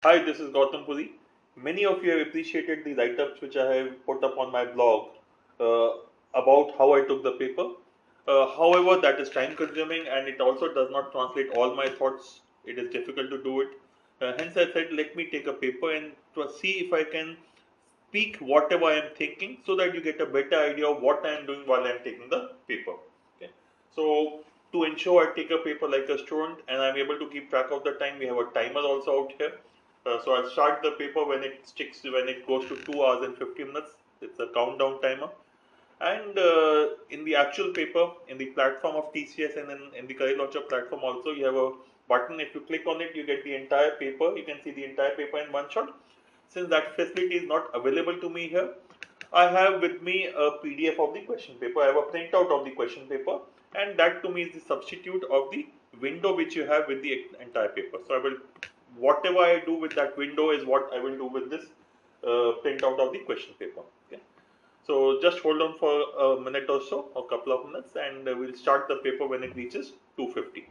Hi, this is Gautam Puri. Many of you have appreciated the write-ups which I have put up on my blog uh, about how I took the paper. However, that is time consuming and it also does not translate all my thoughts. It is difficult to do it. Hence, I said, let me take a paper and to see if I can speak whatever I am thinking so that you get a better idea of what I am doing while I am taking the paper. Okay. So, to ensure I take a paper like a student and I'm able to keep track of the time, we have a timer also out here. So I'll start the paper when it goes to 2 hours and 50 minutes. It's a countdown timer. And in the actual paper, in the platform of TCS and in the Career Launcher platform also, you have a button. If you click on it, you get the entire paper. You can see the entire paper in one shot. Since that facility is not available to me here, I have with me a PDF of the question paper. I have a printout of the question paper, and that to me is the substitute of the window which you have with the entire paper. So I will, whatever I do with that window is what I will do with this printout of the question paper. Okay. So just hold on for a minute or so, a couple of minutes, and we'll start the paper when it reaches 250.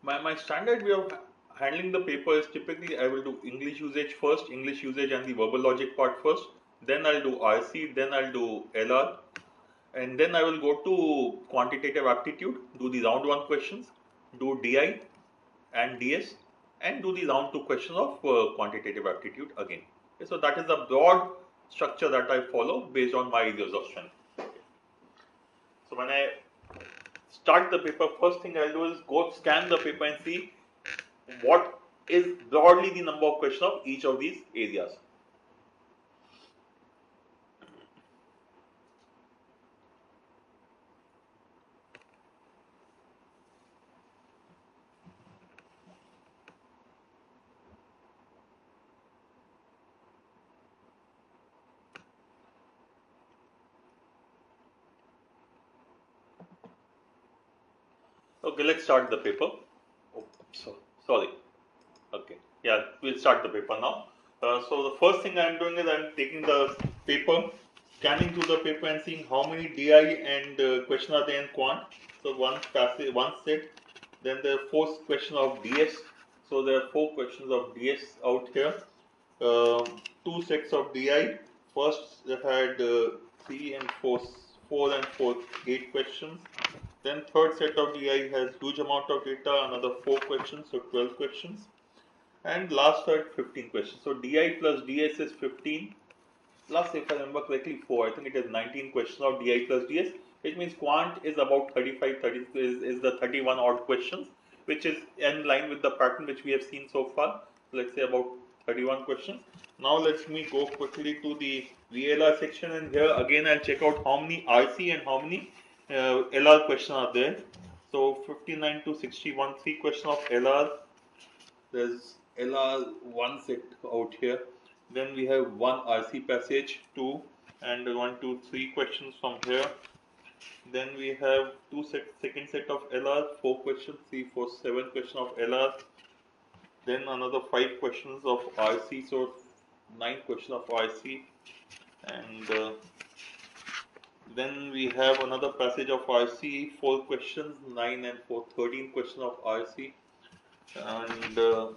My standard way of handling the paper is typically I will do English usage first, English usage and the verbal logic part first. Then I'll do RC, then I'll do LR, and then I will go to quantitative aptitude, do the round 1 questions, do DI and DS, and do the round 2 questions of quantitative aptitude again. Okay, so that is the broad structure that I follow based on my areas of strength. So when I start the paper, first thing I'll do is go scan the paper and see what is broadly the number of questions of each of these areas. Okay, let's start the paper. Oh, sorry. Okay, yeah, we'll start the paper now. So the first thing I'm doing is I'm taking the paper, scanning through the paper and seeing how many DI and question are there in quant. So one passage, one set. Then there are four questions of DS. So there are four questions of DS out here. Two sets of DI. First they had three and four and four, 8 questions. Then third set of DI has huge amount of data, another 4 questions, so 12 questions. And last at 15 questions. So DI plus DS is 15. Plus, if I remember correctly, 4. I think it is 19 questions of DI plus DS, which means quant is about 35, 30 is the 31 odd questions, which is in line with the pattern which we have seen so far. So let's say about 31 questions. Now let me go quickly to the VLR section, and here again I'll check out how many RC and how many LR questions are there. So 59 to 61, 3 questions of LR. There's LR one set out here. Then we have one RC passage, two, and one, two, three questions from here. Then we have second set of LR, 4 questions, 3, 4, 7 questions of LR. Then another 5 questions of RC, so 9 questions of RC. And then we have another passage of RC, 4 questions, 9 and 4, 13 questions of RC. And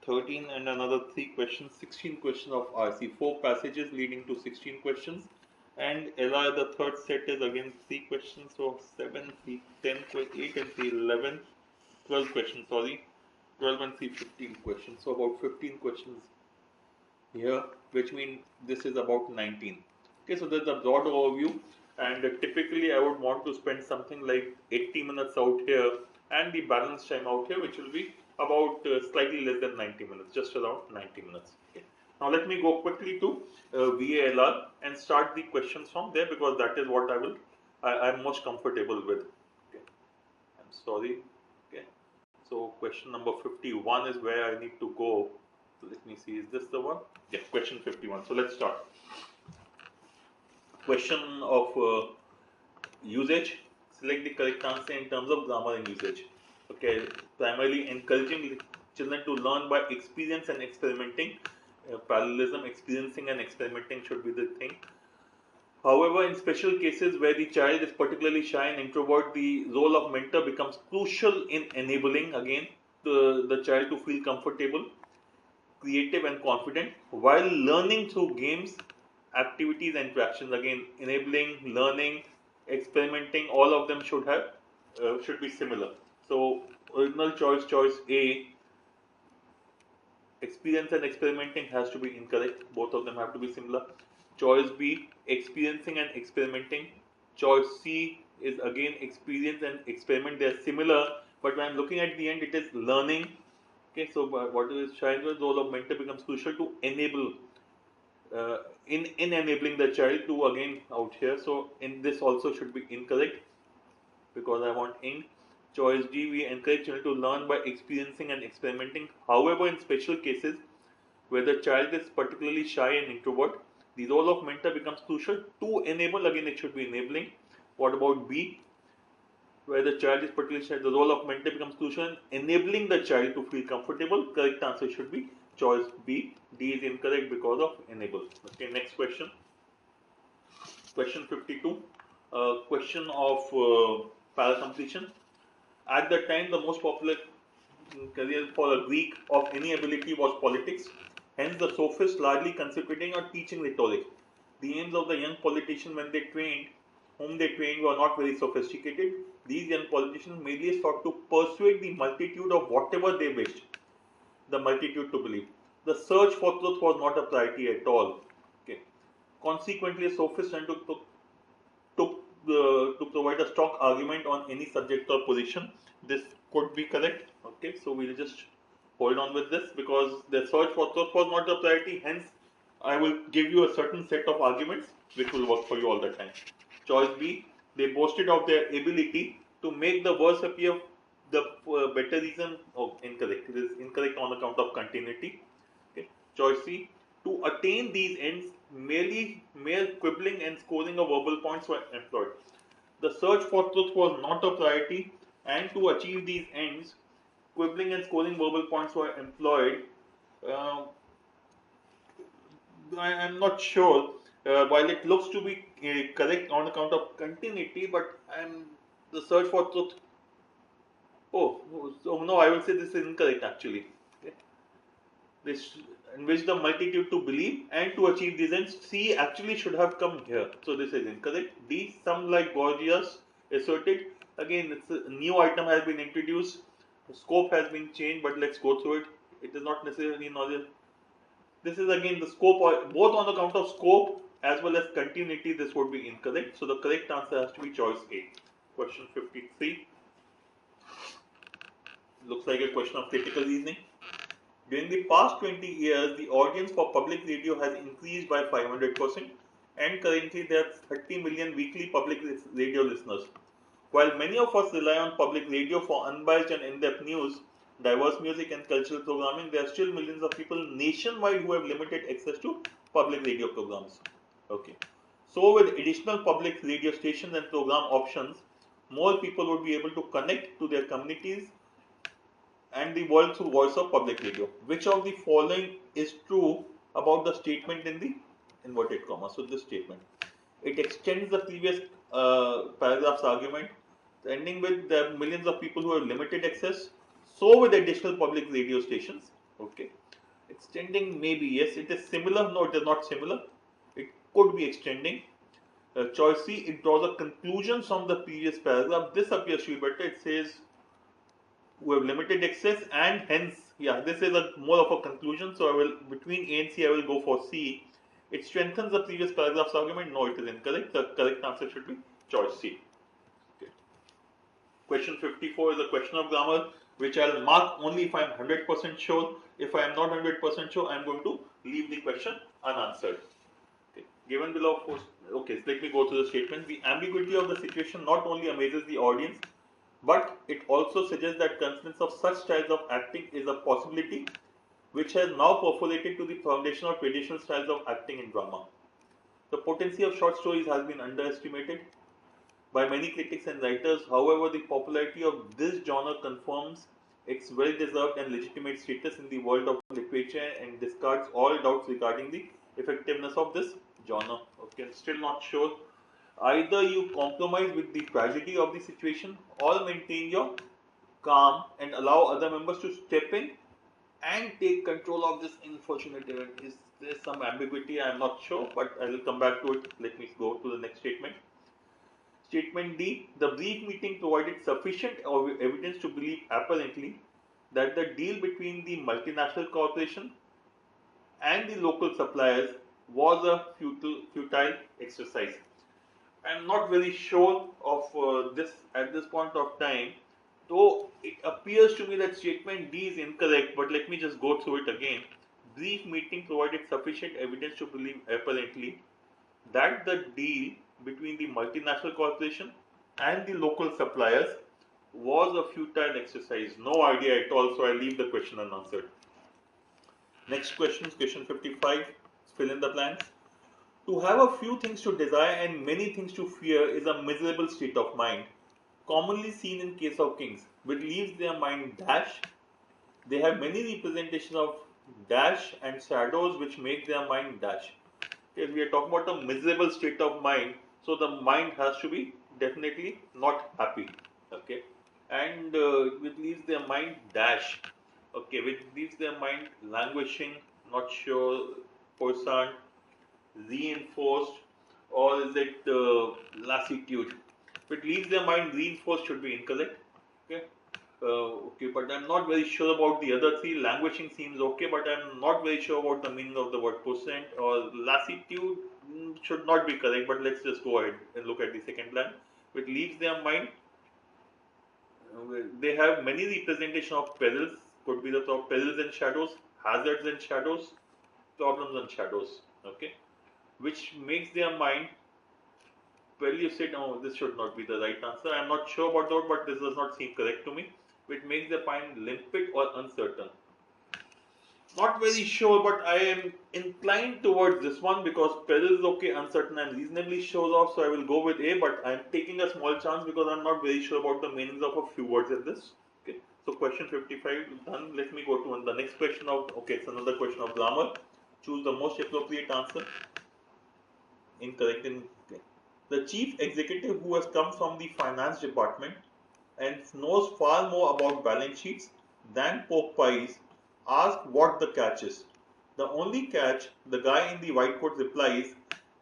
13 and another 3 questions, 16 questions of RC, 4 passages leading to 16 questions. And LR, the third set is again 3 questions, so 7, 3, 10, 8 and 3, 11, 12 questions, sorry. 12 and 3, 15 questions, so about 15 questions here, which means this is about 19. Okay, so that's a broad overview. and typically I would want to spend something like 80 minutes out here and the balance time out here, which will be about slightly less than 90 minutes, just around 90 minutes. Okay. Now let me go quickly to VALR and start the questions from there, because that is what I'm most comfortable with. Okay. I'm sorry. Okay. So question number 51 is where I need to go. So let me see, is this the one? Yeah, question 51. So let's start. Question of usage. Select the correct answer in terms of grammar and usage. Okay, primarily encouraging children to learn by experience and experimenting. Parallelism, experiencing and experimenting should be the thing. However, in special cases where the child is particularly shy and introvert, the role of mentor becomes crucial in enabling again the child to feel comfortable, creative and confident while learning through games, activities and interactions. Again, enabling, learning, experimenting, all of them should be similar. So original choice A, experience and experimenting, has to be incorrect. Both of them have to be similar. Choice B, experiencing and experimenting. Choice C is again experience and experiment. They are similar, but when I'm looking at the end, it is learning. Okay, so what is child's role of mentor becomes crucial to enable, in enabling the child to again out here. So in this also should be incorrect, because I want in. Choice D, we encourage children to learn by experiencing and experimenting. However, in special cases where the child is particularly shy and introvert, the role of mentor becomes crucial to enable. Again, it should be enabling. What about B? Where the child is particularly shy, the role of mentor becomes crucial in enabling the child to feel comfortable. Correct answer should be choice B. D is incorrect because of enable. Okay, next question. Question 52. Question of para completion. At the time, the most popular career for a Greek of any ability was politics. Hence, the sophists largely concentrating on teaching rhetoric. The aims of the young politician whom they trained, were not very sophisticated. These young politicians merely sought to persuade the multitude of whatever they wished the multitude to believe. The search for truth was not a priority at all. Okay. Consequently, a sophist tend to provide a strong argument on any subject or position. This could be correct. Okay, so we'll just hold on with this, because the search for truth was not a priority. Hence, I will give you a certain set of arguments which will work for you all the time. Choice B, they boasted of their ability to make the verse appear the better reason. Oh, incorrect. It is incorrect on account of continuity. Okay. Choice C, to attain these ends, mere quibbling and scoring of verbal points were employed. The search for truth was not a priority, and to achieve these ends, quibbling and scoring verbal points were employed. Uh, I am not sure. While it looks to be correct on account of continuity, but the search for truth. Oh, so no, I will say this is incorrect actually. Okay. This in which the multitude to believe and to achieve these ends. C actually should have come here. So this is incorrect. D, some like Gorgias asserted. Again, it's a new item has been introduced. The scope has been changed, but let's go through it. It is not necessarily knowledge. This is again the scope, both on account of scope as well as continuity. This would be incorrect. So the correct answer has to be choice A. Question 53. Looks like a question of critical reasoning. During the past 20 years, the audience for public radio has increased by 500%, and currently there are 30 million weekly public radio listeners. While many of us rely on public radio for unbiased and in-depth news, diverse music and cultural programming, there are still millions of people nationwide who have limited access to public radio programs. Okay. So with additional public radio stations and program options, more people would be able to connect to their communities and the world through voice of public radio. Which of the following is true about the statement in the inverted commas? So this statement, it extends the previous paragraph's argument, ending with there are millions of people who have limited access. So with additional public radio stations, okay, extending maybe yes. It is similar. No, it is not similar. It could be extending. Choice C, it draws a conclusion from the previous paragraph. This appears to be better. It says who have limited access, and hence, yeah, this is a more of a conclusion. So I will, between A and C, I will go for C. It strengthens the previous paragraph's argument. No, it is incorrect. The correct answer should be choice C. Okay. Question 54 is a question of grammar which I'll mark only if I'm 100% sure. If I am not 100% sure, I'm going to leave the question unanswered. Okay. Given below, okay, so let me go through the statement. The ambiguity of the situation not only amazes the audience, but it also suggests that consonance of such styles of acting is a possibility which has now percolated to the foundation of traditional styles of acting in drama. The potency of short stories has been underestimated by many critics and writers. However, the popularity of this genre confirms its well-deserved and legitimate status in the world of literature and discards all doubts regarding the effectiveness of this genre. Okay, I'm still not sure. Either you compromise with the tragedy of the situation or maintain your calm and allow other members to step in and take control of this unfortunate event. Is there some ambiguity? I am not sure, but I will come back to it. Let me go to the next statement. Statement D. The brief meeting provided sufficient evidence to believe apparently that the deal between the multinational corporation and the local suppliers was a futile exercise. I am not very sure of this at this point of time, though it appears to me that statement D is incorrect, but let me just go through it again. Brief meeting provided sufficient evidence to believe apparently that the deal between the multinational corporation and the local suppliers was a futile exercise. No idea at all, so I leave the question unanswered. Next question is question 55. Fill in the blanks. To have a few things to desire and many things to fear is a miserable state of mind, commonly seen in case of kings, which leaves their mind dash. They have many representations of dash and shadows which make their mind dash. If we are talking about a miserable state of mind, so the mind has to be definitely not happy. Okay, and which leaves their mind dash. Okay, which leaves their mind languishing, not sure, puissant, reinforced, or is it lassitude? If it leaves their mind reinforced, should be incorrect. Okay. Okay, but I'm not very sure about the other three. Languishing seems okay, but I'm not very sure about the meaning of the word percent or lassitude. Should not be correct, but let's just go ahead and look at the second plan. Which leaves their mind. They have many representation of perils. Could be the top perils and shadows, hazards and shadows, problems and shadows. Okay, which makes their mind. Well, you said, no, this should not be the right answer. I'm not sure about that, but this does not seem correct to me. Which makes the mind limpid or uncertain. Not very sure, but I am inclined towards this one because peril is okay, uncertain, I'm reasonably sure of, so I will go with A, but I'm taking a small chance because I'm not very sure about the meanings of a few words in this. Okay, so question 55 done. Let me go to the next question of, okay, it's another question of grammar. Choose the most appropriate answer. Incorrect. Okay. The chief executive who has come from the finance department and knows far more about balance sheets than pork pies asks what the catch is. The only catch, the guy in the white coat replies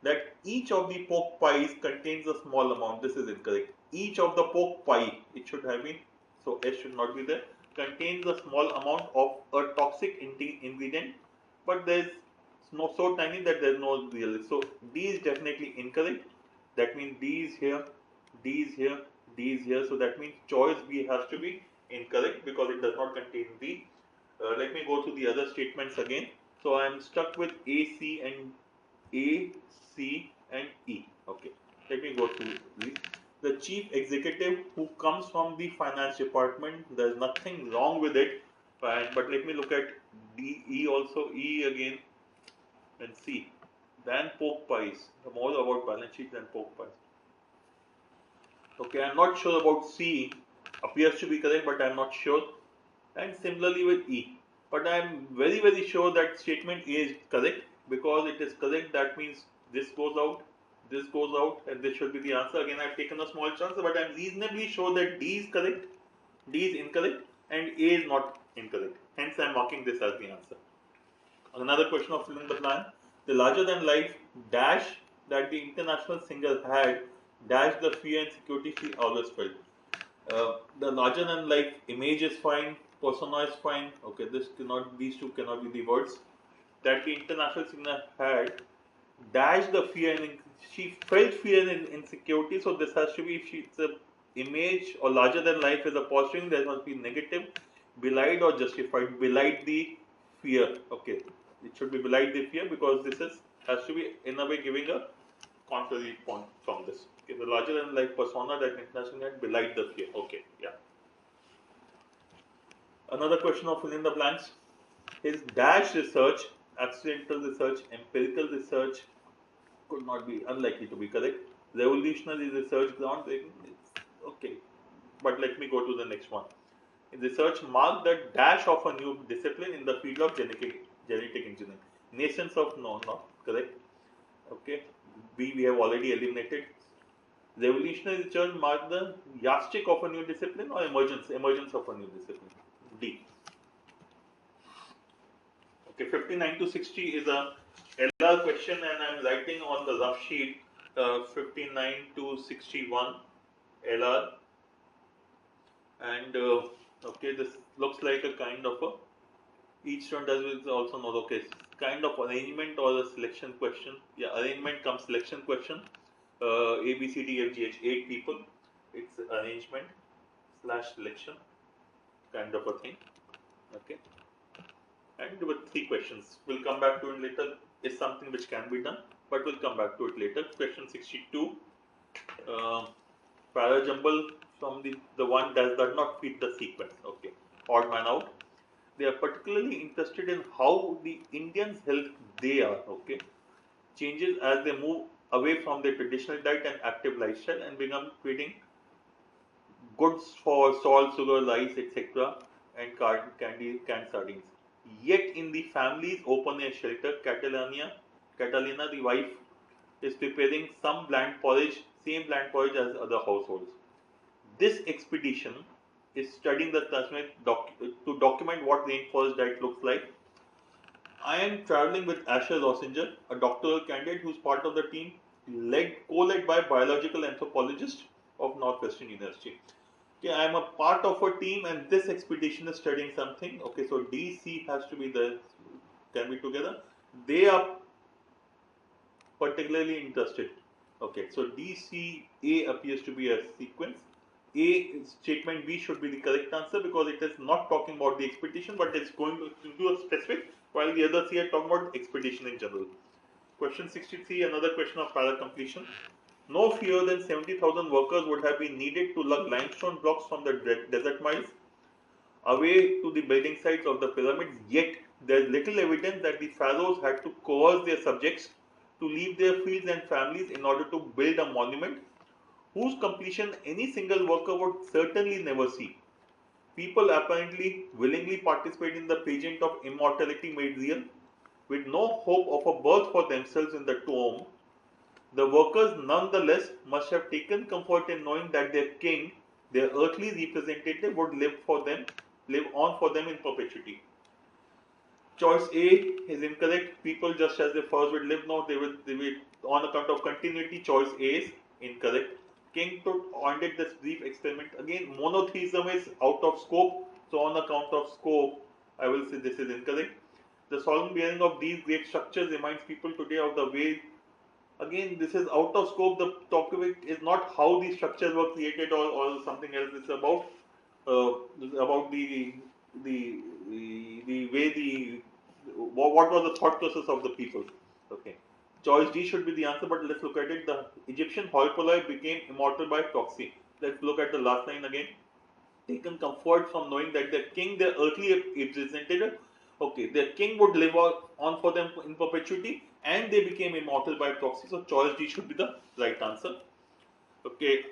that each of the pork pies contains a small amount. This is incorrect. Each of the pork pie, it should have been, so S should not be there, contains a small amount of a toxic ingredient, but there is no so tiny that there is no real. So D is definitely incorrect. That means D is here, D is here, D is here. So that means choice B has to be incorrect because it does not contain B. Let me go through the other statements again. So I am stuck with A, C and A, C and E. Okay. Let me go through these. The chief executive who comes from the finance department, there's nothing wrong with it. But let me look at D, E also, E again, and C. Than pork pies. The more about balance sheet than pork pies. Okay, I'm not sure about C. Appears to be correct, but I'm not sure. And similarly with E. But I'm very sure that statement A is correct because it is correct. That means this goes out, and this should be the answer. Again, I've taken a small chance, but I'm reasonably sure that D is correct, D is incorrect, and A is not incorrect. Hence, I'm marking this as the answer. Another question of fill in the plan. The larger than life dash that the international singer had dash the fear and security she always felt. The larger than life image is fine, persona is fine. Okay, these two cannot be the words that the international singer had. dash the fear and she felt fear and insecurity. So this has to be, if it's a image or larger than life is a posturing, there must be negative, belied or justified. Belied the fear. Okay, it should be belied the fear because this is has to be in a way giving a contrary point from this. Okay, the larger than life persona that international had belied the fear. Okay, yeah. Another question of fill in the blanks. His dash research, accidental research, empirical research could not be unlikely to be correct. Revolutionary research groundbreaking. Okay, but let me go to the next one. Research marked the dash of a new discipline in the field of genetic engineering. Nations of no, not correct. Okay, B we have already eliminated. Revolutionary research marked the yardstick of a new discipline or emergence of a new discipline. D. Okay, 59 to 60 is a LR question, and I'm writing on the rough sheet 59 to 61 LR, and okay, this looks like a kind of a each student does also know. Okay, kind of arrangement or a selection question. Yeah, arrangement comes selection question. A B C D F G H 8 people. It's arrangement slash selection kind of a thing. Okay. And with 3 questions. We'll come back to it later. Is something which can be done, but we'll come back to it later. Question 62. Parajumble from the one that does not fit the sequence. Okay. Odd man out. They are particularly interested in how the Indians' health they are. Okay. Changes as they move away from their traditional diet and active lifestyle and become creating goods for salt, sugar, rice, etc. and canned sardines. Yet in the family's open air shelter, Catalina, the wife, is preparing some bland porridge, same bland porridge as other households. This expedition is studying the climate to document what rainforest diet looks like. I am traveling with Asher Rossinger, a doctoral candidate who's part of the team co-led by biological anthropologist of Northwestern University. Okay, I am a part of a team and this expedition is studying something. Okay, so DC has to be the, can be together. They are particularly interested. Okay, so DCA appears to be a sequence. A statement B should be the correct answer because it is not talking about the expedition but it's going to do a specific, while the other C are talking about expedition in general. Question 63, another question of para completion. No fewer than 70,000 workers would have been needed to lug limestone blocks from the desert miles away to the building sites of the pyramids, yet there is little evidence that the pharaohs had to coerce their subjects to leave their fields and families in order to build a monument whose completion any single worker would certainly never see. People apparently willingly participate in the pageant of immortality made real, with no hope of a birth for themselves in the tomb. The workers nonetheless must have taken comfort in knowing that their king, their earthly representative, would live on for them in perpetuity. Choice A is incorrect. People just as their fathers would live now, they will on account of continuity. Choice A is incorrect. King Tut ended this brief experiment. Again, monotheism is out of scope. So on account of scope, I will say this is incorrect. The solemn bearing of these great structures reminds people today of the way. Again, this is out of scope. The topic is not how these structures were created or something else. It's about the the way the what was the thought process of the people. Okay, choice D should be the answer, but let's look at it. The Egyptian hoi polloi became immortal by proxy. Let's look at the last line again. Taken comfort from knowing that their king, their earthly representative, okay, their king would live on for them in perpetuity, and they became immortal by proxy. So choice D should be the right answer. Okay,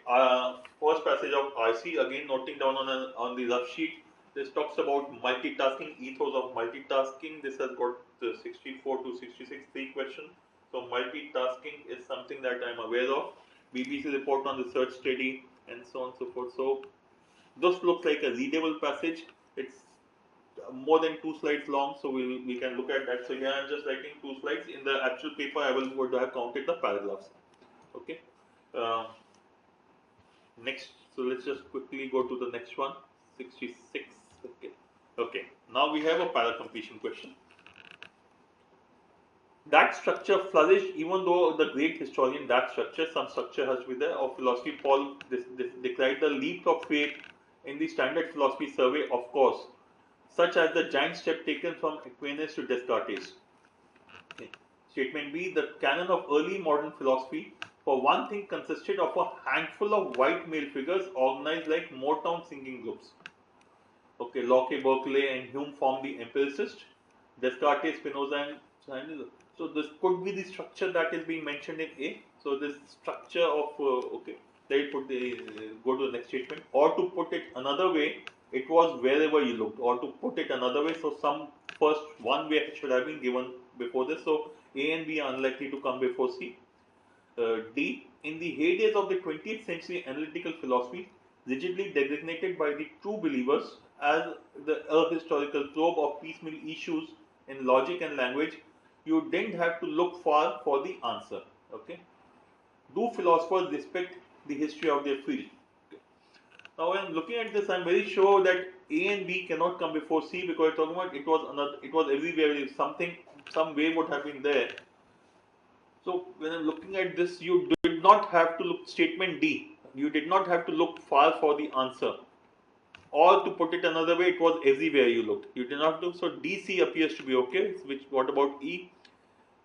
first passage of RC, again noting down on the rough sheet. This talks about multitasking, ethos of multitasking. This has got 64 to 66 three questions. So multitasking is something that I am aware of. BBC report on research study and so on and so forth. So this looks like a readable passage. It's more than 2 slides long, so we can look at that. So here I'm just writing 2 slides. In the actual paper, I would have counted the paragraphs. Okay. Uh, Next, so let's just quickly go to the next one, 66. Okay. Okay. Now we have a para completion question. That structure flourished even though the great historian, that structure, some structure has to be there, of philosophy. Paul declared the leap of faith in the standard philosophy survey, of course, such as the giant step taken from Aquinas to Descartes. Okay. Statement B, the canon of early modern philosophy, for one thing, consisted of a handful of white male figures organized like Motown singing groups. Okay, Locke, Berkeley, and Hume form the empiricist. Descartes, Spinoza, and so this could be the structure that is being mentioned in A. So this structure of okay, let it put the go to the next statement. Or to put it another way, it was wherever you looked. Or to put it another way, so some first one way should have been given before this. So A and B are unlikely to come before C. D. In the heydays of the 20th century, analytical philosophy, rigidly designated by the true believers as the historical probe of piecemeal issues in logic and language, you didn't have to look far for the answer. Okay. Do philosophers respect the history of their field? Okay. Now, when I'm looking at this, I'm very sure that A and B cannot come before C because I'm talking about it was everywhere. Something, some way would have been there. So when I'm looking at this, you did not have to look statement D. You did not have to look far for the answer. Or to put it another way, it was everywhere you looked. You did not do so. DC appears to be okay. Which what about E?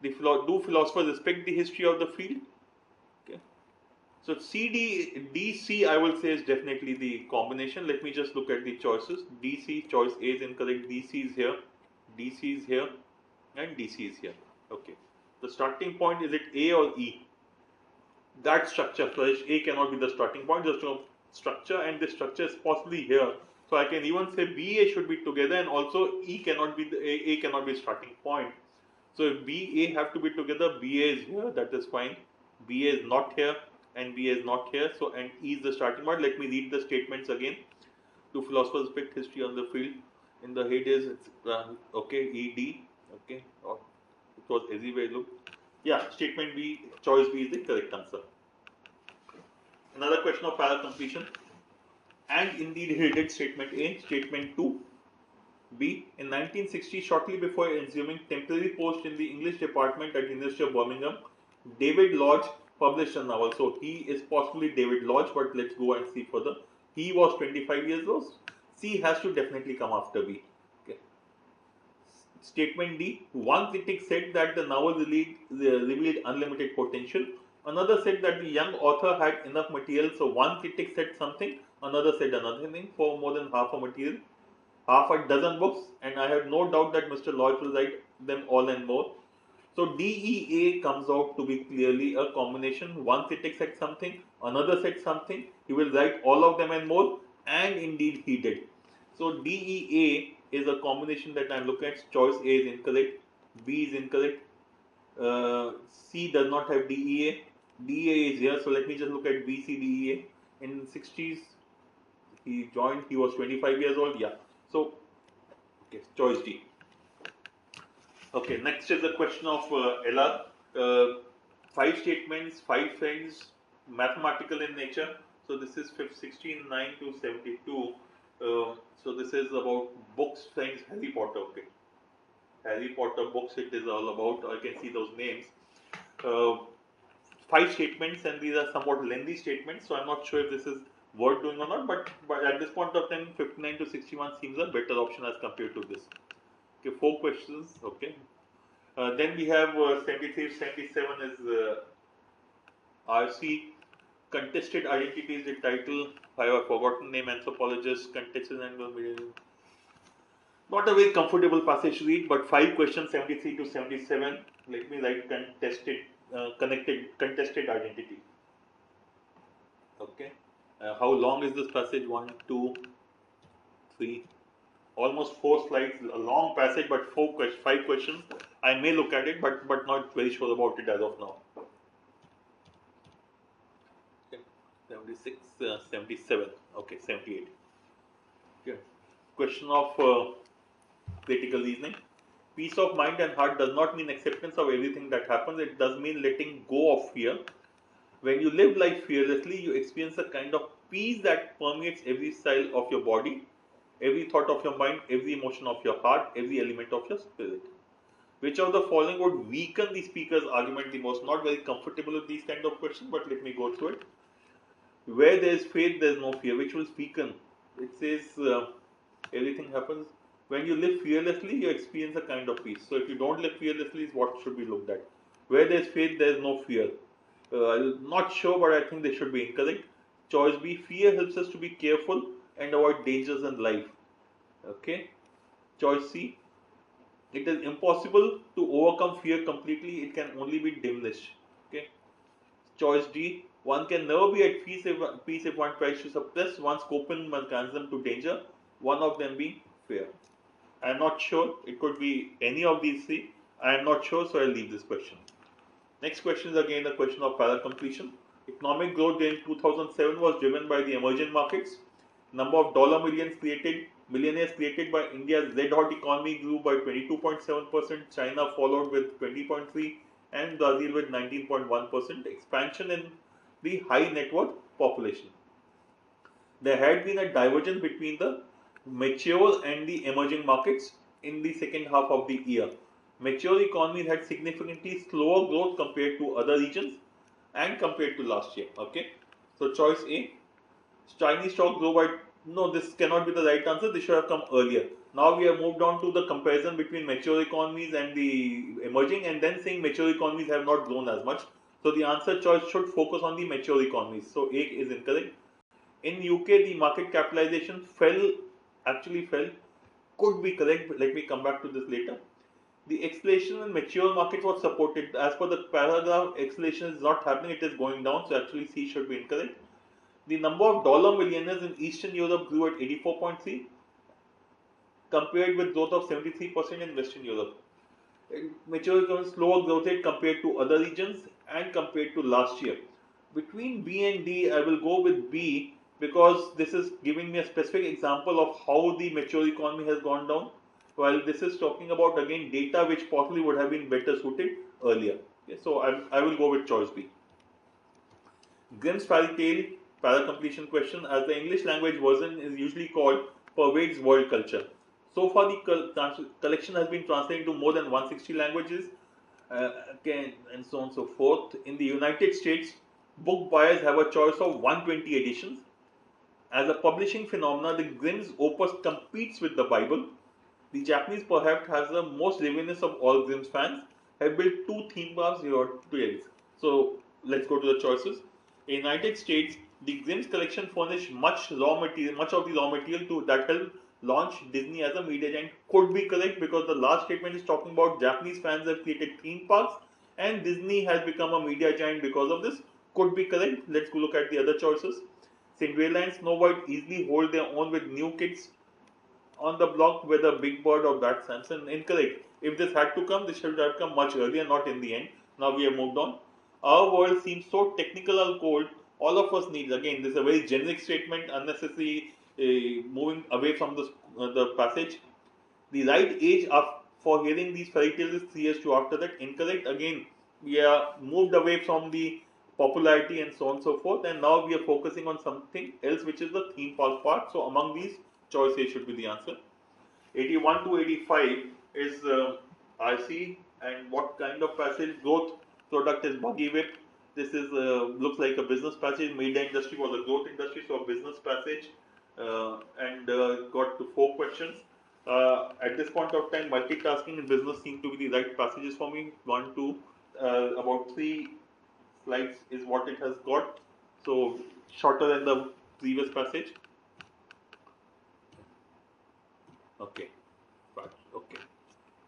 Do philosophers respect the history of the field? Okay. So DC, I will say is definitely the combination. Let me just look at the choices. DC choice A is incorrect. DC is here. DC is here, and DC is here. Okay. The starting point, is it A or E? That structure, so A cannot be the starting point, just a structure, and this structure is possibly here. So I can even say BA should be together, and also E cannot be A cannot be starting point. So if BA have to be together, BA is here, that is fine. BA is not here, and BA is not here. So and E is the starting point. Let me read the statements again. Do philosophers respect history on the field? In the heydays, it's okay, ED, okay, or it was everywhere look. Yeah, statement B, choice B is the correct answer. Another question of parallel completion. And indeed he did statement A. Statement 2. B. In 1960, shortly before assuming temporary post in the English department at University of Birmingham, David Lodge published a novel. So he is possibly David Lodge, but let's go and see further. He was 25 years old. C has to definitely come after B. Okay. Statement D. One critic said that the novel revealed unlimited potential. Another said that the young author had enough material. So one critic said something, another said another thing for more than half a material, half a dozen books, and I have no doubt that Mr. Lodge will write them all and more. So DEA comes out to be clearly a combination. One critic said something, another said something. He will write all of them and more, and indeed he did. So DEA is a combination that I'm looking at. Choice A is incorrect, B is incorrect, C does not have DEA. DEA is here, so let me just look at BCDEA. In 60s, he joined, he was 25 years old, yeah. So, okay, choice D. Okay, next is the question of LR. 5 statements, 5 friends, mathematical in nature. So this is 16, 9 to 72. So this is about books, friends, Harry Potter. Okay, Harry Potter books. It is all about. I can see those names. 5 statements, and these are somewhat lengthy statements. So I'm not sure if this is worth doing or not. But at this point of time, 59 to 61 seems a better option as compared to this. Okay, 4 questions. Okay. Then we have 73, 77 is RC. Contested identity is the title. I have forgotten name. Anthropologist. Contested angle. Not a very comfortable passage to read, but 5 questions, 73 to 77. Let me write contested identity. Okay. How long is this passage? 1, 2, 3. Almost 4 slides, a long passage, but 5 questions. I may look at it, but not very sure about it as of now. Okay. 76, 77, okay, 78. Okay. Question of critical reasoning. Peace of mind and heart does not mean acceptance of everything that happens. It does mean letting go of fear. When you live life fearlessly, you experience a kind of peace that permeates every cell of your body, every thought of your mind, every emotion of your heart, every element of your spirit. Which of the following would weaken the speaker's argument the most? Not very comfortable with these kind of questions, but let me go through it. Where there is faith, there is no fear. Which will weaken? It says everything happens when you live fearlessly. You experience a kind of peace. So if you don't live fearlessly, is what should be looked at. Where there is faith, there is no fear. I'm not sure, but I think they should be incorrect. Choice B: fear helps us to be careful and avoid dangers in life. Okay. Choice C: it is impossible to overcome fear completely. It can only be diminished. Okay. Choice D: one can never be at peace if one tries to suppress one's coping mechanism to danger. One of them being fear. I am not sure. It could be any of these three. I am not sure, so I'll leave this question. Next question is again the question of para completion. Economic growth in 2007 was driven by the emerging markets. Number of millionaires created by India's red-hot economy grew by 22.7%. China followed with 20.3%, and Brazil with 19.1%. Expansion in the high net worth population. There had been a divergence between the mature and the emerging markets in the second half of the year. Mature economies had significantly slower growth compared to other regions and compared to last year. Okay, so choice A: Chinese stock grew by. No, this cannot be the right answer. This should have come earlier. Now we have moved on to the comparison between mature economies and the emerging, and then saying mature economies have not grown as much. So the answer choice should focus on the mature economies. So A is incorrect. In UK, the market capitalization actually fell. Could be correct, but let me come back to this later. The acceleration in mature markets was supported. As per the paragraph, acceleration is not happening, it is going down. So actually C should be incorrect. The number of dollar millionaires in Eastern Europe grew at 84.3 compared with growth of 73% in Western Europe. Mature economies slower growth rate compared to other regions and compared to last year. Between B and D, I will go with B because this is giving me a specific example of how the mature economy has gone down, while this is talking about again data which possibly would have been better suited earlier. Okay, so I will go with choice B. Grimm's fairy tale para completion question, as the English language version is usually called, pervades world culture. So far, the collection has been translated into more than 160 languages, again, and so on and so forth. In the United States, book buyers have a choice of 120 editions. As a publishing phenomenon, the Grimm's opus competes with the Bible. The Japanese perhaps has the most ravenous of all Grimm's fans, have built two theme parks here to. So let's go to the choices. In the United States, the Grimm's collection furnished much of the raw material to that helped launch Disney as a media giant. Could be correct because the last statement is talking about Japanese fans have created theme parks and Disney has become a media giant because of this. Could be correct. Let's go look at the other choices. Cinderella and Snow White easily hold their own with new kids on the block with a Big Bird of that Samson. Incorrect. If this had to come, this should have come much earlier, not in the end. Now we have moved on. Our world seems so technical or cold. All of us need, again, this is a very generic statement, unnecessary moving away from the passage. The right age for hearing these fairy tales is 3 years to after that. Incorrect. Again, we are moved away from the popularity and so on and so forth, and now we are focusing on something else, which is the theme park part. So among these, choice A should be the answer. 81 to 85 is RC, and what kind of passage? Growth product is Buggy Whip. This is looks like a business passage. Media industry was a growth industry, so a business passage, and got to 4 questions. At this point of time, multitasking in business seem to be the right passages for me. 1, 2, about 3 slides is what it has got. So shorter than the previous passage. Okay, right. Okay.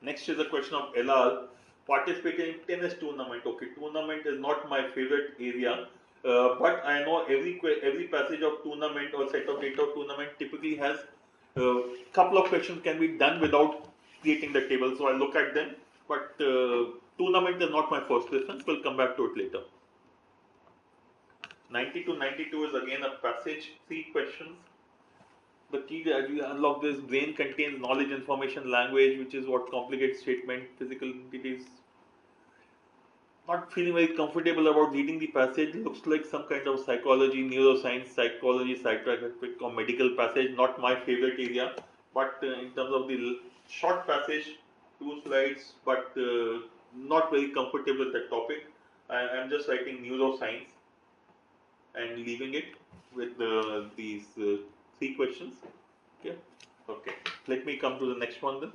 Next is a question of LR. Participating in tennis tournament. Okay, tournament is not my favorite area, but I know every passage of tournament or set of data of tournament typically has a couple of questions can be done without creating the table. So I look at them, but tournament is not my first preference. We'll come back to it later. 90 to 92 is again a passage. 3 questions. The key that you unlock this: brain contains knowledge, information, language, which is what complicates statement. Physical entities. Not feeling very comfortable about reading the passage. Looks like some kind of psychology, neuroscience, psychology, psychiatric or medical passage. Not my favorite area. But in terms of the short passage, 2 slides, but not very comfortable with the topic. I'm just writing neuroscience and leaving it with these 3 questions. Okay. Okay. Let me come to the next one then.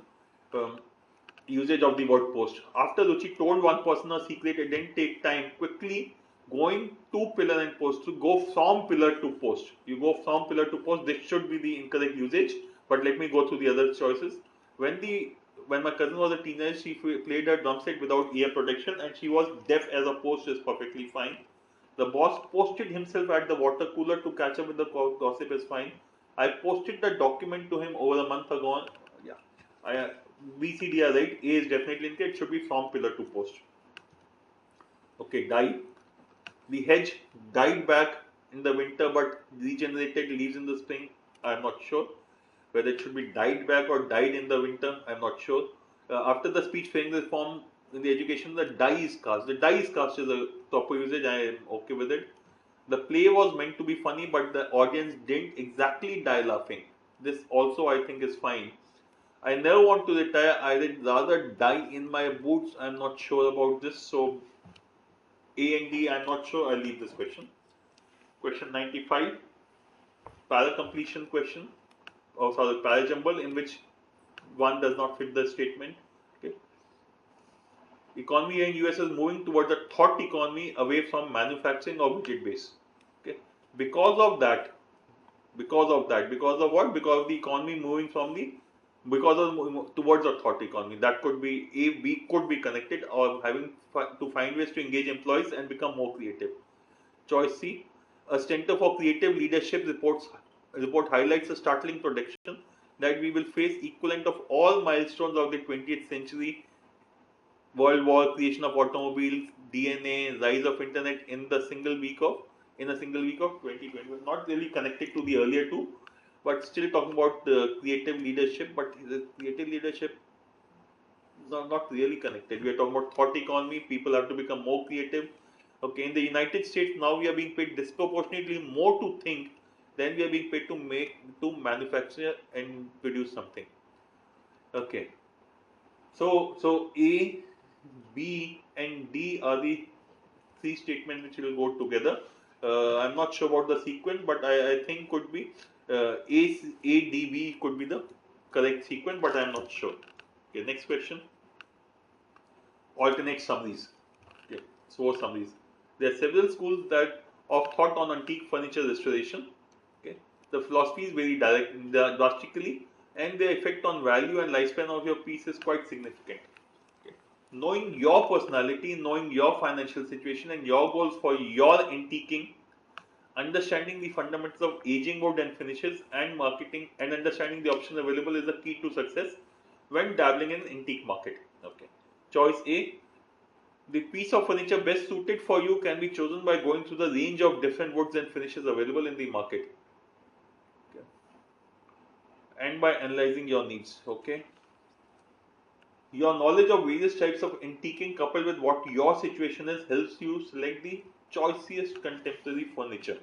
Usage of the word post. After Ruchi told one person a secret, it didn't take time. Quickly going to pillar and post, to go from pillar to post. You go from pillar to post. This should be the incorrect usage. But let me go through the other choices. When my cousin was a teenager, she played a drum set without ear protection, and she was deaf as a post is perfectly fine. The boss posted himself at the water cooler to catch up with the gossip is fine. I posted the document to him over a month ago. Yeah, I BCD are right. A is definitely incorrect. It should be from pillar to post. Okay, die. The hedge died back in the winter but regenerated leaves in the spring. I'm not sure whether it should be died back or died in the winter. I'm not sure. After the speech framing the form in the education, the die is cast. The die is cast is a proper usage. I am okay with it. The play was meant to be funny, but the audience didn't exactly die laughing. This also I think is fine. I never want to retire. I would rather die in my boots. I'm not sure about this. So A and D, I'm not sure. I'll leave this question. Question 95, para completion question. Or sorry, para jumble in which one does not fit the statement. Okay. Economy in US is moving towards a thought economy away from manufacturing or widget base. Okay. Because of that, because of what? Because of the economy moving from the because of towards a thought economy. That could be A, B could be connected, or having to find ways to engage employees and become more creative. Choice C, a Center for Creative Leadership report highlights a startling prediction that we will face equivalent of all milestones of the 20th century: World War, creation of automobiles, DNA, rise of internet in a single week of 2021. Not really connected to the earlier two, but still talking about creative leadership. But the creative leadership is not really connected. We are talking about thought economy. People have to become more creative. Okay, in the United States now we are being paid disproportionately more to think than we are being paid to manufacture and produce something. Okay, so A, B, and D are the 3 statements which will go together. I'm not sure about the sequence, but I think could be D, B could be the correct sequence, but I'm not sure. Okay, next question. Alternate summaries. Okay, so summaries. There are several schools that of thought on antique furniture restoration. Okay, the philosophies vary drastically, and their effect on value and lifespan of your piece is quite significant. Okay. Knowing your personality, knowing your financial situation, and your goals for your antiquing, understanding the fundamentals of aging wood and finishes and marketing, and understanding the options available is the key to success when dabbling in antique market. Okay. Choice A, the piece of furniture best suited for you can be chosen by going through the range of different woods and finishes available in the market. Okay. And by analyzing your needs. Okay. Your knowledge of various types of antiquing coupled with what your situation is helps you select the choicest contemporary furniture.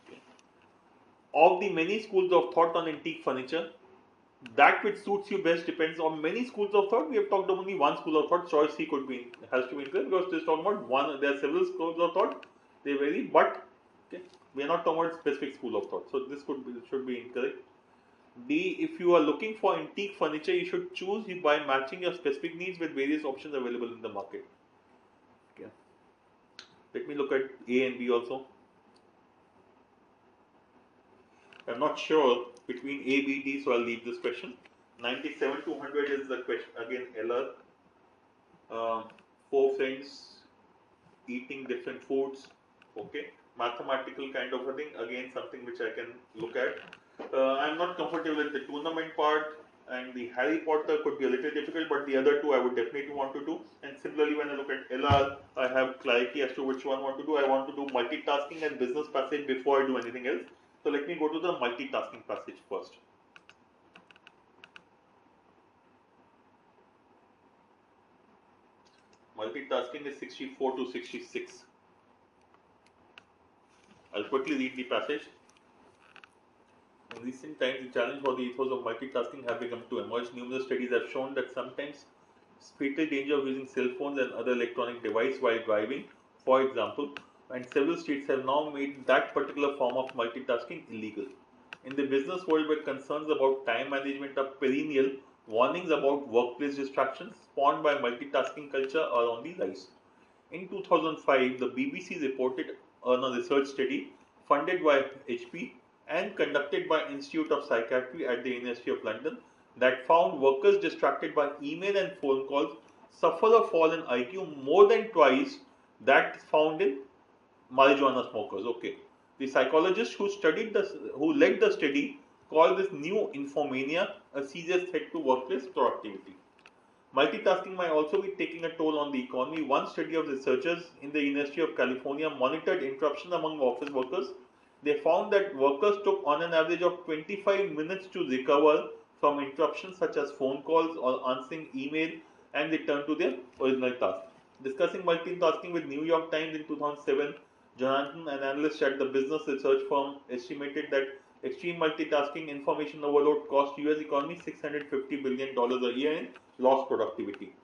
Okay. Of the many schools of thought on antique furniture, that which suits you best depends on many schools of thought. We have talked about only one school of thought. Choice C has to be incorrect because this is talking about one. There are several schools of thought. They vary, but okay, we are not talking about specific school of thought. So this should be incorrect. D, if you are looking for antique furniture, you should choose by matching your specific needs with various options available in the market. Okay. Let me look at A and B also. I'm not sure between A, B, D, so I'll leave this question. 97 to 100 is the question. Again, LR. 4 friends eating different foods. Okay. Mathematical kind of a thing. Again, something which I can look at. I'm not comfortable with the tournament part, and the Harry Potter could be a little difficult, but the other two I would definitely want to do. And similarly, when I look at LR, I have clarity as to which one I want to do. I want to do multitasking and business passage before I do anything else. So let me go to the multitasking passage first. Multitasking is 64 to 66. I'll quickly read the passage. In recent times, the challenge for the ethos of multitasking have begun to emerge. Numerous studies have shown that sometimes fatal danger of using cell phones and other electronic devices while driving, for example, and several states have now made that particular form of multitasking illegal. In the business world, where concerns about time management are perennial, warnings about workplace distractions spawned by multitasking culture are on the rise. In 2005, the BBC reported on a research study funded by HP and conducted by Institute of Psychiatry at the University of London that found workers distracted by email and phone calls suffer a fall in IQ more than twice that found in marijuana smokers. Okay, the psychologist who led the study called this new infomania a serious threat to workplace productivity. Multitasking might also be taking a toll on the economy. One study of researchers in the University of California monitored interruptions among office workers. They found that workers took on an average of 25 minutes to recover from interruptions such as phone calls or answering email and return to their original task. Discussing multitasking with New York Times in 2007, Jonathan, an analyst at the business research firm, estimated that extreme multitasking information overload cost US economy $650 billion a year in lost productivity.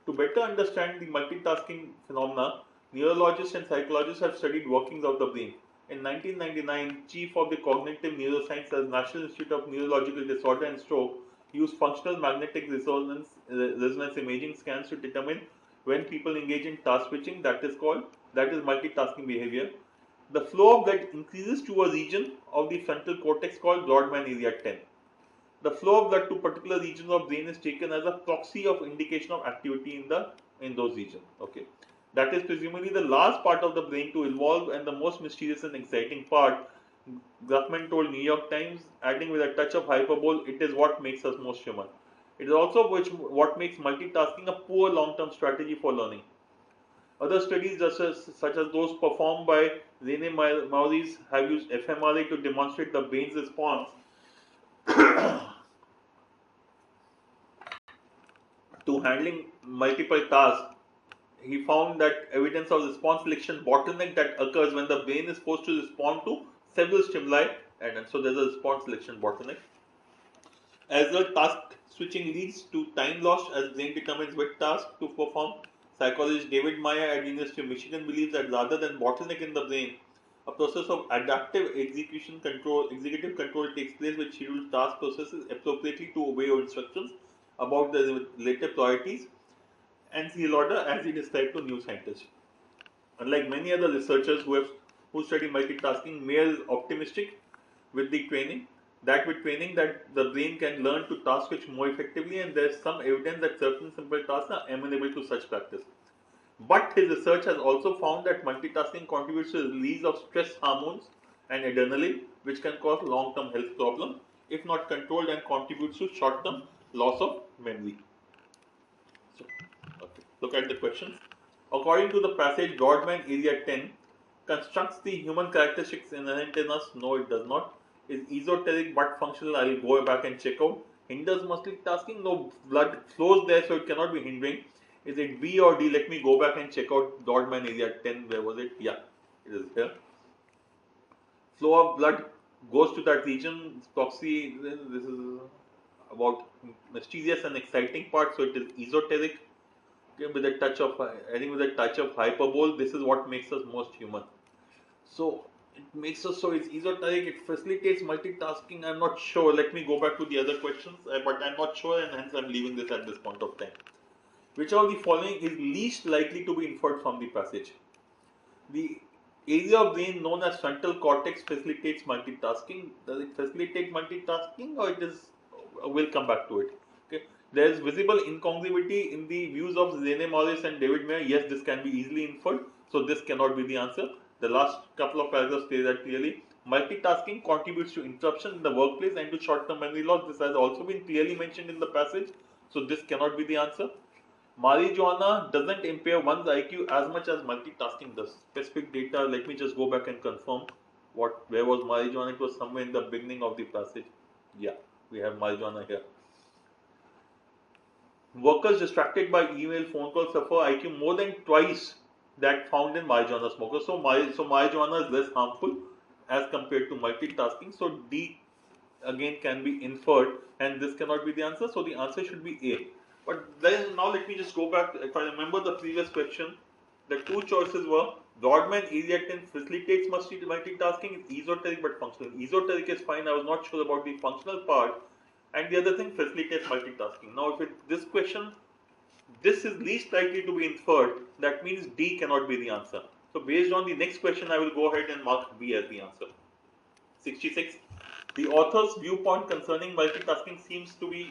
To better understand the multitasking phenomena, neurologists and psychologists have studied workings of the brain. In 1999, chief of the cognitive neuroscience at National Institute of Neurological Disorder and Stroke used functional magnetic resonance imaging scans to determine when people engage in task switching, that is multitasking behavior. The flow of blood increases to a region of the frontal cortex called Brodmann area 10. The flow of blood to particular regions of brain is taken as a proxy of indication of activity in those regions. Okay, that is presumably the last part of the brain to evolve and the most mysterious and exciting part. Gruffman told New York Times, adding with a touch of hyperbole, it is what makes us most human. It is also what makes multitasking a poor long-term strategy for learning. Other studies, such as those performed by Rene Maurice, have used fMRI to demonstrate the brain's response to handling multiple tasks. He found that evidence of response selection bottleneck that occurs when the brain is forced to respond to several stimuli, and so there's a response selection bottleneck. As the task switching leads to time loss as brain determines which task to perform, psychologist David Meyer at the University of Michigan believes that rather than bottleneck in the brain, a process of adaptive executive control takes place which schedules task processes appropriately to obey your instructions about the related priorities and serial order as he described to New Scientist. Unlike many other researchers who study multitasking, Mayer is optimistic with the training that the brain can learn to task switch more effectively, and there is some evidence that certain simple tasks are amenable to such practice. But his research has also found that multitasking contributes to the release of stress hormones and adrenaline, which can cause long-term health problems if not controlled, and contributes to short-term loss of memory. So, okay. Look at the questions. According to the passage, Brodmann area 10 constructs the human characteristics inherent in us. No, it does not. Is esoteric but functional. I will go back and check out. Hinders multitasking. No, blood flows there, so it cannot be hindering. Is it B or D? Let me go back and check out Brodmann area 10. Where was it? Yeah, it is here. Flow of blood goes to that region. Proxy. This is about mysterious and exciting part. So it is esoteric. Okay, with a touch of hyperbole. This is what makes us most human. So it makes us so it's esoteric. It facilitates multitasking. I'm not sure. Let me go back to the other questions, but I'm not sure, and hence I'm leaving this at this point of time. Which of the following is least likely to be inferred from the passage? The area of brain known as frontal cortex facilitates multitasking. Does it facilitate multitasking, or it is? We'll come back to it. Okay. There is visible incongruity in the views of Rene Maurice and David Meyer. Yes, this can be easily inferred. So this cannot be the answer. The last couple of paragraphs say that clearly. Multitasking contributes to interruption in the workplace and to short-term memory loss. This has also been clearly mentioned in the passage. So this cannot be the answer. Marijuana doesn't impair one's IQ as much as multitasking does. Specific data, let me just go back and confirm where was marijuana. It was somewhere in the beginning of the passage. Yeah, we have marijuana here. Workers distracted by email, phone calls suffer IQ more than twice that found in marijuana smokers. So marijuana is less harmful as compared to multitasking. So D again can be inferred, and this cannot be the answer. So the answer should be A. But then now let me just go back. If I remember the previous question, the two choices were Broadman area 10 facilitates multitasking is esoteric but functional. Esoteric is fine. I was not sure about the functional part, and the other thing facilitates multitasking. Now, if this question, this is least likely to be inferred, that means D cannot be the answer. So based on the next question, I will go ahead and mark B as the answer. 66. The author's viewpoint concerning multitasking seems to be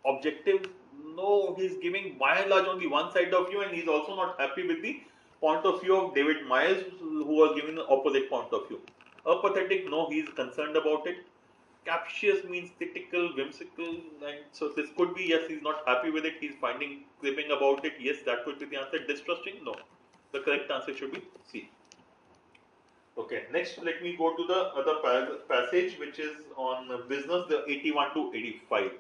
objective. No, he's giving by and large only one side of view, and he's also not happy with the point of view of David Myers, who was giving the opposite point of view. Apathetic, no, he's concerned about it. Captious means critical, whimsical, and so this could be yes, he's not happy with it, he's finding cribbing about it. Yes, that could be the answer. Distrusting, no. The correct answer should be C. Okay, next let me go to the other passage which is on business, the 81 to 85.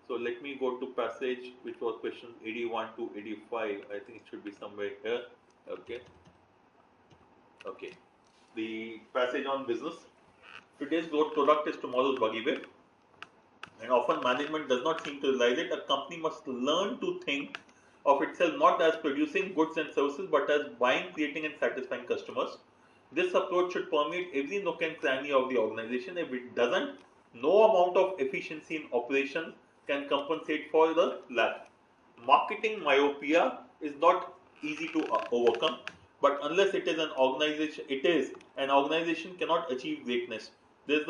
So let me go to passage which was question 81 to 85. I think it should be somewhere here. Okay. Okay. The passage on business. Today's growth product is tomorrow's buggy whip. And often management does not seem to realize it. A company must learn to think of itself not as producing goods and services but as buying, creating and satisfying customers. This approach should permeate every nook and cranny of the organization. If it doesn't, no amount of efficiency in operations can compensate for the lack. Marketing myopia is not easy to overcome, but unless it is an organization cannot achieve greatness. This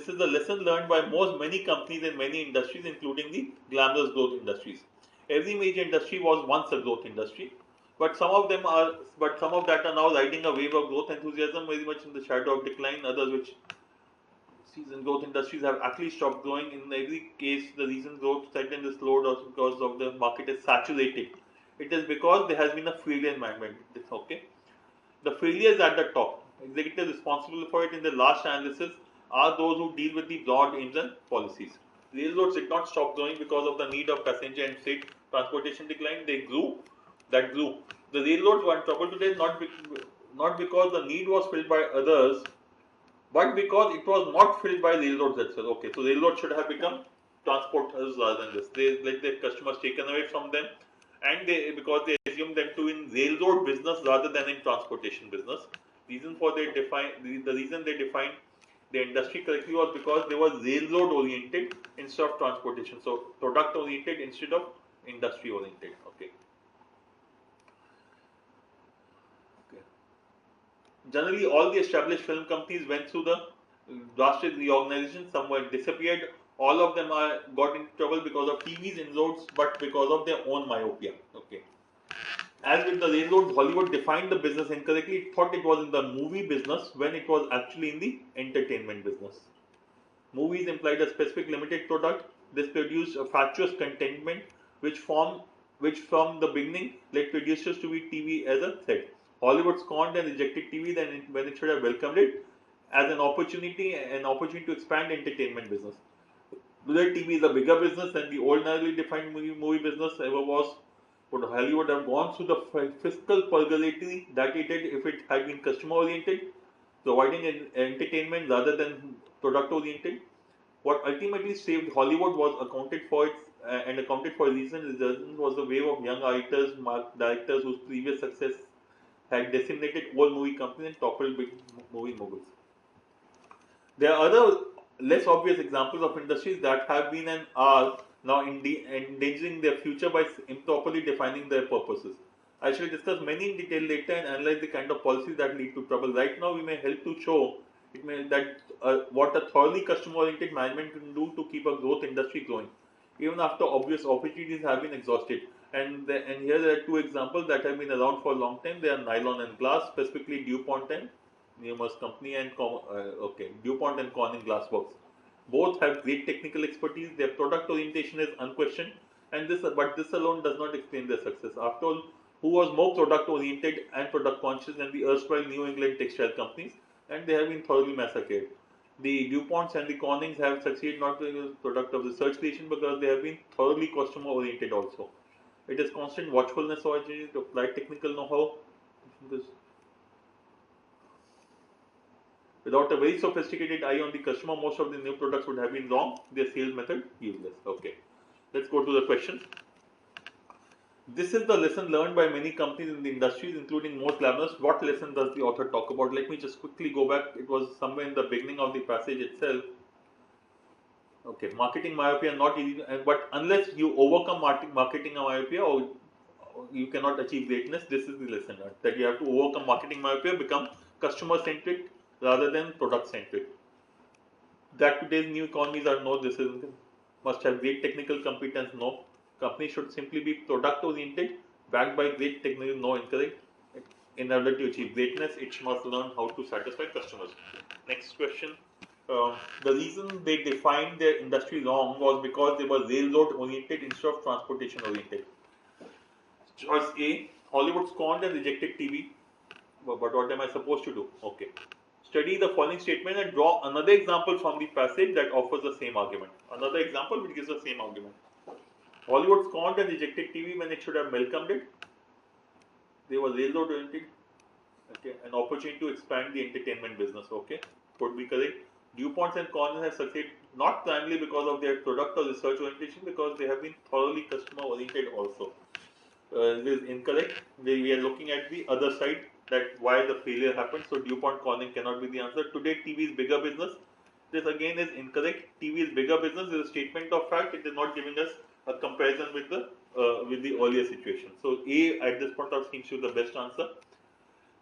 is the lesson learned by many companies in many industries, including the glamorous growth industries. Every major industry was once a growth industry, but some of that are now riding a wave of growth enthusiasm very much in the shadow of decline. Others which season growth industries have actually stopped growing. In every case, the reason growth suddenly slowed also because of the market is saturated. It is because there has been a failure in management. Okay, the failure is at the top. Executives responsible for it in the last analysis are those who deal with the broad aims and policies. Railroads did not stop growing because of the need of passenger and freight transportation decline. They grew. That grew. The railroads were in trouble today not because the need was filled by others, but because it was not filled by railroads themselves. Okay, so railroads should have become transporters rather than this. They let their customers taken away from them, and because they assumed them to in railroad business rather than in transportation business. The reason they defined the industry correctly was because they were railroad oriented instead of transportation. So product oriented instead of industry oriented. Okay. Generally, all the established film companies went through the drastic reorganization. Some were disappeared. All of them got into trouble because of TV's inroads, but because of their own myopia. Okay. As with the railroads, Hollywood defined the business incorrectly. It thought it was in the movie business when it was actually in the entertainment business. Movies implied a specific limited product. This produced a fatuous contentment, which from the beginning led producers to view TV as a threat. Hollywood scorned and rejected TV when it should have welcomed it as an opportunity to expand entertainment business. Today, TV is a bigger business than the ordinarily defined movie business ever was. Would Hollywood have gone through the fiscal purgatory that it did if it had been customer oriented, providing entertainment rather than product oriented? What ultimately saved Hollywood was accounted for a reason. The reason was the wave of young writers, directors whose previous success had decimated old movie companies and toppled big movie moguls. There are other less obvious examples of industries that have been and are now endangering their future by improperly defining their purposes. I shall discuss many in detail later and analyze the kind of policies that lead to trouble. Right now, we may help to show what a thoroughly customer-oriented management can do to keep a growth industry growing, even after obvious opportunities have been exhausted. And here there are two examples that have been around for a long time. They are nylon and glass, specifically DuPont and Numerous Company and DuPont and Corning Glass Works. Both have great technical expertise. Their product orientation is unquestioned, and this alone does not explain their success. After all, who was more product oriented and product conscious than the erstwhile New England textile companies? And they have been thoroughly massacred. The DuPonts and the Cornings have succeeded not as a product of research creation because they have been thoroughly customer oriented also. It is constant watchfulness or to apply technical know-how. Without a very sophisticated eye on the customer, most of the new products would have been wrong. Their sales method useless. Okay, let's go to the question. This is the lesson learned by many companies in the industries, including most learners. What lesson does the author talk about? Let me just quickly go back. It was somewhere in the beginning of the passage itself. Okay, marketing myopia not easy, but unless you overcome marketing myopia, or you cannot achieve greatness. This is the lesson learned, that you have to overcome marketing myopia, become customer centric rather than product centric. That today's new economies are no. This is must have great technical competence. No, companies should simply be product oriented, backed by great technical. No, incorrect. In order to achieve greatness, it must learn how to satisfy customers. Next question. The reason they defined their industry wrong was because they were railroad oriented instead of transportation oriented. Choice A, Hollywood scorned and rejected TV. But what am I supposed to do? Okay. Study the following statement and draw another example from the passage that offers the same argument. Another example which gives the same argument. Hollywood scorned and rejected TV when it should have welcomed it. They were railroad oriented. Okay, an opportunity to expand the entertainment business. Okay, could be correct. DuPont and Cornell have succeeded not primarily because of their product or research orientation, because they have been thoroughly customer oriented also. This is incorrect. We are looking at the other side, that why the failure happened. So DuPont Corning cannot be the answer. Today TV is bigger business. This again is incorrect. TV is bigger business is a statement of fact. It is not giving us a comparison with the earlier situation. So A at this point of seems to be the best answer.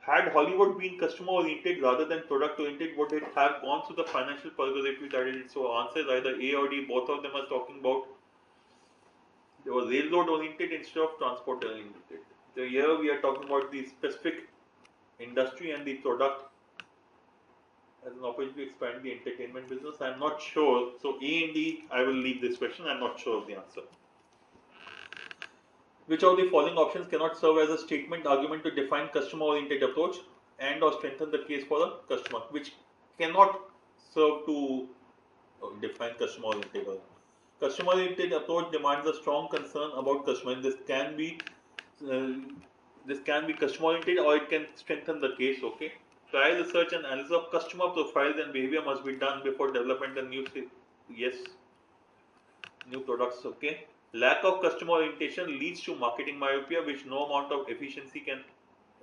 Had Hollywood been customer oriented rather than product oriented, would it have gone through the financial purgatory that it is? So answer is either A or D. Both of them are talking about they were railroad oriented instead of transport oriented. So here we are talking about the specific industry and the product as an opportunity to expand the entertainment business. I am not sure. So A and D, I will leave this question. I am not sure of the answer. Which of the following options cannot serve as a statement argument to define customer oriented approach and or strengthen the case for a customer? Which cannot serve to define customer oriented. Customer oriented approach demands a strong concern about customer. Uh, this can be customer oriented or it can strengthen the case. Okay. Prior research and analysis of customer profiles and behavior must be done before development and new products. Okay. Lack of customer orientation leads to marketing myopia, which no amount of efficiency can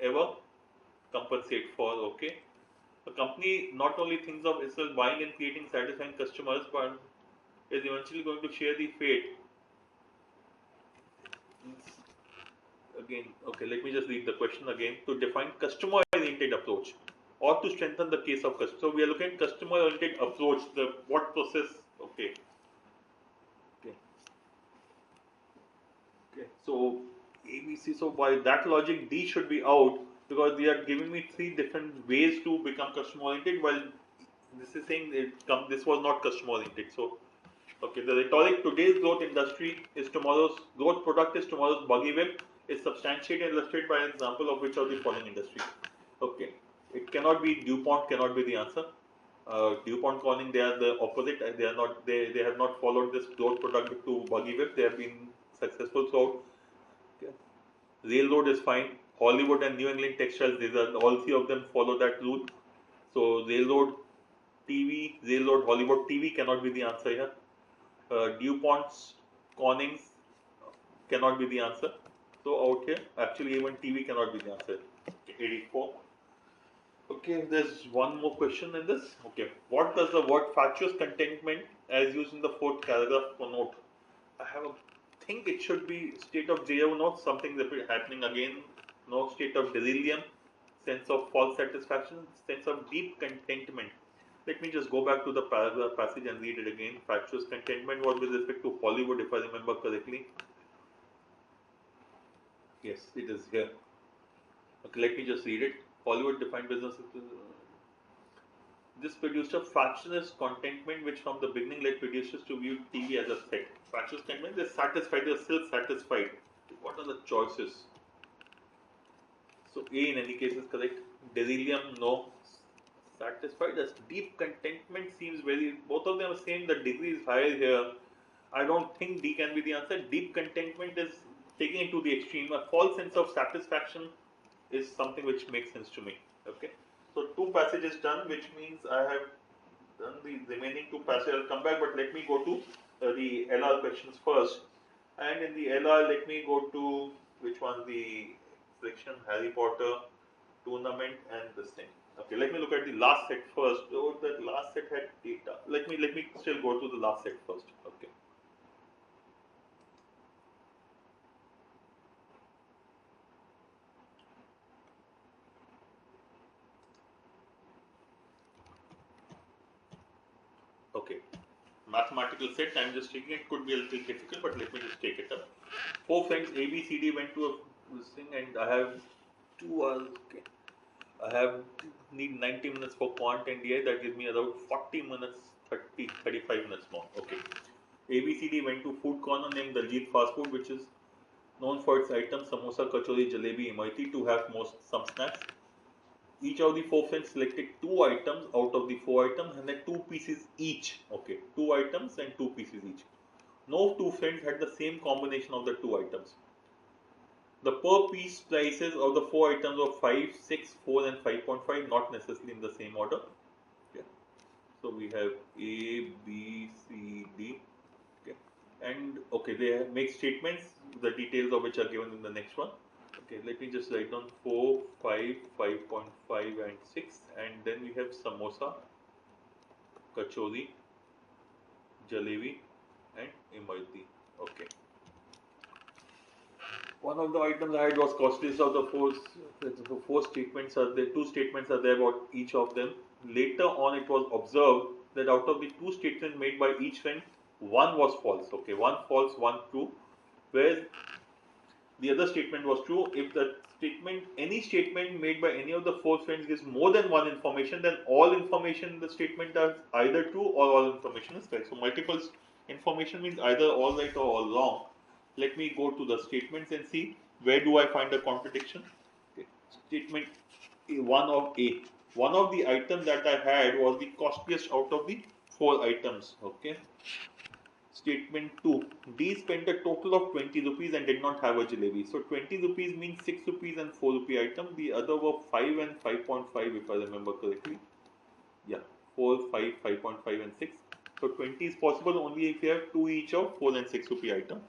ever compensate for. Okay. A company not only thinks of itself buying and creating satisfying customers, but is eventually going to share the fate. Again, okay, let me just read the question again. To define customer oriented approach or to strengthen the case of customer. So we are looking at customer oriented approach, the what process, okay. Okay, so ABC, so by that logic, D should be out because they are giving me three different ways to become customer oriented, while this is saying this was not customer oriented. So, okay, the rhetoric today's growth industry is tomorrow's growth product is tomorrow's buggy whip is substantiated and illustrated by an example of which of the following industry. Okay, it cannot be DuPont, cannot be the answer. DuPont Corning, they are the opposite. They are not. They have not followed this growth product to buggy whip. They have been successful. So okay. Railroad is fine. Hollywood and New England Textiles, these are all three of them follow that rule. So railroad, TV, railroad, Hollywood, TV cannot be the answer here. DuPont's, Corning's cannot be the answer. So out here, actually even TV cannot be the answer. 84. Okay, there's one more question in this. Okay, what does the word fatuous contentment as used in the fourth paragraph connote? I have a think it should be state of deja not something that is happening again. No, state of delirium, sense of false satisfaction, sense of deep contentment. Let me just go back to the paragraph passage and read it again. Fatuous contentment was with respect to Hollywood, if I remember correctly. Yes, it is here. Okay, let me just read it. Hollywood defined business. This produced a fatuous contentment which from the beginning led producers to view TV as a threat. Fatuous contentment, they're satisfied, they're still satisfied. What are the choices? So A in any case is correct. Delirium, no. Satisfied as deep contentment seems very, both of them are saying the degree is higher here. I don't think D can be the answer. Deep contentment is taking it to the extreme. A false sense of satisfaction is something which makes sense to me. Okay. So two passages done, which means I have done the remaining two passages. I'll come back, but let me go to the LR questions first. And in the LR, let me go to which one the selection Harry Potter tournament and this thing. Okay, let me look at the last set first. Oh, that last set had data. Let me still go to the last set first. Okay. Okay. Mathematical set. I'm just taking it. Could be a little difficult, but let me just take it up. 4 friends A, B, C, D went to a this thing, and I have 2 hours. Okay. I have need 90 minutes for quant and DI. That gives me about 40 minutes, 35 minutes more. Okay. ABCD went to food corner named Daljit Fast Food, which is known for its items samosa, kachori, jalebi, imaiti to have some snacks. Each of the 4 friends selected 2 items out of the 4 items and had 2 pieces each. Okay, 2 items and 2 pieces each. No 2 friends had the same combination of the 2 items. The per piece prices of the 4 items were 5, 6, 4 and 5.5, not necessarily in the same order. Okay. So we have A, B, C, D. Okay. And okay, they make statements, the details of which are given in the next one. Okay, let me just write down 4, 5, 5.5 and 6, and then we have samosa, kachori, jalebi and imrati. Okay. One of the items I had was cost list of the 4 statements are there. 2 statements are there about each of them. Later on, it was observed that out of the 2 statements made by each friend, one was false. Okay, one false, one true. Whereas the other statement was true. If the any statement made by any of the 4 friends gives more than one information, then all information in the statement is either true or all information is correct. So multiple information means either all right or all wrong. Let me go to the statements and see where do I find a contradiction. Okay. Statement 1 of A. One of the items that I had was the costliest out of the 4 items. Okay. Statement 2. D spent a total of 20 rupees and did not have a jalebi. So 20 rupees means 6 rupees and 4 rupee item. The other were 5 and 5.5 if I remember correctly. Yeah, 4, 5, 5.5 and 6. So 20 is possible only if you have 2 each of 4 and 6 rupee item.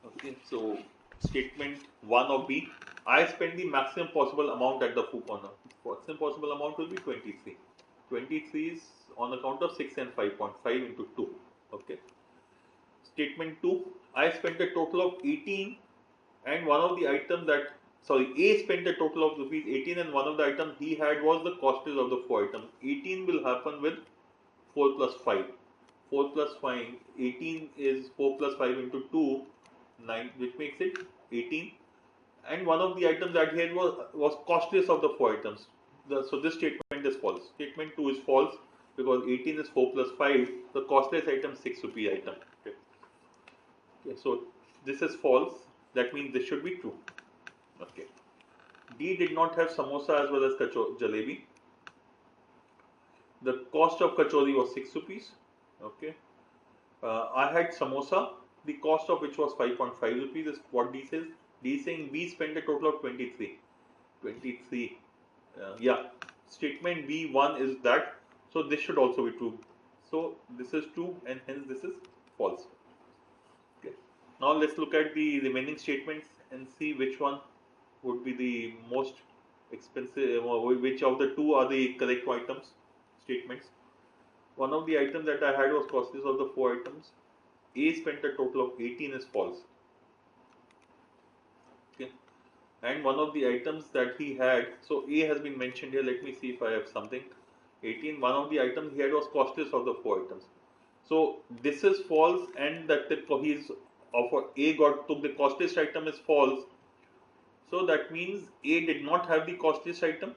Okay, so statement 1 of B. I spent the maximum possible amount at the food corner. Maximum possible amount will be 23. 23 is on account of 6 and 5.5 into 2. Okay. Statement 2. I spent a total of 18 and one of the items that, sorry, A spent a total of rupees 18 and one of the items he had was the costliest of the 4 items. 18 will happen with 4 plus 5. 4 plus 5, 18 is 4 plus 5 into 2, 9, which makes it 18. And one of the items that he had was costliest of the 4 items. So this statement is false. Statement 2 is false because 18 is 4 plus 5. The costliest item 6 rupee item. Okay. Okay, so this is false. That means this should be true. Okay. D did not have samosa as well as jalebi. The cost of kachori was 6 rupees. Okay. I had samosa. The cost of which was 5.5 rupees is what D says. D is saying B spent a total of 23. 23. Yeah. Statement B1 is that. So this should also be true. So this is true and hence this is false. Okay. Now let's look at the remaining statements and see which one would be the most expensive, which of the 2 are the correct items, statements. One of the items that I had was costliest of the 4 items. A spent a total of 18 is false. Okay. And one of the items that he had, so A has been mentioned here, let me see if I have something. 18, one of the items he had was costliest of the 4 items. So this is false and that he's offer A took the costliest item is false. So that means A did not have the costliest item.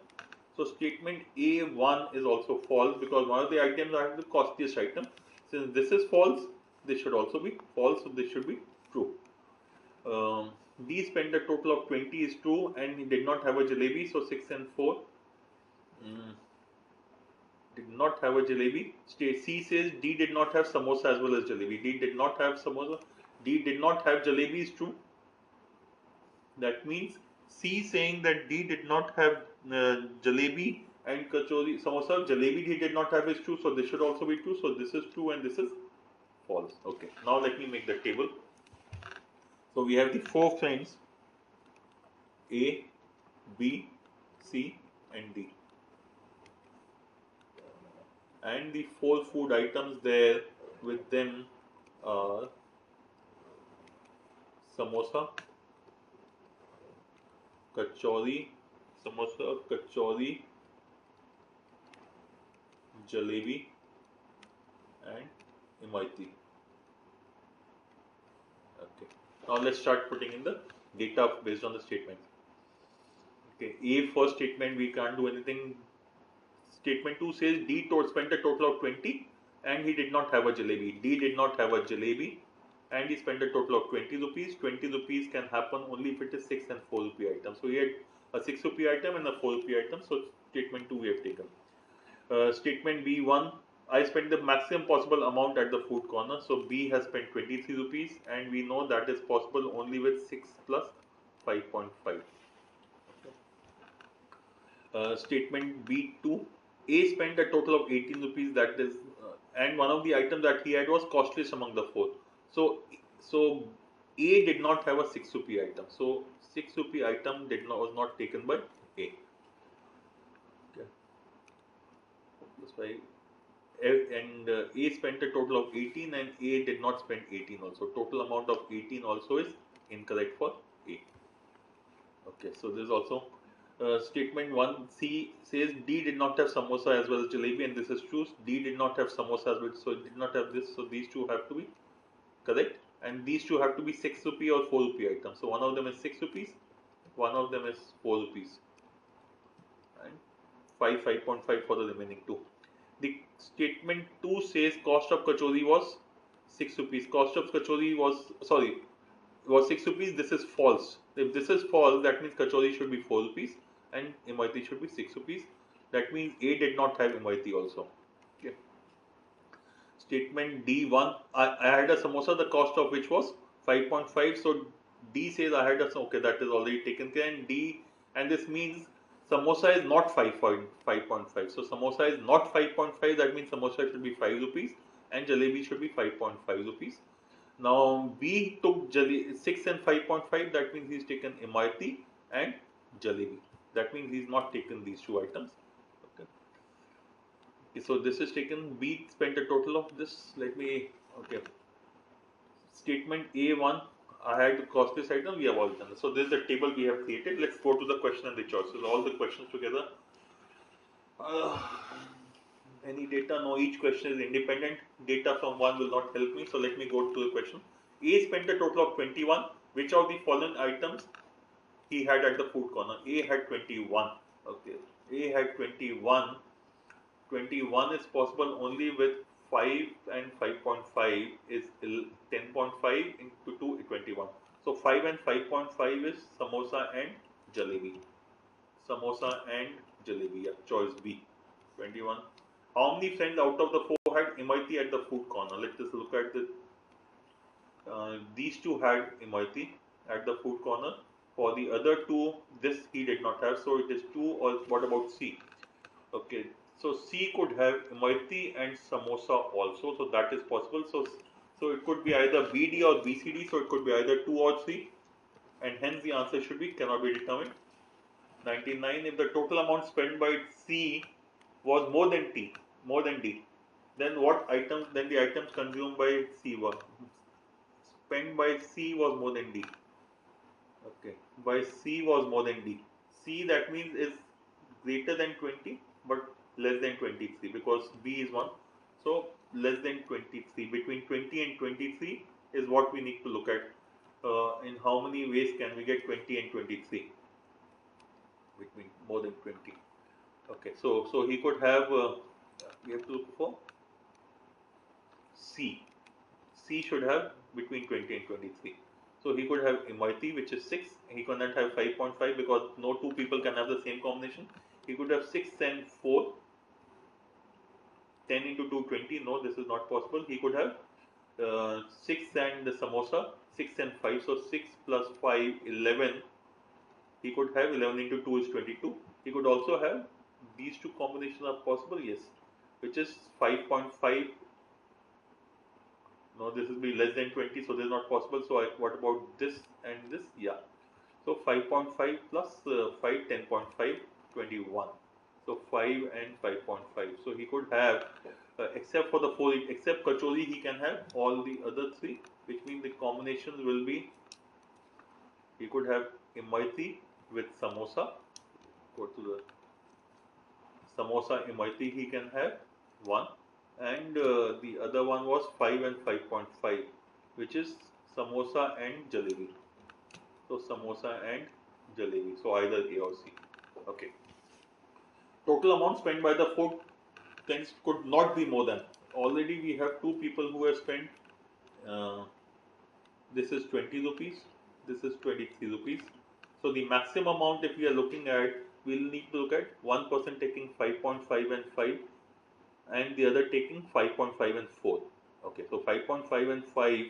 So statement A1 is also false because one of the items are the costliest item. Since this is false, this should also be false. So this should be true. D spent a total of 20 is true and he did not have a jalebi. So 6 and 4 did not have a jalebi. C says D did not have samosa as well as jalebi. D did not have samosa. D did not have jalebi is true. That means C saying that D did not have jalebi and kachori samosa. Jalebi he did not have is true. So this should also be true. So this is true and this is false. Okay. Now let me make the table. So we have the 4 friends A, B, C and D. And the 4 food items there with them are samosa, kachori, jalebi and imaiti. Okay. Now let's start putting in the data based on the statements. Okay. A, first statement we can't do anything. Statement 2 says D spent a total of 20 and he did not have a jalebi. D did not have a jalebi and he spent a total of 20 rupees. 20 rupees can happen only if it is 6 and 4 rupee item. So he had a 6 rupee item and a 4 rupee item. So statement 2 we have taken. Statement B1, I spent the maximum possible amount at the food corner. So B has spent 23 rupees and we know that is possible only with 6 plus 5.5. Statement B2, A spent a total of 18 rupees, that is, and one of the items that he had was costliest among the 4. So A did not have a 6 rupee item. So 6 rupee item was not taken by A. Okay. That's why. And A spent a total of 18 and A did not spend 18 also. Total amount of 18 also is incorrect for A. Okay, so this is also statement 1C says D did not have samosa as well as jalebi, and this is true. D did not have samosa as well, so it did not have this. So these two have to be correct, and these two have to be 6 rupee or 4 rupee items. So one of them is 6 rupees, one of them is 4 rupees, and 5.5 for the remaining two. The statement 2 says cost of kachori was 6 rupees. Cost of kachori was 6 rupees. This is false. If this is false, that means kachori should be 4 rupees and imaiti should be 6 rupees. That means A did not have imaiti also. Okay. Statement D1, I had a samosa, the cost of which was 5.5. So D says I had a, okay, that is already taken care. And D, and this means samosa is not 5.5. So samosa is not 5.5. That means samosa should be 5 rupees and jalebi should be 5.5 rupees. Now B took 6 and 5.5, that means he's taken imaiti and jalebi. That means he's not taken these two items. Okay. So this is taken. B spent a total of this. Okay. Statement A1, I had to cost this item, we have all done. So this is the table we have created. Let's go to the question and the choices. All the questions together. Any data? No, each question is independent. Data from one will not help me. So let me go to the question. A spent a total of 21. Which of the following items he had at the food corner? A had 21. Okay. A had 21. 21 is possible only with 5 and 5.5 is 10.5 into 2 is 21. So 5 and 5.5 is samosa and jalebi. Samosa and jalebi. Yeah, choice B. 21. How many friends out of the 4 had imaiti at the food corner? Let's just look at the. These two had imaiti at the food corner. For the other two, this he did not have. So it is 2. Or what about C? Okay. So C could have imaiti and samosa also. So that is possible. So it could be either BD or BCD. So it could be either 2 or 3. And hence the answer should be cannot be determined. 99. If the total amount spent by C was more than D, then the items consumed by C were spent by C was more than D. Okay, by C was more than D. C, that means is greater than 20 but less than 23 because B is 1. So less than 23. Between 20 and 23 is what we need to look at. In how many ways can we get 20 and 23? Between more than 20. Okay, so he could have, we have to look for C. C should have between 20 and 23. So he could have imaiti, which is 6. He cannot have 5.5 because no two people can have the same combination. He could have 6 and 4. 10 into 2, 20. No, this is not possible. He could have 6 and the samosa, 6 and 5. So 6 plus 5, 11. He could have 11 into 2 is 22. He could also have these two combinations are possible, yes, which is 5.5 No, this will be less than 20, so this is not possible. So what about this and this? Yeah. So 5.5 plus 5, 10.5, 21. So 5 and 5.5. So he could have, except for the 4, except kachori, he can have all the other 3, which means the combinations will be, he could have imaiti with samosa. Go to the samosa imaiti, he can have 1. And the other one was 5 and 5.5, which is samosa and jalebi. So samosa and jalebi. So either A or C. Okay. Total amount spent by the food things could not be more than. Already we have 2 people who have spent. Uh, this is 20 rupees. This is 23 rupees. So the maximum amount, if we are looking at, we'll need to look at one person taking 5.5 and 5, and the other taking 5.5 and 4. Okay, so 5.5 and 5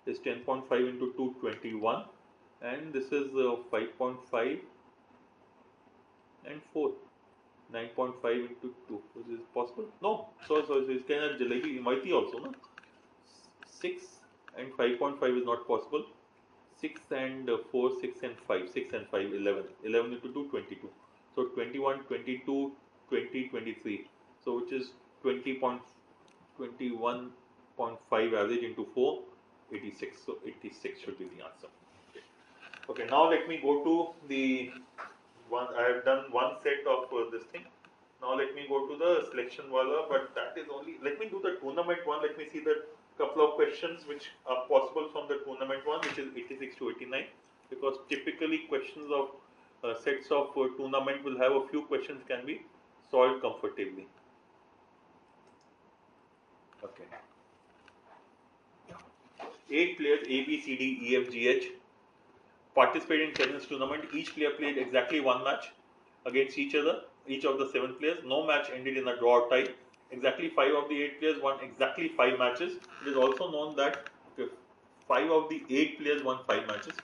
is 10.5 into 2, 21, and this is 5.5 and 4, 9.5 into 2. Is this possible? No. So it can have jalebi imaiti also, no? 6 and 5.5 is not possible. 6 and 4, 6 and 5, 6 and 5, 11. 11 into 2, 22. So 21, 22, 20, 23. So which is 20.21.5 average into 4, 86. So 86 should be the answer. Okay, now let me go to the one. I have done one set of this thing. Now let me go to the selection wala, but that is only, let me do the tournament one. Let me see the couple of questions which are possible from the tournament one, which is 86 to 89, because typically questions of sets of tournament will have a few questions can be solved comfortably. Okay. 8 players A, B, C, D, E, F, G, H participated in chess tournament. Each player played exactly one match against each other. Each of the 7 players. No match ended in a draw or tie. Exactly 5 of the 8 players won exactly 5 matches. It is also known that 5 of the 8 players won 5 matches.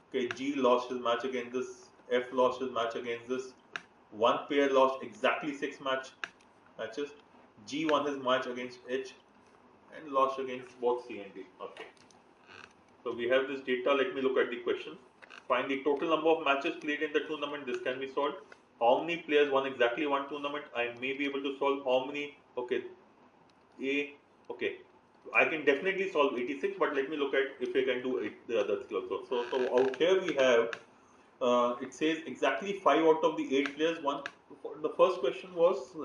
Okay, G lost his match against this. F lost his match against this. One player lost exactly 6 matches. G won his match against H and lost against both C and D. Okay. So we have this data. Let me look at the question. Find the total number of matches played in the tournament. This can be solved. How many players won exactly one tournament? I may be able to solve how many. Okay, A. Okay, I can definitely solve 86, but let me look at if I can do the other skill also. So out here we have. It says exactly 5 out of the 8 players won. The first question was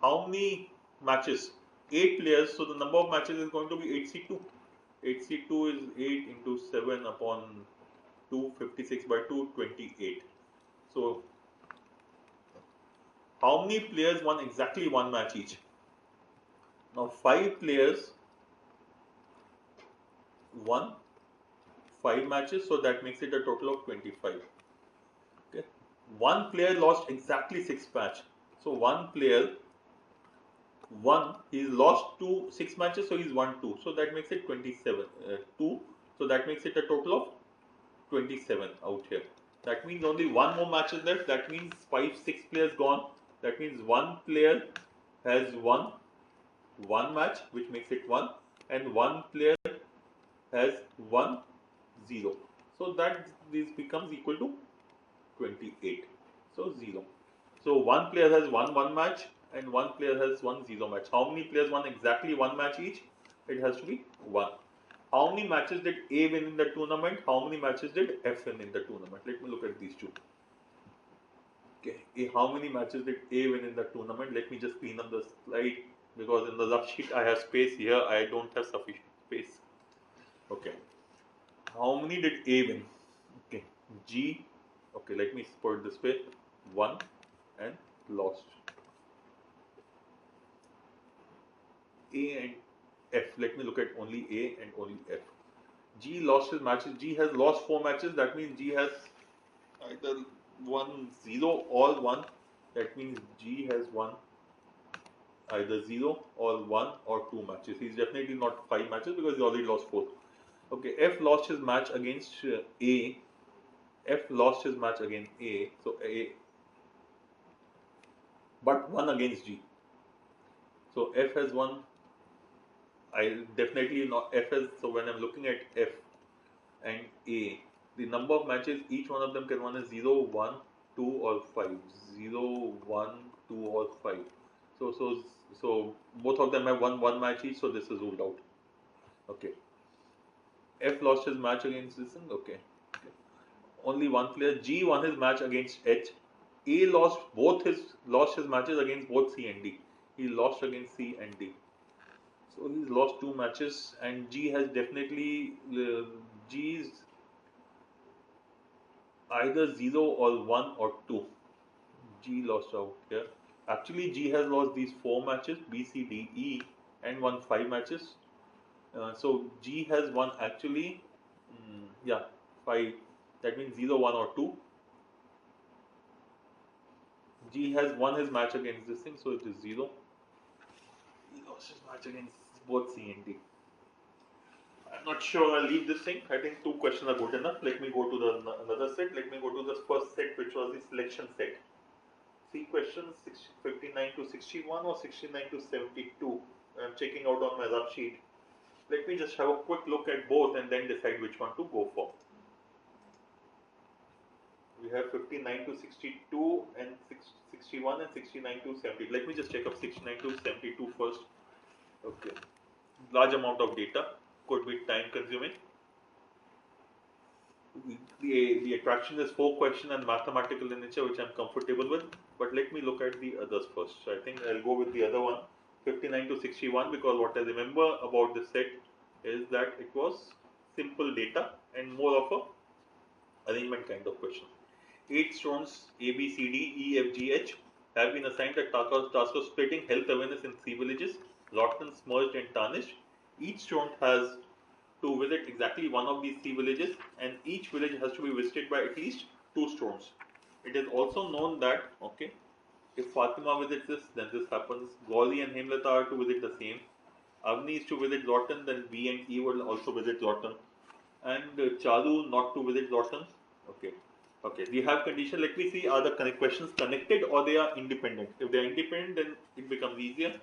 how many matches? 8 players. So the number of matches is going to be 8C2. 8C2 is 8 into 7 upon 2, 56 by 2, 28. So, how many players won exactly one match each? Now, 5 players won 5 matches, so that makes it a total of 25. Okay. One player lost exactly 6 matches. So, one player won, he's lost 6 matches, so he's won 2. So, that makes it 27. 2. So, that makes it a total of 27 out here. That means only one more match is left. That means 6 players gone. That means one player has won one match, which makes it 1, and one player has won 0. So that this becomes equal to 28. So 0. So one player has won one match and one player has won 0 match. How many players won exactly one match each? It has to be 1. How many matches did A win in the tournament? How many matches did F win in the tournament? Let me look at these two. Okay, how many matches did A win in the tournament? Let me just clean up the slide because in the rough sheet I have space. Here I don't have sufficient space. Okay, how many did A win? Okay, G. Okay, let me put it this way: 1 and lost. A and F. Let me look at only A and only F. G lost his matches. G has lost 4 matches. That means G has either won 0 or 1. That means G has won either 0 or 1 or 2 matches. He's definitely not 5 matches because he already lost 4. Okay, F lost his match against A. F lost his match against A. So A, but won against G. So F has won I definitely not F is, so when I'm looking at F and A, the number of matches each one of them can win is 0, 1, 2 or 5. 0, 1, 2 or 5. So both of them have won one match each, so this is ruled out. Okay. F lost his match against this thing. Okay. Only one player. G won his match against H. A lost his matches against both C and D. He lost against C and D. So he's lost two matches, and G has definitely G's either 0 or 1 or 2. G lost out here. Actually, G has lost these four matches B, C, D, E, and won five matches. So G has won actually, yeah, five. That means 0, 1 or 2. G has won his match against this thing, so it is 0. He lost his match against both C and D. I'm not sure I'll leave this thing. I think two questions are good enough. Let me go to the another set. Let me go to the first set, which was the selection set. See questions 59 to 61 or 69 to 72. I'm checking out on my rough sheet. Let me just have a quick look at both and then decide which one to go for. We have 59 to 62 and 61 and 69 to 70. Let me just check up 69 to 72 first. Okay. Large amount of data, could be time consuming. The attraction is 4 question and mathematical in nature, which I'm comfortable with. But let me look at the others first. So I think I'll go with the other one, 59 to 61, because what I remember about this set is that it was simple data and more of a arrangement kind of question. 8 stones A, B, C, D, E, F, G, H have been assigned a task of spreading health awareness in 3 villages, rotten, smudged and tarnished. Each stone has to visit exactly one of these 3 villages, and each village has to be visited by at least 2 stones. It is also known that, okay, if Fatima visits this, then this happens. Gauri and Hemlata are to visit the same. Avni is to visit Lawton, then B and E will also visit Lawton. And Charu not to visit Lawton. Okay. Okay, we have condition. Let me see, are the questions connected or they are independent? If they are independent, then it becomes easier.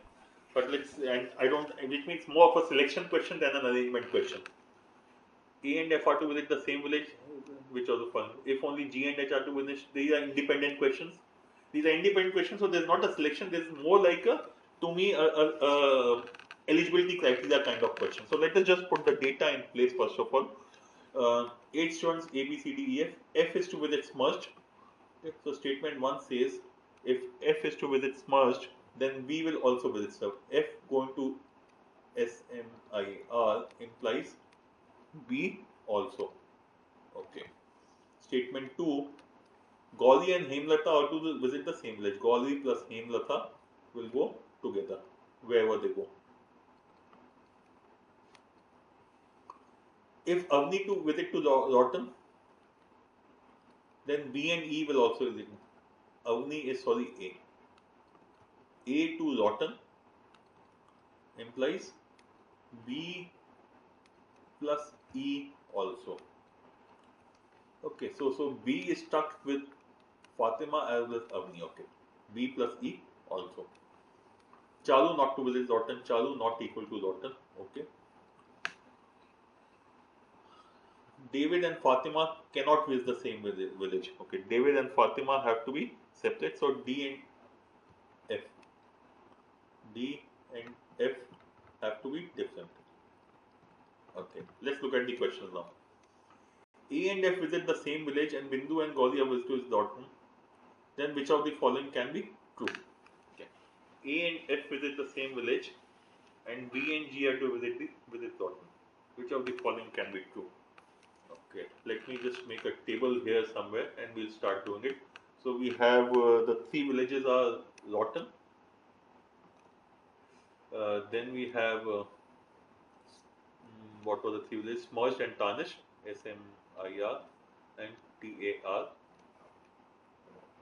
But let's, and I don't, which means more of a selection question than an arrangement question. A and F are to visit the same village, which are the fun. If only G and H are to visit, these are independent questions. These are independent questions, so there's not a selection. There's more like a, to me, a eligibility criteria kind of question. So let us just put the data in place first of all. 8 students A, B, C, D, E, F. F is to visit smudged. So statement 1 says, if F is to visit smudged, then B will also visit stuff. F going to SMIR implies B also. Okay. Statement 2, Gauri and Hemlata are to visit the same village. Gauri plus Hemlata will go together wherever they go. If Avni to visit to Lawton, then B and E will also visit. Avni is A. A to Lawton implies B plus E also. Okay, so B is stuck with Fatima as well as Avni. Okay, B plus E also. Chalu not to visit Lawton. Chalu not equal to Lawton. Okay. David and Fatima cannot visit the same village. Okay, David and Fatima have to be separate. So D and F. D and F have to be different. Okay, let's look at the questions now. A and F visit the same village and Bindu and Gauri are visited to Lawton. Then which of the following can be true? Okay. A and F visit the same village and B and G are to visit Lawton. Which of the following can be true? Okay, let me just make a table here somewhere and we'll start doing it. So we have the 3 villages are Lawton. Then we have what were the 3 villages? Smudged and Tarnished, SMIR and TAR.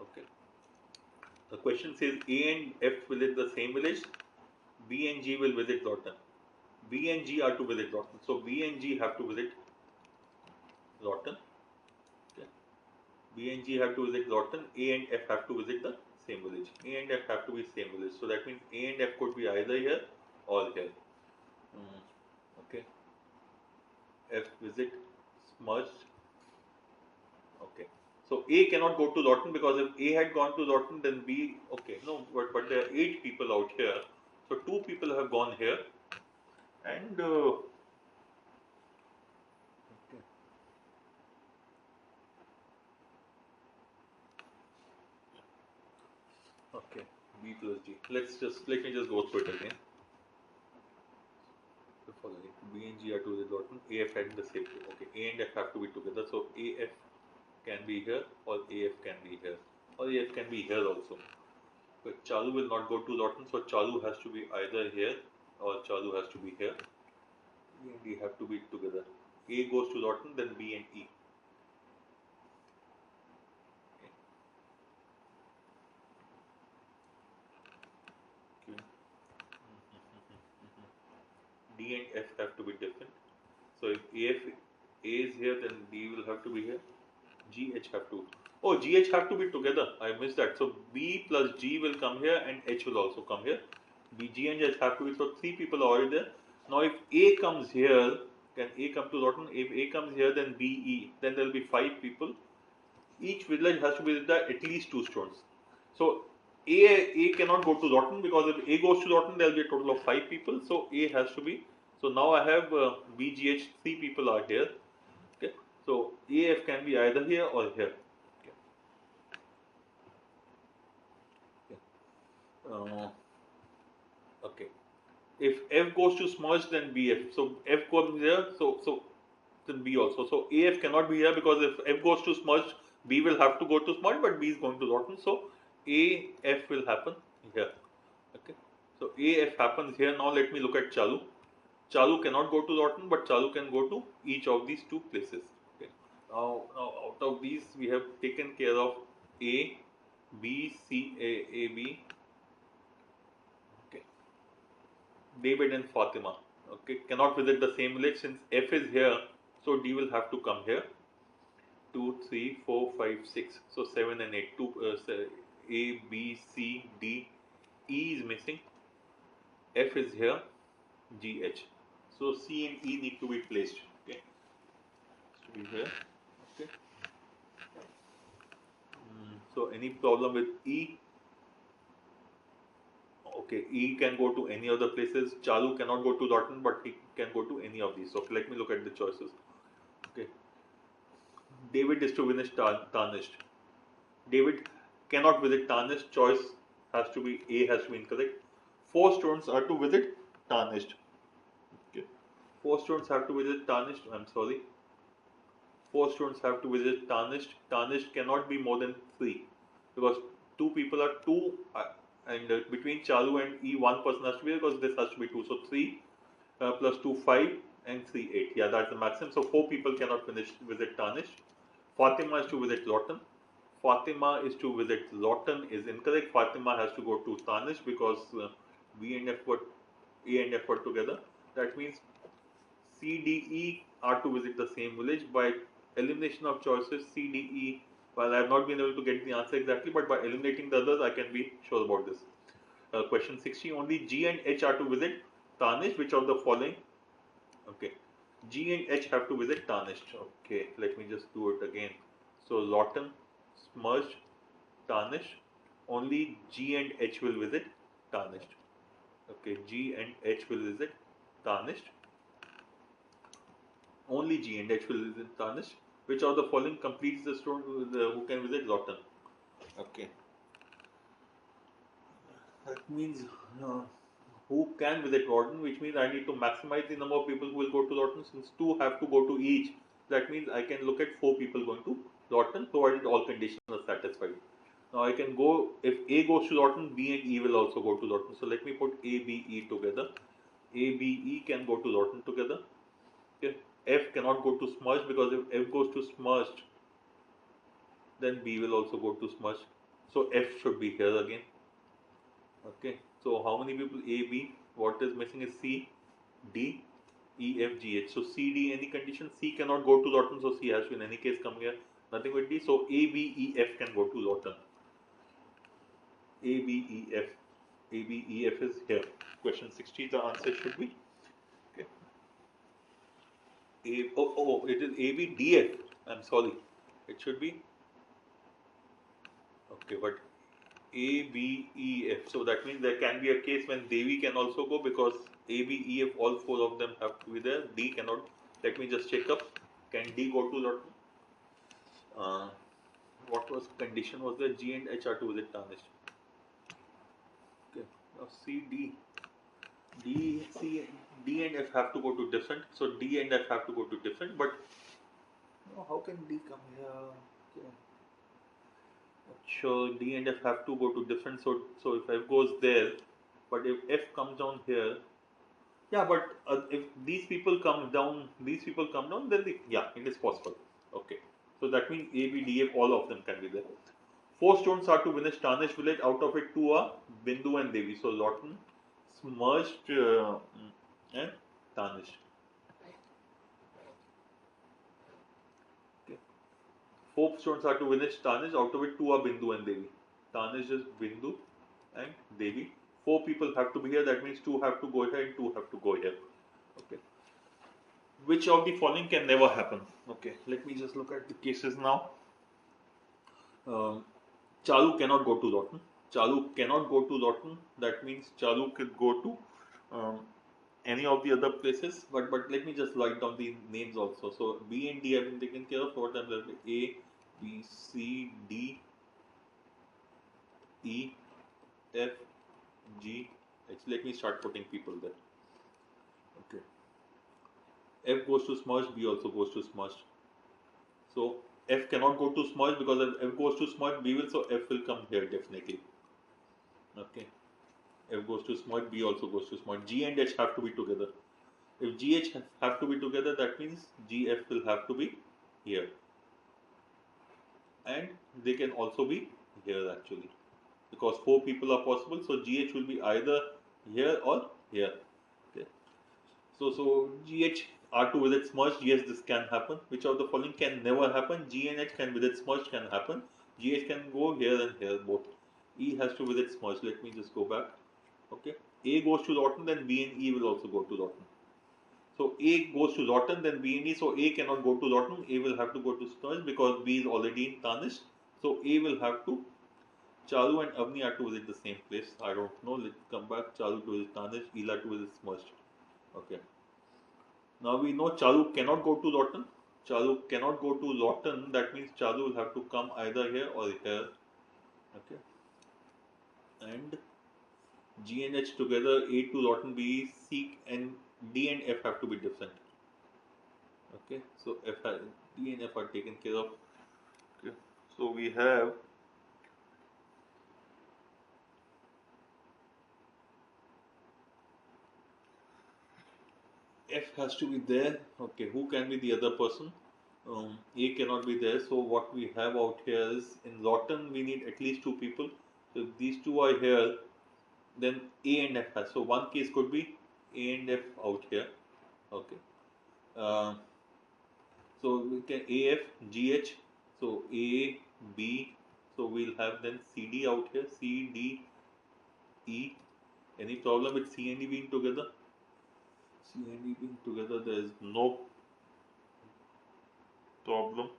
Okay. The question says A and F visit the same village, B and G will visit Lawton. B and G are to visit Lawton. So B and G have to visit Lawton. Okay. B and G have to visit Lawton. A and F have to visit the same village. A and F have to be same village. So that means A and F could be either here or here. F visit merged. Okay. So A cannot go to Lawton because if A had gone to Lawton, then B. Okay. No, but there are 8 people out here. So 2 people have gone here, and okay. Okay. B plus D. Let me just go through it again. The following B and G are to the Lawton. A F had the same. Okay. A and F have to be together. So A F can be here, or A F can be here, or A F can be here also. But Chalu will not go to Lawton, so Chalu has to be either here or Chalu has to be here. B and D have to be together. A goes to Lawton, then B and E. Okay. D and F have to be different. So if A is here, then D will have to be here. G H have to. Oh, G H have to be together. I missed that. So B plus G will come here, and H will also come here. B, G and H have to be. So 3 people are already there. Now if A comes here, can A come to Lawton? If A comes here, then B, E. Then there will be 5 people. Each village has to be with at least 2 stones. So A cannot go to Lawton because if A goes to Lawton, there will be a total of 5 people. So A has to be. So now I have B, G, H. 3 people are here. Okay. So A, F can be either here or here. Okay. Okay. Okay. If F goes to smudge, then BF. So F comes here, so then B also. So AF cannot be here because if F goes to smudge, B will have to go to smudge, but B is going to Lawton. So AF will happen here. Okay. So AF happens here. Now let me look at Chalu. Chalu cannot go to Lawton, but Chalu can go to each of these 2 places. Okay. Now out of these, we have taken care of A, B, C, A, B. Okay. David and Fatima. Okay, cannot visit the same village since F is here, so D will have to come here. 2, 3, 4, 5, 6. So 7 and 8. A, B, C, D. E is missing. F is here. G, H. So C and E need to be placed. Okay, to be here. Okay. So any problem with E? Okay, E can go to any other places. Chalu cannot go to Lawton, but he can go to any of these. So let me look at the choices. Okay. David is to finish tarnished. David cannot visit tarnished. Choice has to be A has to be incorrect. 4 stones are to visit tarnished. Okay. 4 stones have to visit tarnished. I'm sorry. 4 stones have to visit tarnished. Tarnished cannot be more than 3 because 2 people are 2 and between Chalu and E, 1 person has to be because this has to be 2. So 3 plus 2, 5 and 3, 8. Yeah, that's the maximum. So 4 people cannot visit tarnished. Fatima is to visit Lawton. Fatima is to visit Lawton is incorrect. Fatima has to go to Tarnish because B and F were A and F were together. That means C, D, E are to visit the same village. By elimination of choices, C, D, E. Well, I have not been able to get the answer exactly, but by eliminating the others, I can be sure about this. Question 60. Only G and H are to visit Tarnish. Which of the following? Okay. G and H have to visit Tarnished. Okay, let me just do it again. So Lawton, Smudged, Tarnished. Only G and H will visit Tarnished. Okay, G and H will visit Tarnished. Only G and H will visit Tarnished. Which of the following completes the stone who can visit Lawton? Okay. That means who can visit Lawton, which means I need to maximize the number of people who will go to Lawton since 2 have to go to each. That means I can look at 4 people going to Lawton provided all conditions are satisfied. Now I can go, if A goes to Lawton, B and E will also go to Lawton. So let me put A, B, E together. A, B, E can go to Lawton together. Okay. F cannot go to Smudge because if F goes to Smudged, then B will also go to Smudge. So F should be here again. Okay. So how many people? A, B. What is missing is C, D, E, F, G, H. So C, D, any condition. C cannot go to Lawton, so C has to in any case come here. Nothing with D. So A, B, E, F can go to Lawton. A, B, E, F. A, B, E, F is here. Question 60, the answer should be. Okay. It is ABDF. I'm sorry. It should be okay, but ABEF. So that means there can be a case when Devi can also go because ABEF, all four of them have to be there. D cannot. Let me just check up. Can D go to lot? What was condition was there? G and H are to visit tarnished. Okay. Now C, D and F have to go to different. So D and F have to go to different. But how can D come here? Okay. Sure, D and F have to go to different. So if F goes there, but if F comes down here, yeah. But if these people come down, then it is possible. Okay. So that means A, B, D, F, all of them can be there. Four stones are to finish Tarnish village. Out of it, two are Bindu and Devi. So Lawton, Smirched, and Tarnish. Okay. Four stones are to finish Tarnish. Out of it, two are Bindu and Devi. Tarnish is Bindu and Devi. Four people have to be here. That means two have to go here and two have to go here. Okay. Which of the following can never happen? Okay. Let me just look at the cases now. Chalu cannot go to Lawton. Chalu cannot go to Lawton. That means Chalu could go to any of the other places. But let me just write down the names also. So B and D have been taken care of. What I'm going to A, B, C, D, E, F, G, H. Let me start putting people there. Okay. F goes to Smirch. B also goes to Smirch. So F cannot go to Smirch because if F goes to Smirch, B will. So F will come here definitely. Okay. F goes to Smirch, B also goes to Smirch. G and H have to be together. If GH have to be together, that means GF will have to be here. And they can also be here actually. Because four people are possible, so GH will be either here or here. Okay. So GH R2 with its merge, yes, this can happen. Which of the following can never happen? G and H can with its merge can happen. GH can go here and here both. E has to with its merge. Let me just go back. Okay. A goes to Lawton, then B and E will also go to Lawton. So A goes to Lawton, then B and E. So A cannot go to Lawton. A will have to go to Sturge because B is already in Tarnish. So A will have to. Chalu and Avni are to visit the same place. I don't know. Let's come back. Chalu to visit Tarnish. Ela to visit Smerged. Okay. Now we know Chalu cannot go to Lawton. Chalu cannot go to Lawton. That means Chalu will have to come either here or here. Okay. And G and H together, A to Lawton, B, C and D and F have to be different. Okay. So D and F are taken care of. Okay. So we have F has to be there. Okay, who can be the other person? A cannot be there. So what we have out here is in Lawton we need at least two people. So if these two are here, then A and F has. So one case could be A and F out here. Okay. Uh, so we can AF, GH. So A, B. So we'll have then CD out here. C, D, E. Any problem with C and D being together? C and E being together, there is no problem.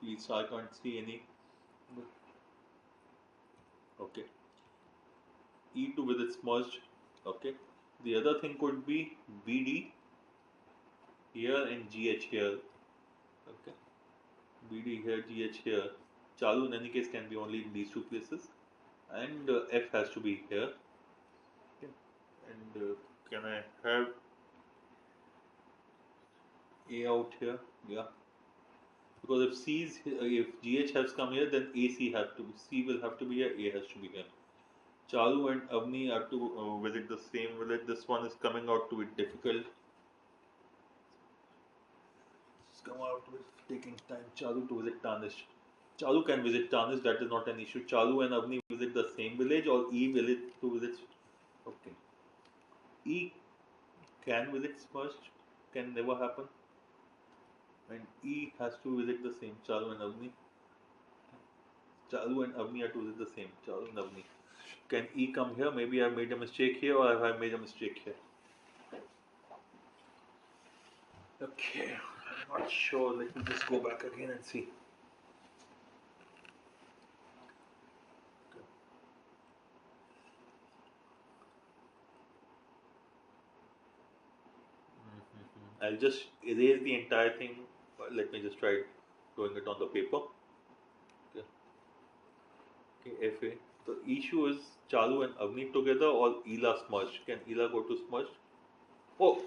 Please, I can't see any. Okay. E2 with its merged. Okay. The other thing could be BD here and GH here. Okay. BD here, GH here. Chalu in any case can be only in these two places. And F has to be here. Okay. And can I have A out here? Yeah. Because if GH has come here, then AC have to be, C will have to be here, A has to be here. Chalu and Avni are to visit the same village. This one is coming out to be difficult. It's come out with taking time. Chalu to visit Tarnish. Chalu can visit Tarnish, that is not an issue. Chalu and Avni visit the same village or E village to visit. Okay. E can visit first, can never happen. And E has to visit the same. Chalu and Avni. Chalu and Avni are to visit the same. Chalu and Avni. Can E come here? Maybe I made a mistake here or have I made a mistake here? Okay, I'm not sure. Let me just go back again and see. I'll just erase the entire thing. Let me just try doing it on the paper. Okay. Okay, FA. The issue is Chalu and Avni together or Ela smudged. Can Ela go to smudged? Oh,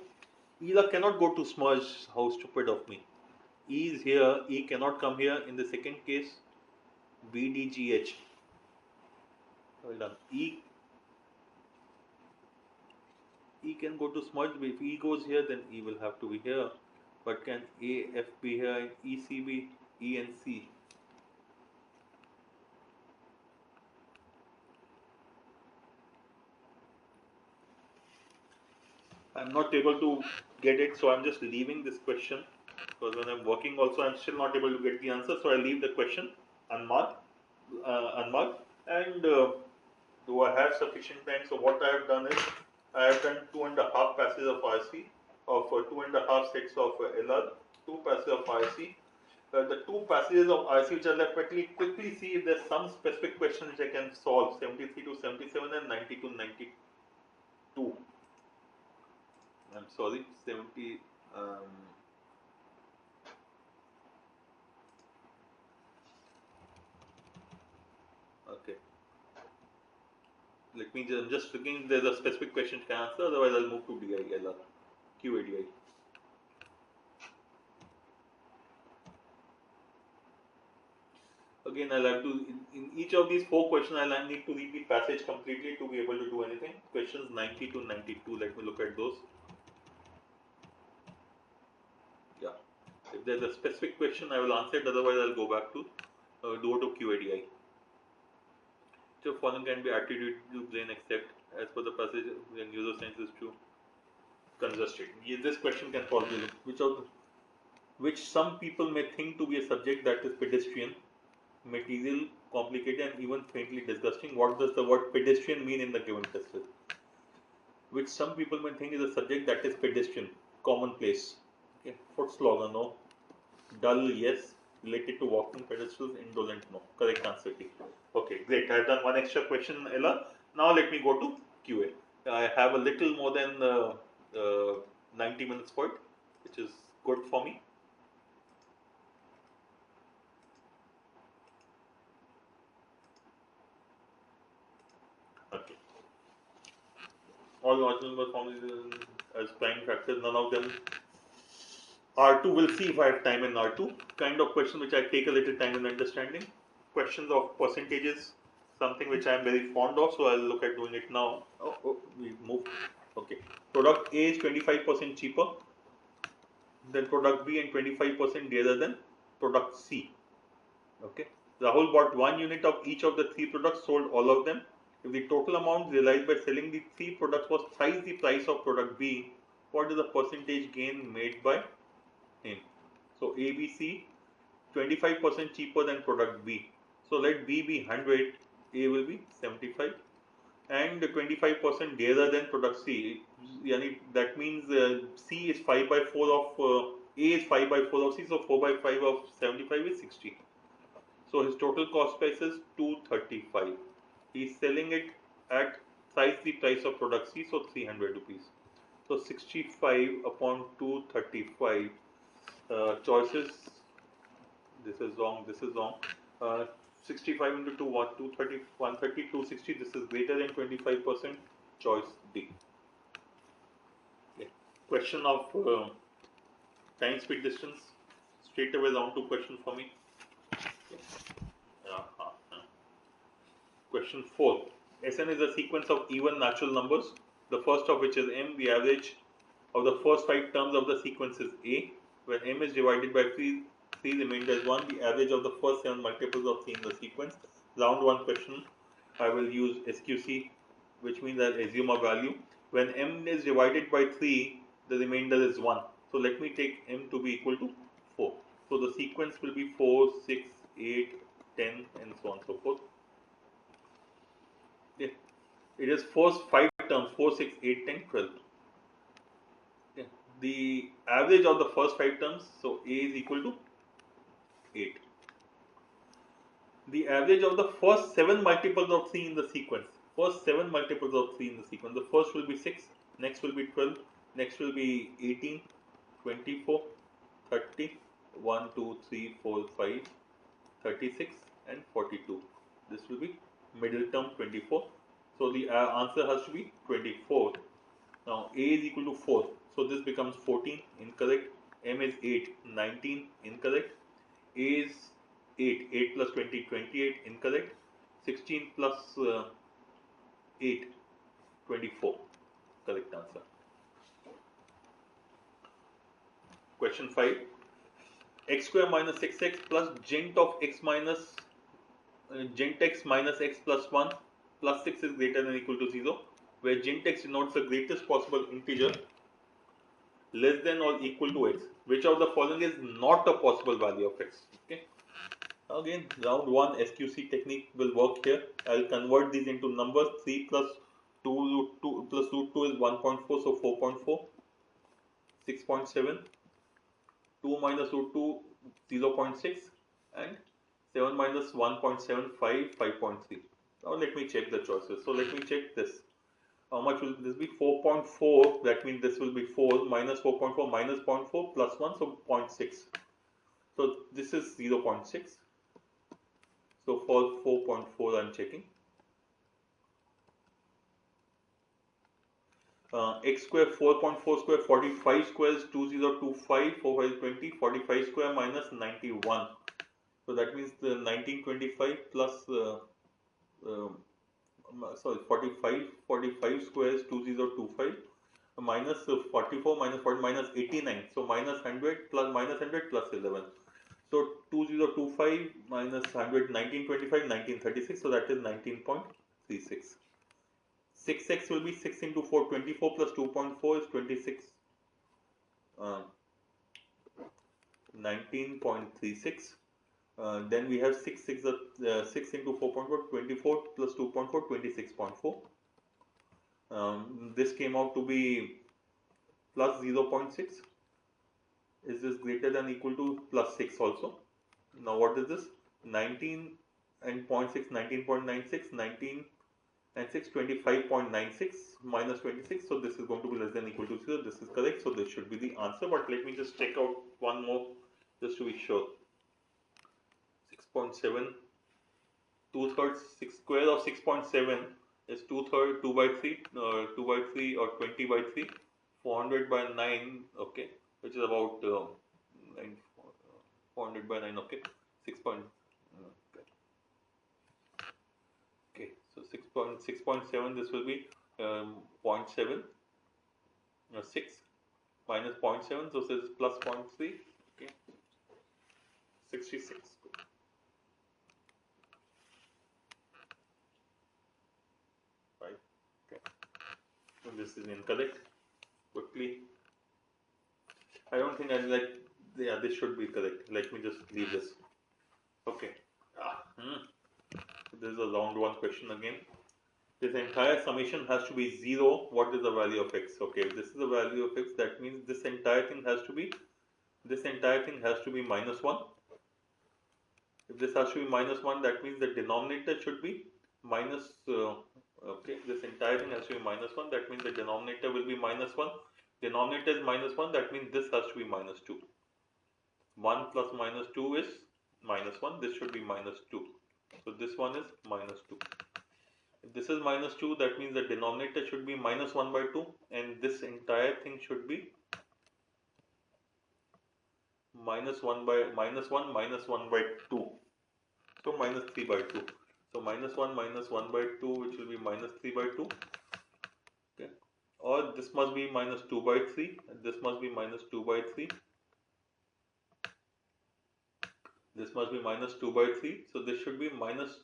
Ela cannot go to smudged. How stupid of me. E is here. E cannot come here. In the second case, BDGH. Well done. E can go to smudge, but if E goes here, then E will have to be here. But can A, F be here and E, C be E and C? I'm not able to get it, so I'm just leaving this question because when I'm working also, I'm still not able to get the answer. So I leave the question unmarked. And do I have sufficient time? So what I have done is I have done 2.5 passes of RC, of 2.5 sets of LR, 2 passes of RC. The two passages of RC which are left, let me quickly see if there's some specific question which I can solve. 73 to 77 and 90 to 92. I'm sorry, 70. Okay. Let me I'm just looking if there's a specific question to answer, otherwise I'll move to DILR, QADI. Again, I'll have to, in each of these 4 questions, I'll need to read the passage completely to be able to do anything. Questions 90 to 92, let me look at those. Yeah. If there's a specific question, I will answer it, otherwise I'll go back to go to QADI. So following can be attributed to brain except as per the passage when user science is true. Congested. This question can fall below. Which some people may think to be a subject that is pedestrian, material, complicated, and even faintly disgusting. What does the word pedestrian mean in the given test? Which some people may think is a subject that is pedestrian, commonplace. Okay. Foot slogger, no. Dull, yes. Related to walking pedestals, indolent, no. Correct answer T. Okay, great. I have done one extra question, Ella. Now let me go to QA. I have a little more than 90 minutes for it, which is good for me. Okay. All original performances as prime factors, none of them. R2, we'll see if I have time in R2. Kind of question which I take a little time in understanding. Questions of percentages, something which I am very fond of, so I'll look at doing it now. We moved. Okay. Product A is 25% cheaper than product B and 25% dearer than product C. Okay. Rahul bought 1 unit of each of the 3 products, sold all of them. If the total amount realized by selling the 3 products was thrice the price of product B, what is the percentage gain made by him? So ABC 25% cheaper than product B. So let B be 100, A will be 75, and 25% dearer than product C. That means C is 5 by 4 of A is 5 by 4 of C, so 4 by 5 of 75 is 60. So his total cost price is 235. He is selling it at thrice the price of product C, so 300 rupees. So 65 upon 235. Choices. This is wrong. This is wrong. 65 into 2, what? 230, 130, 260. This is greater than 25%. Choice D. Okay. Question of time, speed, distance. Straight away round 2 question for me. Okay. Question 4. Sn is a sequence of even natural numbers. The first of which is m. The average of the first 5 terms of the sequence is a. When m is divided by 3 remainder is 1. The average of the first 7 multiples of 3 in the sequence. Round 1 question. I will use SQC, which means I'll assume a value. When m is divided by 3, the remainder is 1. So let me take m to be equal to 4. So the sequence will be 4, 6, 8, 10, and so on and so forth. Okay. It is first 5 terms 4, 6, 8, 10, 12. Okay. the average of the first 5 terms, so A is equal to 8. The average of the first 7 multiples of 3 in the sequence. First 7 multiples of 3 in the sequence. The first will be 6, next will be 12, next will be 18, 24, 30, 1, 2, 3, 4, 5, 36 and 42. This will be middle term 24. So the answer has to be 24. Now A is equal to 4. So this becomes 14, incorrect. M is 8, 19, incorrect. A is 8, 8 plus 20, 28, incorrect. 16 plus 8, 24, correct answer. Question 5. X square minus 6x plus gent of x minus gent x minus x plus 1 plus 6 is greater than or equal to 0, where gent x denotes the greatest possible integer less than or equal to x. Which of the following is not a possible value of x? Okay. Again, round 1 SQC technique will work here. I'll convert these into numbers. 3 plus 2 root 2 plus root 2 is 1.4, so 4.4, 6.7, 2 minus root 2, 0.6, and 7 minus 1.75, 5.3. Now let me check the choices. So let me check this. How much will this be? 4.4, that means this will be 4, minus 4.4, minus 0.4, plus 1, so 0.6. So this is 0.6. So for 4.4 I am checking. X square 4.4 square, 45 square is 2025, 4 is 20, 45 square minus 91. So that means the 1925 plus sorry, 45 square is 2025 minus 44 minus 40 minus 89, so minus 100 plus minus 100 plus 11, so 2025 minus 100, 1925, 1936, so that is 19.36. 6x will be 6 into 4, 24 plus 2.4 is 26, 19.36. Then we have 6 into 4.4, 24 plus 2.4, 26.4. This came out to be plus 0.6. Is this greater than or equal to plus 6 also? Now what is this? 19 and 0.6, 19.96, 19 and 6, 25.96 minus 26. So this is going to be less than or equal to 0. This is correct. So this should be the answer. But let me just check out one more just to be sure. 6.7, 2/3, 6 square of 6.7 is 2/3, 2 by 3, 2 by 3 or 20 by 3, 400 by 9, okay, which is about 9, 400 by 9, okay, 6. Okay, so 6.7, this will be 0.7, 6 minus 0.7, so this is plus 0.3, okay, 66. Right, okay, and this is incorrect. Quickly, I don't think I'm like, yeah, this should be correct. Let me just leave this. Okay. This is a round 1 question again. This entire summation has to be 0. What is the value of x? Okay, if this is the value of x, that means this entire thing has to be minus 1. If this has to be minus 1, that means the denominator should be minus, okay, this entire thing has to be minus 1, that means the denominator will be minus 1. Denominator is minus 1, that means this has to be minus 2. 1 plus minus 2 is minus 1, this should be minus 2. So this one is minus 2. If this is minus 2, that means the denominator should be minus 1 by 2, and this entire thing should be minus 1 by 2. So minus 3 by 2. So minus 1 by 2, which will be minus 3 by 2. Okay. Or this must be minus 2 by 3, and this must be minus 2 by 3. This must be minus 2 by 3. So this should be minus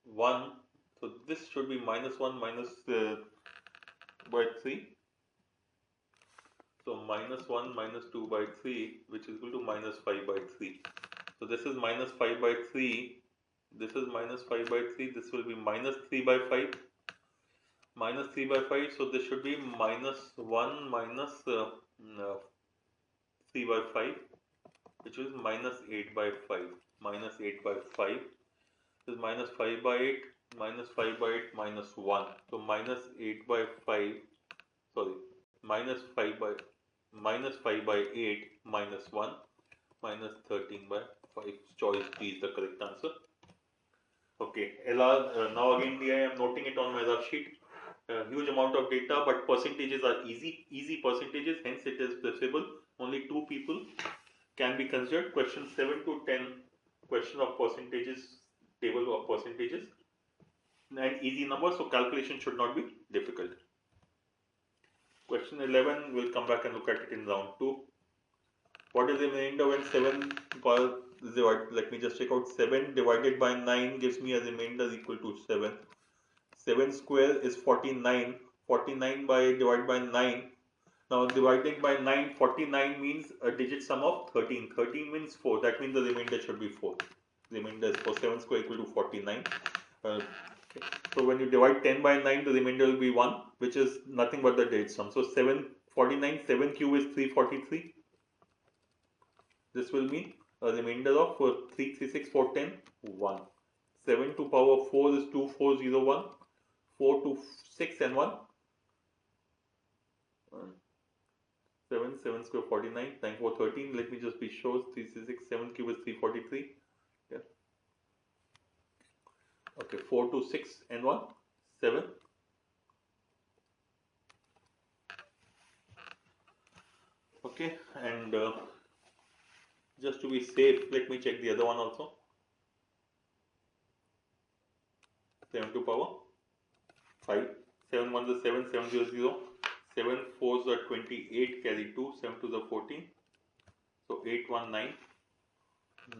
1. So this should be minus 1 minus by 3. So minus 1 minus 2 by 3, which is equal to minus 5 by 3. So this is minus 5 by 3. This is minus 5 by 3. This will be minus 3 by 5. minus 3 by 5, so this should be minus 1 minus 3 by 5, which is minus 8 by 5. Minus 8 by 5 is minus 5 by 8, minus 5 by 8, minus 1. So minus 8 by 5, sorry, minus 5 by 8 minus 1 minus 13 by 5. Choice D is the correct answer. Okay, LR, now again I am noting it on my rough sheet. Huge amount of data, but percentages are easy percentages, hence it is possible. Only 2 people can be considered. Question 7 to 10, question of percentages, table of percentages, and easy numbers, so calculation should not be difficult. Question 11, we'll come back and look at it in round 2. What is the remainder when 7 divided? Let me just check out. 7 divided by 9 gives me a remainder equal to 7. 7 square is 49. 49 by divided by 9. Now dividing by 9, 49 means a digit sum of 13. 13 means 4. That means the remainder should be 4. Remainder is 4. 7 square equal to 49. Okay. So when you divide 10 by 9, the remainder will be 1, which is nothing but the digit sum. So 749, 7 cube is 343. This will mean a remainder of 3, 3, 6, 4, 10, 1. 7 to power 4 is 2, 4, 0, 1. 4 to 6 and 1. 7, 7 square 49, 9, 4, 13. Let me just be sure. 3, 3, 6, 7 cube is 343. Yeah. Okay, 4 to 6 and 1, 7. Okay, and just to be safe, let me check the other one also. 7 to power 5. 7 1 is 7, 7 0 0. 7 4 is 28, carry 2, 7 to the 14. So 8 1 9.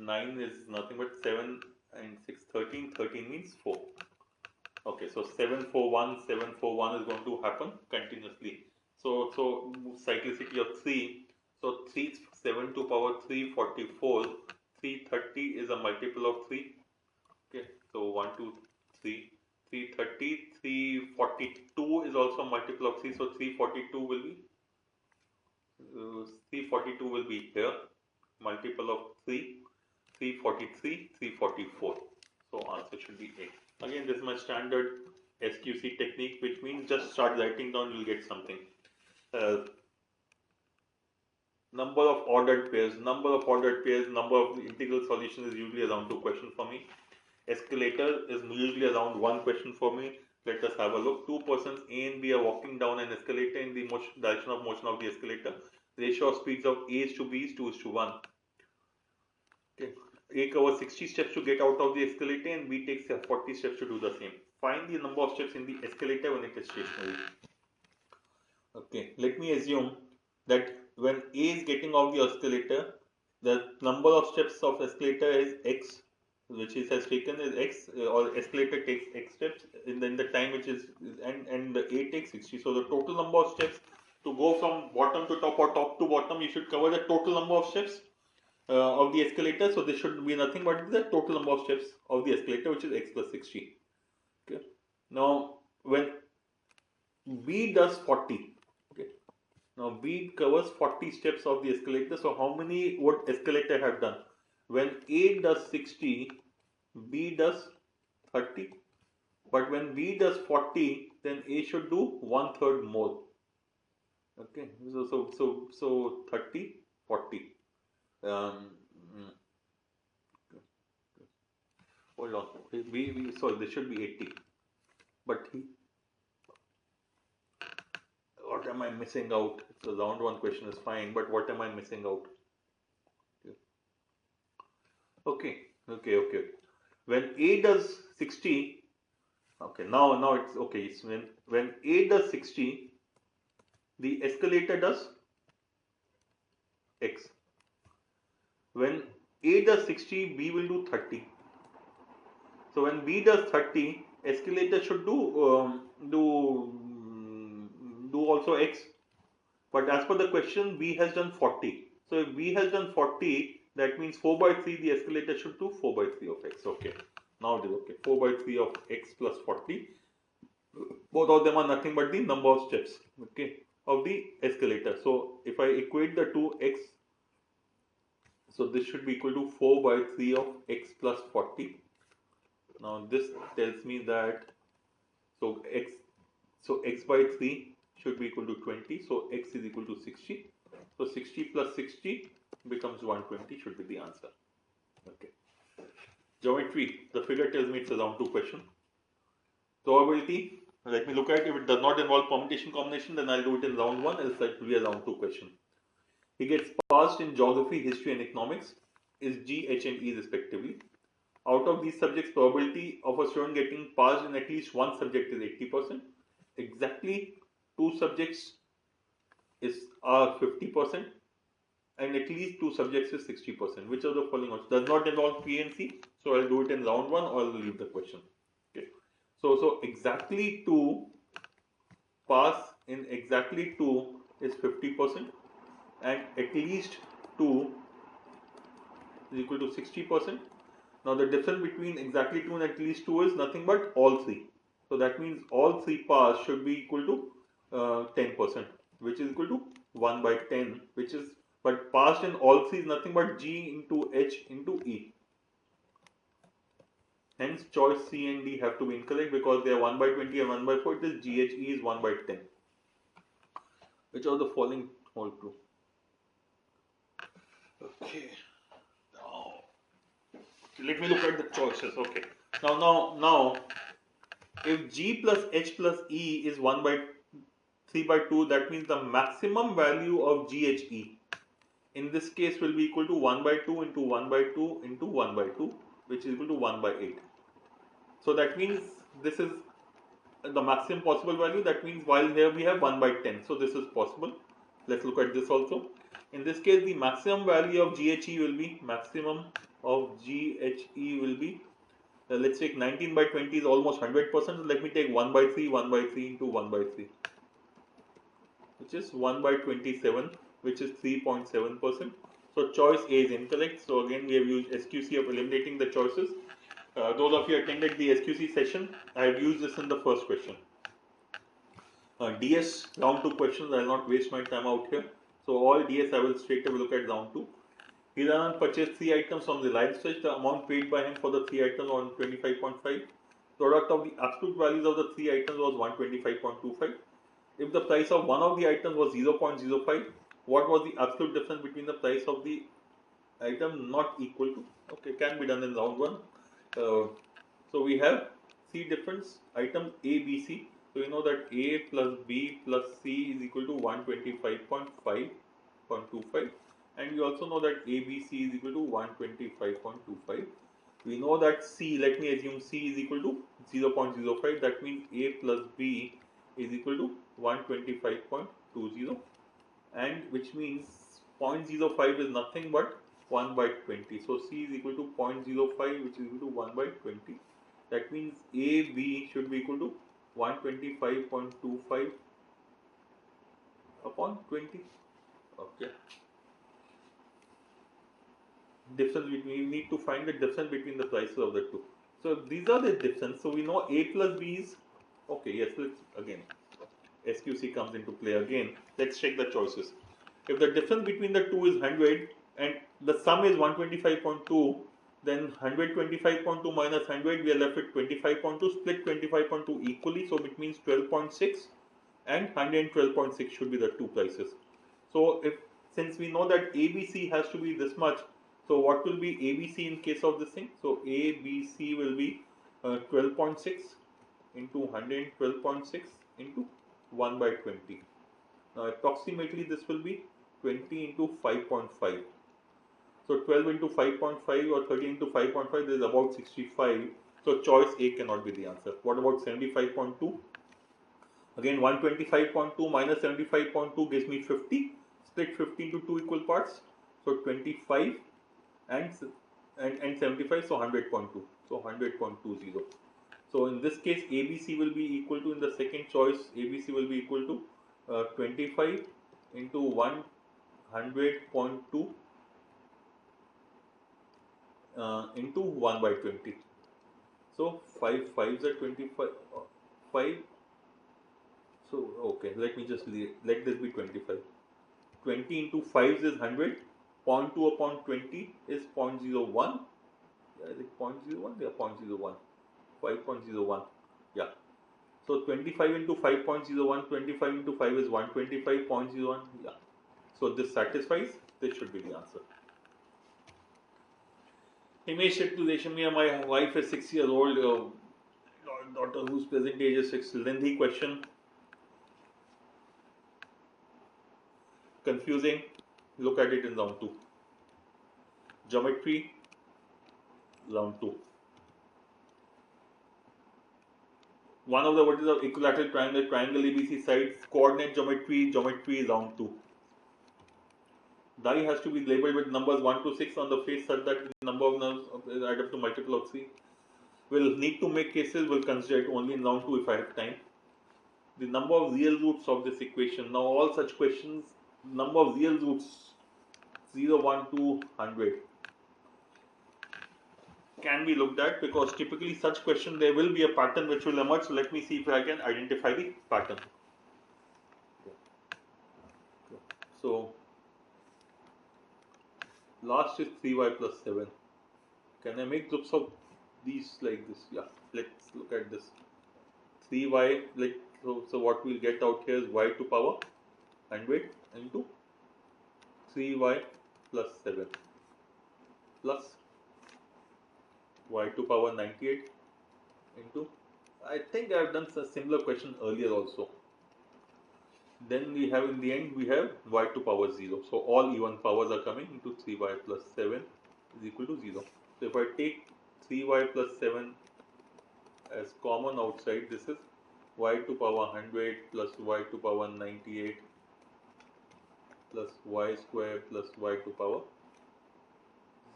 9 is nothing but 7 and 6 13. 13 means 4. Okay, so 7 4 1, 7 4 1 is going to happen continuously. So cyclicity of 3. So 3 7 to power 3 44. 330 is a multiple of 3. Okay, so 1 2 3. 330, 342 is also a multiple of 3, so 342 will be 342 will be here, multiple of 3, 343, 344. So answer should be A. Again, this is my standard SQC technique, which means just start writing down, you'll get something. Number of ordered pairs, number of integral solutions is usually around 2 questions for me. Escalator is usually around 1 question for me. Let us have a look. 2 persons A and B are walking down an escalator in the direction of motion of the escalator. Ratio of speeds of A is to B is 2 is to 1. Okay. A covers 60 steps to get out of the escalator and B takes 40 steps to do the same. Find the number of steps in the escalator when it is stationary. Okay, let me assume that when A is getting off the escalator, the number of steps of escalator is x, which is has taken is x, or escalator takes x steps in the time which is, and the A takes 60. So the total number of steps to go from bottom to top or top to bottom, you should cover the total number of steps of the escalator. So this should be nothing but the total number of steps of the escalator, which is x plus 60. Okay. Now when B does 40. Okay. Now B covers 40 steps of the escalator. So how many would escalator have done? When A does 60, B does 30. But when B does 40, then A should do 1/3 more. Okay, so 30, 40. Hold on. Sorry, this should be 80. But what am I missing out? It's a round 1 question is fine, but what am I missing out? Okay. When A does 60, okay, now it's okay. It's when A does 60, the escalator does x. When A does 60, B will do 30. So when B does 30, escalator should do also x. But as per the question, B has done 40. So if B has done 40, that means 4/3, the escalator should do 4/3 of x. Okay. Now it is okay. 4/3 of x plus 40. Both of them are nothing but the number of steps, okay, of the escalator. So if I equate the two x, so this should be equal to 4 by 3 of x plus 40. Now this tells me that so x by 3 should be equal to 20. So x is equal to 60. So 60 plus 60 becomes 120 should be the answer. Okay. Geometry, the figure tells me it's a round 2 question. Probability, let me look at it. If it does not involve permutation combination, then I'll do it in round 1, else it will be a round 2 question. He gets passed in geography, history and economics, is G, H and E respectively. Out of these subjects, probability of a student getting passed in at least one subject is 80%. Exactly two subjects are 50%, and at least two subjects is 60%. Which of the following does not involve P and C? So I'll do it in round 1 or I'll leave the question. Okay. So exactly two pass in exactly two is 50%, and at least two is equal to 60%. Now the difference between exactly 2 and at least 2 is nothing but all 3. So that means all 3 pass should be equal to 10%, which is equal to 1 by 10, which is, but passed in all 3 is nothing but G into H into E. Hence choice C and D have to be incorrect because they are 1 by 20 and 1 by 4. It is GHE is 1 by 10. Which of the following hold true? Okay. Now let me look at the choices. Okay. Now if G plus H plus E is 1 by 3 by 2, that means the maximum value of GHE in this case will be equal to 1 by 2 into 1 by 2 into 1 by 2, which is equal to 1 by 8. So that means this is the maximum possible value. That means while here we have 1 by 10. So this is possible. Let's look at this also. In this case, the maximum value of GHE will be let's take 19 by 20 is almost 100%. So let me take 1 by 3, 1 by 3 into 1 by 3, which is 1 by 27, which is 3.7%. So choice A is incorrect. So again, we have used SQC of eliminating the choices. Those of you attended the SQC session, I have used this in the first question. DS round 2 questions, I will not waste my time out here. So all DS I will straight away look at round 2. Hiranand purchased 3 items from the Reliance Fresh. The amount paid by him for the 3 items was 25.5. Product of the absolute values of the 3 items was 125.25. If the price of one of the items was 0.05, what was the absolute difference between the price of the item not equal to? Okay, can be done in round 1. So we have C difference items A, B, C. So we know that A plus B plus C is equal to 125.5.25, and we also know that A, B, C is equal to 125.25. We know that C, let me assume C is equal to 0.05. That means A plus B is equal to 125.20, and which means 0.05 is nothing but 1 by 20. So C is equal to 0.05, which is equal to 1 by 20. That means AB should be equal to 125.25 upon 20. Okay. Difference between, we need to find the difference between the prices of the two. So these are the difference. So we know A plus B is, okay, yes, let's again, SQC comes into play again. Let's check the choices. If the difference between the two is 100 and the sum is 125.2, then 125.2 minus 100, we are left with 25.2. Split 25.2 equally, so it means 12.6, and 112.6 should be the two prices. So if, since we know that ABC has to be this much, so what will be ABC in case of this thing? So ABC will be 12.6 into 112.6 into 1 by 20. Now approximately this will be 20 into 5.5. So 12 into 5.5 or 13 into 5.5, this is about 65. So choice A cannot be the answer. What about 75.2? Again, 125.2 minus 75.2 gives me 50. Split 50 into 2 equal parts. So 25 and 75, so 100.2. So 100.20. So in this case, ABC will be equal to, in the second choice, ABC will be equal to 25 into 100.2 into 1 by 20. So 5 5s are 25, 5 So okay, let me just let this be 25. 20 into 5 is 100. 0.2 upon 20 is 0.01. Yeah, is it 0.01? Yeah, 0.01. 5.01. Yeah. So 25 into 5.01, 25 into 5 is 125.01. Yeah. So this satisfies. This should be the answer. Himesh said to Reshamiya, my wife is 6 years old. Daughter whose present age is 6. Lengthy question. Confusing. Look at it in round 2. Geometry, round 2. One of the vertices of equilateral triangle, triangle ABC sides, coordinate geometry, geometry, round 2. Die has to be labeled with numbers 1 to 6 on the face such that the number of nerves add up to multiple of 3. We'll need to make cases, we'll consider it only in round 2 if I have time. The number of real roots of this equation. Now all such questions, number of real roots 0, 1, 2, 100 can be looked at, because typically such question there will be a pattern which will emerge. So let me see if I can identify the pattern. So last is 3y plus 7. Can I make groups of these like this? Yeah, let's look at this. 3y, like so what we'll get out here is y to power 100 into 3y plus 7 plus y to power 98 into, I think I have done a similar question earlier also. Then we have, in the end we have y to power 0. So all even powers are coming into 3y plus 7 is equal to 0. So if I take 3y plus 7 as common outside, this is y to power 100 plus y to power 98 plus y square plus y to power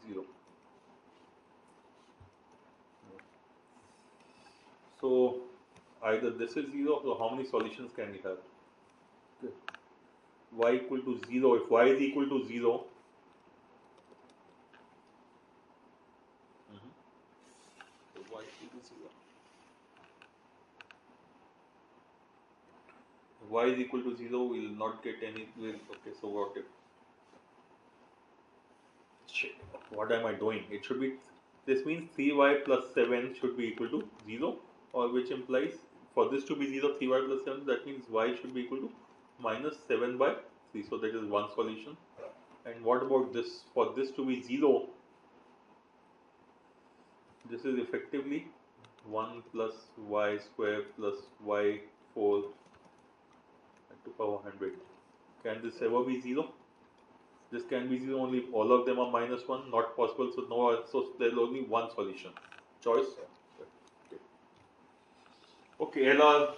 0. So either this is 0, so how many solutions can we have? Okay. Y equal to 0, if y is equal to 0, so y equal to 0. Y is equal to 0, we will not get any, okay, so what if, shit, what am I doing? It should be, this means 3y plus 7 should be equal to 0, or which implies for this to be 0, 3y plus 7, that means y should be equal to minus 7 by 3, so that is one solution. And what about this? For this to be 0, this is effectively 1 plus y square plus y 4 to power 100. Can this ever be 0? This can be 0 only if all of them are minus 1, not possible, so no, so there is only one solution. Choice. Okay, LR,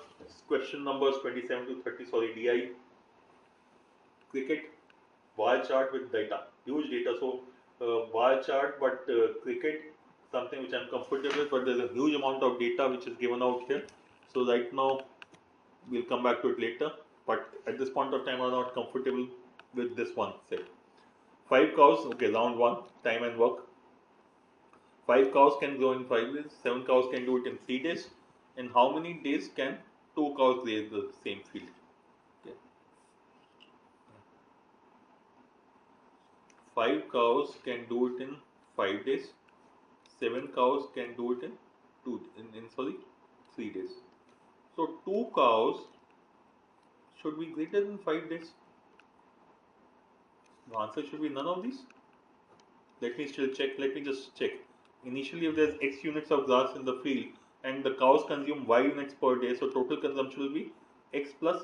question numbers 27 to 30, sorry, DI. Cricket, bar chart with data, huge data, so bar chart, but cricket, something which I am comfortable with, but there is a huge amount of data which is given out here. So right now, we'll come back to it later, but at this point of time, I'm not comfortable with this one, say. 5 cows, okay, round 1, time and work. 5 cows can grow in 5 days, 7 cows can do it in 3 days. In how many days can 2 cows graze the same field? Okay. 5 cows can do it in 5 days, 7 cows can do it in 3 days. So 2 cows should be greater than 5 days. The answer should be none of these. Let me still check. Let me just check. Initially, if there's X units of grass in the field and the cows consume Y units per day, so total consumption will be X plus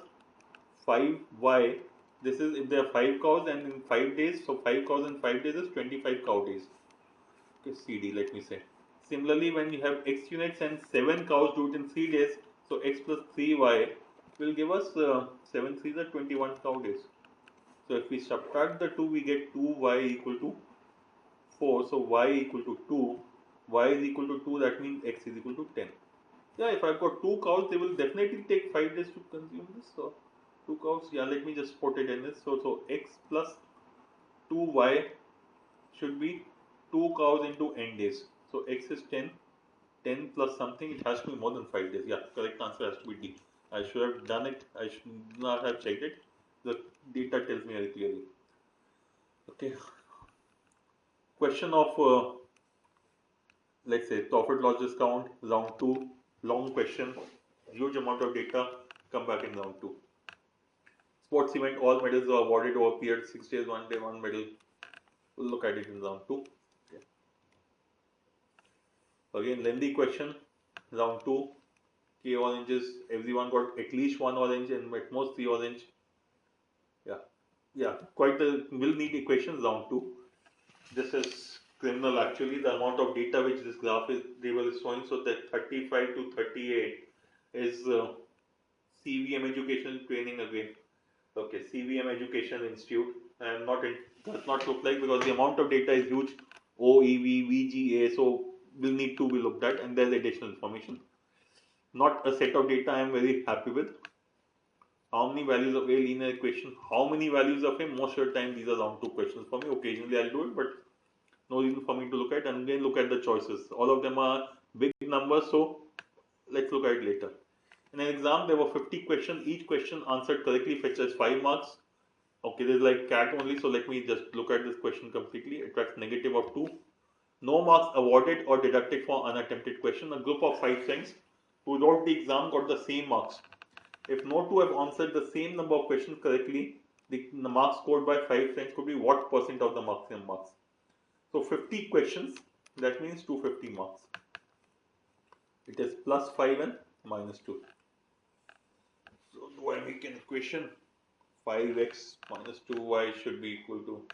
5Y. This is if there are 5 cows and in 5 days, so 5 cows in 5 days is 25 cow days. Okay, CD, let me say. Similarly, when you have X units and 7 cows do it in 3 days, so X plus 3Y will give us 7 3s are 21 cow days. So if we subtract the 2, we get 2y equal to 4. So y equal to 2. Y is equal to 2, that means x is equal to 10. Yeah, if I've got 2 cows, they will definitely take 5 days to consume this. So 2 cows, yeah, let me just put it in this. So x plus 2y should be 2 cows into n days. So x is 10. 10 plus something, it has to be more than 5 days. Yeah, correct answer has to be D. I should have done it. I should not have checked it. The data tells me very clearly. Okay. Question of let's say profit loss discount round 2, long question, huge amount of data, come back in round 2. Sports event, all medals are awarded over period 6 days, 1 day, 1 medal. We'll look at it in round 2. Okay. Again, lengthy question, round 2. K oranges, everyone got at least 1 orange and at most 3 orange. Yeah, quite the, will need equations round 2. This is criminal actually, the amount of data which this graph is table is showing. So that 35 to 38 is CVM Education Training again. Okay, CVM Education Institute. I am not, it does not look like, because the amount of data is huge. OEV, VGA, so will need to be looked at, and there's additional information. Not a set of data I am very happy with. How many values of A linear equation? How many values of A? Most of the time these are round 2 questions for me. Occasionally I'll do it, but no reason for me to look at. And then look at the choices. All of them are big numbers, so let's look at it later. In an exam, there were 50 questions. Each question answered correctly fetches 5 marks. Okay, this is like CAT only, so let me just look at this question completely. Attracts negative of 2. No marks awarded or deducted for unattempted question. A group of 5 friends who wrote the exam got the same marks. If no two have answered the same number of questions correctly, the marks scored by 5 friends could be what percent of the maximum marks? So 50 questions, that means 250 marks. It is plus 5 and minus 2. So do I make an equation? 5x minus 2y should be equal to,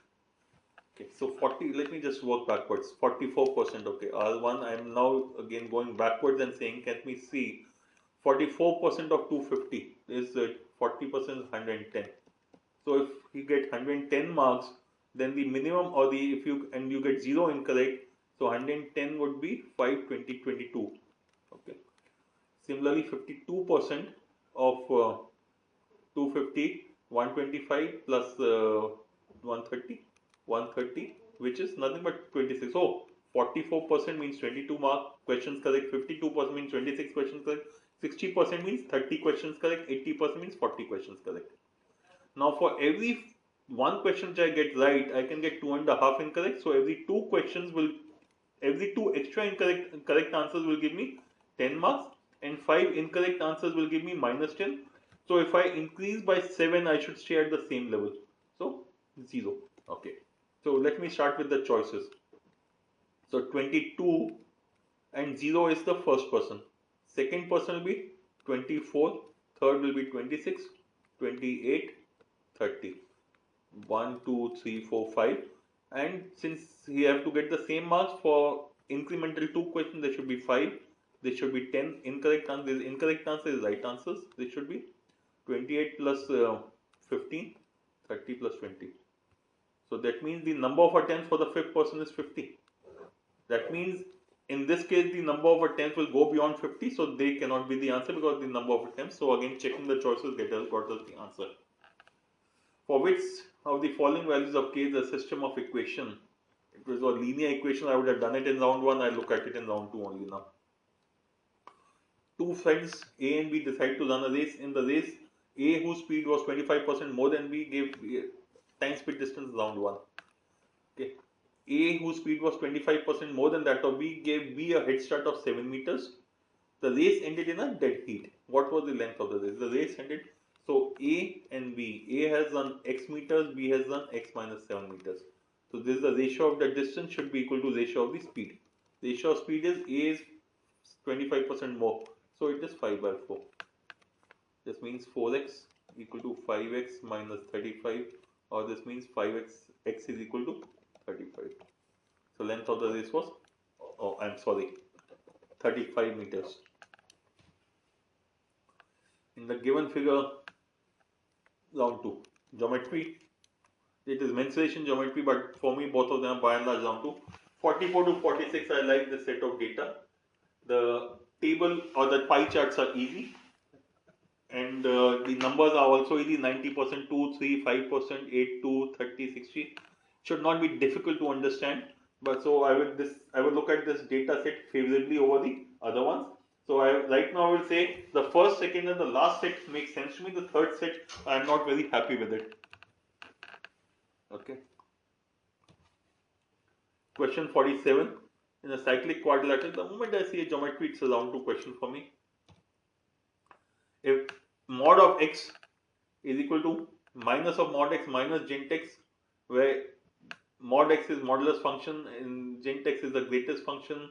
okay, so 40, let me just work backwards. 44%, okay, R1, I am now again going backwards and saying, can we see 44% of 250 is 40% is 110. So if you get 110 marks, then the minimum, or the, if you, and you get 0 incorrect, so 110 would be 520, 22. Okay. Similarly, 52% of 250, 125 plus 130, 130, which is nothing but 26. So 44% means 22 mark questions correct, 52% means 26 questions correct, 60% means 30 questions correct, 80% means 40 questions correct. Now for every one question which I get right, I can get 2.5 incorrect. So every two questions will, every two extra correct answers will give me 10 marks, and 5 incorrect answers will give me minus 10. So if I increase by 7, I should stay at the same level. So 0. Okay. So let me start with the choices. So 22 and 0 is the first person. Second person will be 24. Third will be 26, 28, 30. 1, 2, 3, 4, 5. And since you have to get the same marks for incremental 2 questions, there should be 5. There should be 10 incorrect answers. Incorrect answer is right answers. There should be 28 plus 15, 30 plus 20. So that means the number of attempts for the fifth person is 50. That means in this case the number of attempts will go beyond 50, so they cannot be the answer because the number of attempts. So again, checking the choices got us the answer. For which of the following values of k is a system of equation? It was a linear equation. I would have done it in round 1. I look at it in round 2 only now. Two friends A and B decide to run a race. In the race, A, whose speed was 25% more than B, gave time speed distance round 1. Okay. A, whose speed was 25% more than that of B, gave B a head start of 7 meters. The race ended in a dead heat. What was the length of the race? The race ended, so A and B. A has run x meters, B has run x minus 7 meters. So this is the ratio of the distance should be equal to ratio of the speed. The ratio of speed is A is 25% more. So it is 5 by 4. This means 4x equal to 5x minus 35, or this means 5x x is equal to 35. So length of the race was, oh I'm sorry, 35 meters. In the given figure, round 2, geometry, it is mensuration geometry, but for me both of them are by and large round 2. 44 to 46, I like this set of data. The table or the pie charts are easy, and the numbers are also easy. 90%, 2, 3, 5%, 8, 2, 30, 60. Should not be difficult to understand, but so I would look at this data set favorably over the other ones. So right now I will say the first, second and the last set makes sense to me. The third set I am not very happy with it. Okay. Question 47. In a cyclic quadrilateral, the moment I see a geometry, it's a round 2 question for me. If mod of x is equal to minus of mod x minus gent x, where mod x is modulus function and gent x is the greatest function,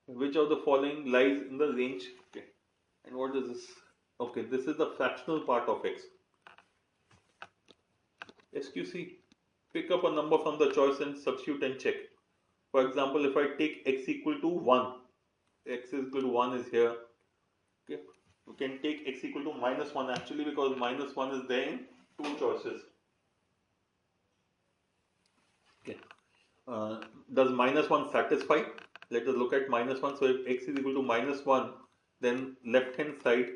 which of the following lies in the range? Okay. And what is this? Okay, this is the fractional part of x. SQC, pick up a number from the choice and substitute and check. For example, if I take x equal to 1, x is equal to 1 is here. Okay, you can take x equal to minus 1 actually, because minus 1 is there in two choices. Okay, does minus 1 satisfy? Let us look at minus 1. So if x is equal to minus 1, then left hand side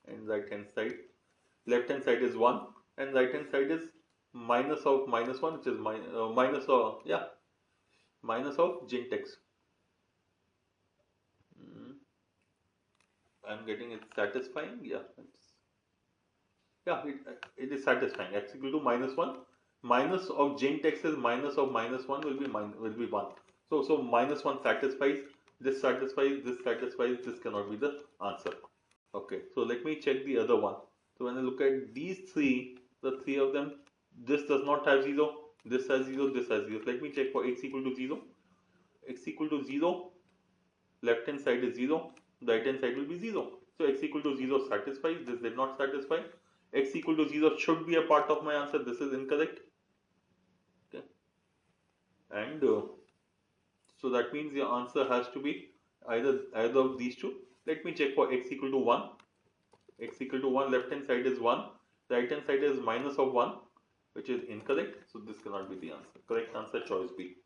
and right hand side. Left hand side is 1 and right hand side is minus of minus 1, which is minus of, yeah, minus of gent x. I'm getting it satisfying. Yeah, it is satisfying. X equal to minus 1. Minus of gent x is minus of minus 1 will be 1. So minus 1 satisfies. This satisfies. This satisfies. This cannot be the answer. Okay. So let me check the other one. So when I look at these three, the three of them, this does not have 0. This has 0. This has 0. Let me check for x equal to 0. X equal to 0. Left hand side is 0. Right hand side will be 0. So x equal to 0 satisfies. This did not satisfy. X equal to 0 should be a part of my answer. This is incorrect. Okay. And so that means the answer has to be either of these two. Let me check for x equal to 1. X equal to 1, left hand side is 1. Right hand side is minus of 1, which is incorrect. So this cannot be the answer. Correct answer, choice B.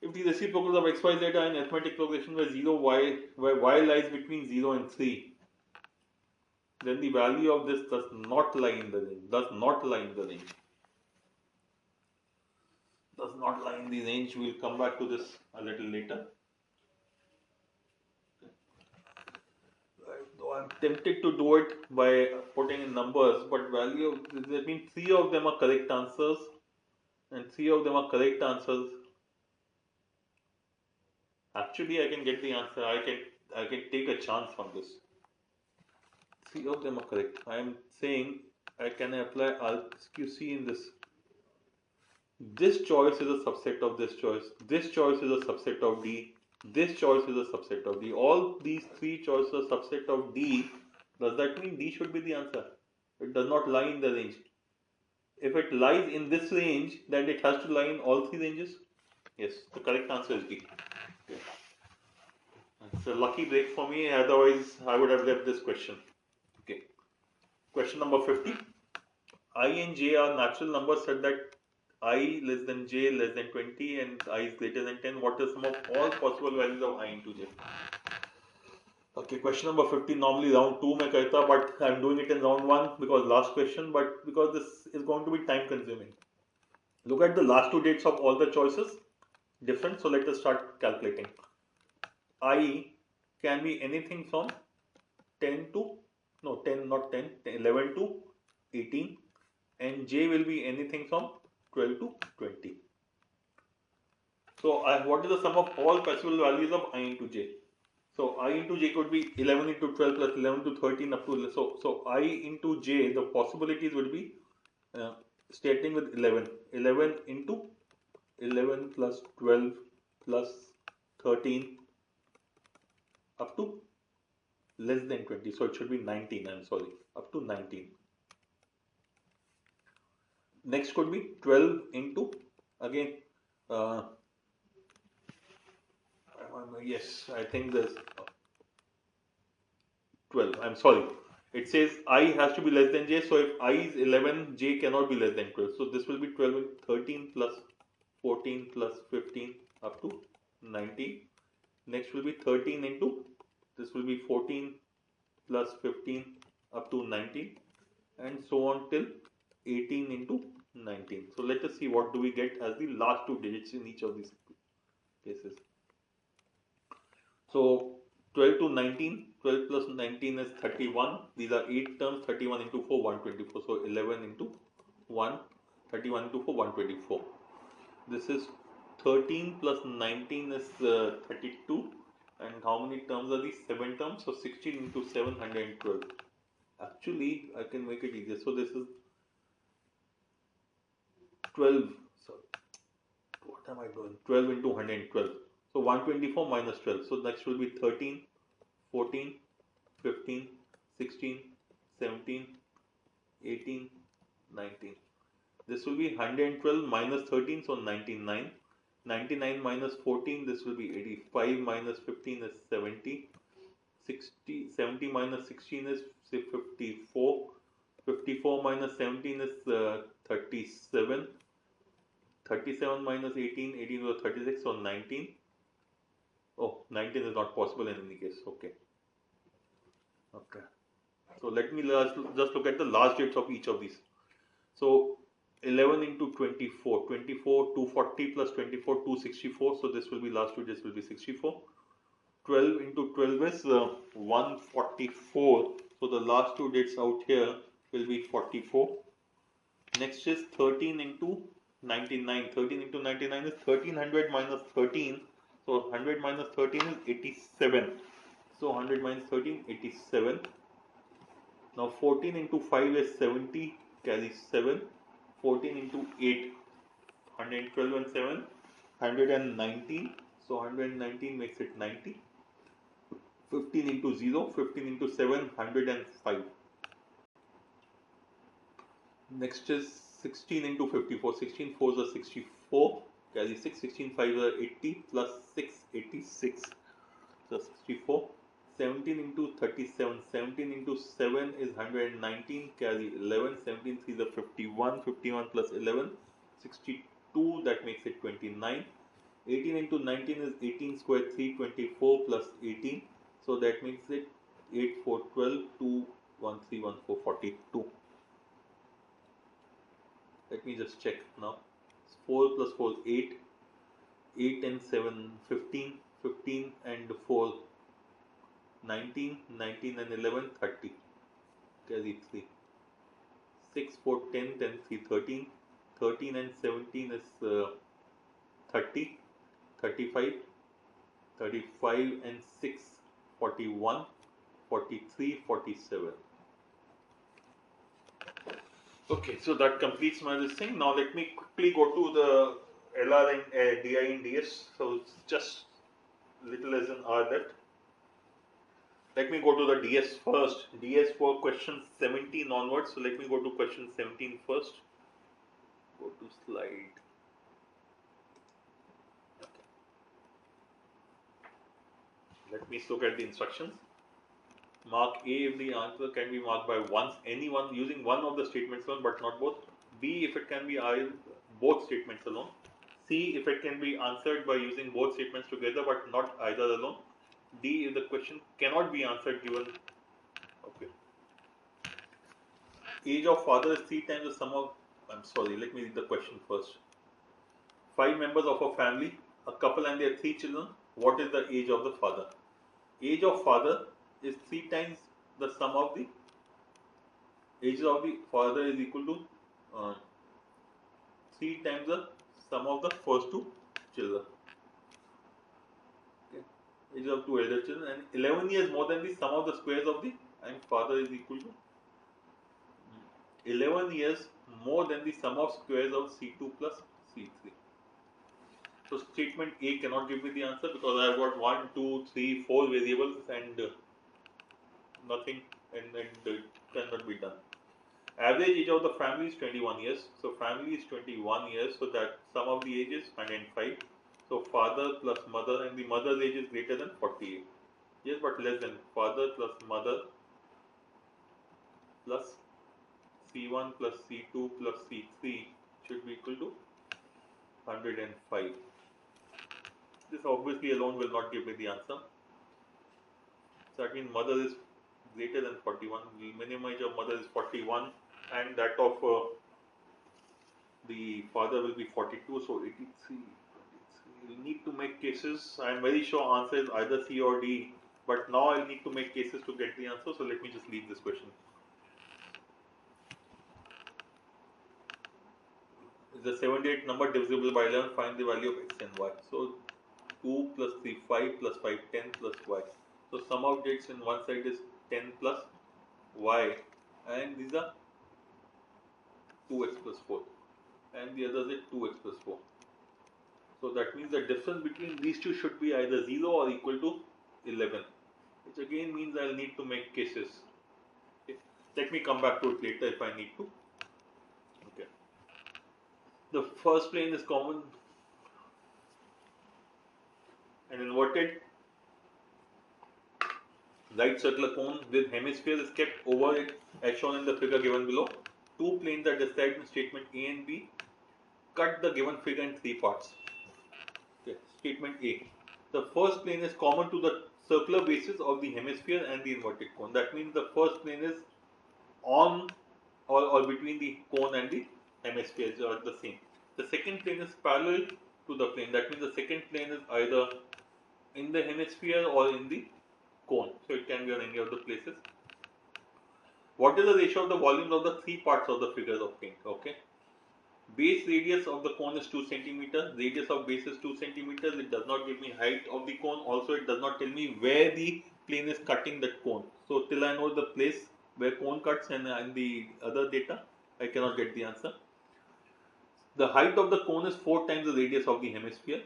If the reciprocals of x, y, z are in arithmetic progression where 0, y, where y lies between 0 and 3, then the value of this does not lie in the range. Does not lie in the range. Does not lie in the range. We'll come back to this a little later. Though I'm tempted to do it by putting in numbers, but value of, that means 3 of them are correct answers, and 3 of them are correct answers. Actually, I can get the answer. I can take a chance on this. 3 of them are correct. I am saying I can apply RQC in this. This choice is a subset of this choice. This choice is a subset of D. This choice is a subset of D. All these 3 choices are subset of D. Does that mean D should be the answer? It does not lie in the range. If it lies in this range, then it has to lie in all 3 ranges. Yes, the correct answer is D. Okay. It's a lucky break for me, otherwise I would have left this question. Okay. Question number 50. I and j are natural numbers such that I less than j less than 20 and I is greater than 10. What is the sum of all possible values of I into j? Okay, question number 50. Normally round 2 mein karta, but I'm doing it in round 1 because last question, but because this is going to be time consuming. Look at the last 2 dates of all the choices, different. So let us start calculating. I can be anything from 10 to, no 10 not 10, 11 to 18, and j will be anything from 12 to 20. So what is the sum of all possible values of I into j? So I into j could be 11 into 12 plus 11 to 13 up to, so I into j, the possibilities would be starting with 11. 11 into 11 plus 12 plus 13 up to less than 20. So it should be 19, I'm sorry, up to 19. Next could be 12 into, again, yes, I think there's 12. I'm sorry. It says I has to be less than j. So if I is 11, j cannot be less than 12. So this will be 12, 13 plus 14 plus 15 up to 19. Next will be 13 into, this will be 14 plus 15 up to 19, and so on till 18 into 19. So let us see what do we get as the last 2 digits in each of these cases. So 12 to 19, 12 plus 19 is 31. These are 8 terms, 31 into 4, 124. So 11 into 1, 31 into 4, 124. This is 13 plus 19 is 32. And how many terms are these? 7 terms. So 16 into 7, 112. Actually, I can make it easier. So this is 12. Sorry, what am I doing? 12 into 112. So 124 minus 12. So next will be 13, 14, 15, 16, 17, 18, 19. This will be 112 minus 13, so 99. 99 minus 14, this will be 85 minus 15 is 70. 60, 70 minus 16 is say 54. 54 minus 17 is 37. 37 minus 18, 18 was 36, so 19. Oh, 19 is not possible in any case. Okay. Okay. So let me just look at the last dates of each of these. So 11 into 24, 24, 240 plus 24, 264. So this will be last two, this will be 64. 12 into 12 is 144. So the last two dates out here will be 44. Next is 13 into 99. 13 into 99 is 1300 minus 13. So 100 minus 13 is 87. So 100 minus 13, 87. Now 14 into 5 is 70, carries 7. 14 into 8, 112 and 7, 119. So 119 makes it 90. 15 into 0, 15 into 7, 105. Next is 16 into 54. 16 4s are 64. Carry 6. 16 5s are 80 plus 6, 86. So 64. 17 into 37. 17 into 7 is 119. Carry 11. 17 3s are 51. 51 plus 11, 62. That makes it 29. 18 into 19 is 18 square 324 plus 18. So that makes it 8 4 12 2 1 3 1 4 42. Let me just check now. 4 plus 4 8. 8 and 7 15. 15 and 4 19. 19 and 11 30. Carry 3. 6 4 10 10 3 13. 13 and 17 is 30. 35. 35 and 6 41. 43 47. Okay, so that completes my this thing. Now let me quickly go to the LR and DI and DS. So it's just little less than hour left. Let me go to the DS first. DS for question 17 onwards. So let me go to question 17 first. Go to slide. Okay. Let me look at the instructions. Mark A if the answer can be marked by any one using one of the statements alone but not both. B if it can be both statements alone. C if it can be answered by using both statements together but not either alone. D if the question cannot be answered given. Okay. Age of father is 3 times the sum of. I'm sorry, let me read the question first. 5 members of a family, a couple and their 3 children. What is the age of the father? Age of father is 3 times the sum of the age of the father is equal to 3 times the sum of the first 2 children. Okay. Age of 2 elder children and 11 years more than the sum of the squares of the and father is equal to 11 years more than the sum of squares of C2 plus C3. So statement A cannot give me the answer because I have got 1, 2, 3, 4 variables and nothing and cannot be done. Average age of the family is 21 years. So family is 21 years. So that sum of the age is 105. So father plus mother and the mother's age is greater than 48. Yes, but less than father plus mother plus C1 plus C2 plus C3 should be equal to 105. This obviously alone will not give me the answer. So that means mother is greater than 41. The minimum age of mother is 41 and that of the father will be 42. So 83, 23, you need to make cases. I am very sure answer is either C or D, but now I need to make cases to get the answer. So let me just leave this question. Is the 78 number divisible by 11? Find the value of x and y. So 2 plus 3, 5 plus 5, 10 plus y. So sum of dates in one side is 10 plus y, and these are 2x plus 4, and the other is 2x plus 4. So that means the difference between these two should be either 0 or equal to 11, which again means I'll need to make cases. Okay. Let me come back to it later if I need to. Okay. The first plane is common. An inverted right circular cone with hemisphere is kept over it as shown in the figure given below. Two planes are described in statement A and B. Cut the given figure in three parts. Okay. Statement A. The first plane is common to the circular bases of the hemisphere and the inverted cone. That means the first plane is on or between the cone and the hemispheres are the same. The second plane is parallel to the plane. That means the second plane is either in the hemisphere or in the cone. So it can be on any of the places. What is the ratio of the volumes of the three parts of the figure obtained? Okay. Base radius of the cone is 2 centimeters. Radius of base is 2 centimeters. It does not give me height of the cone. Also, it does not tell me where the plane is cutting that cone. So till I know the place where cone cuts and the other data, I cannot get the answer. The height of the cone is 4 times the radius of the hemisphere.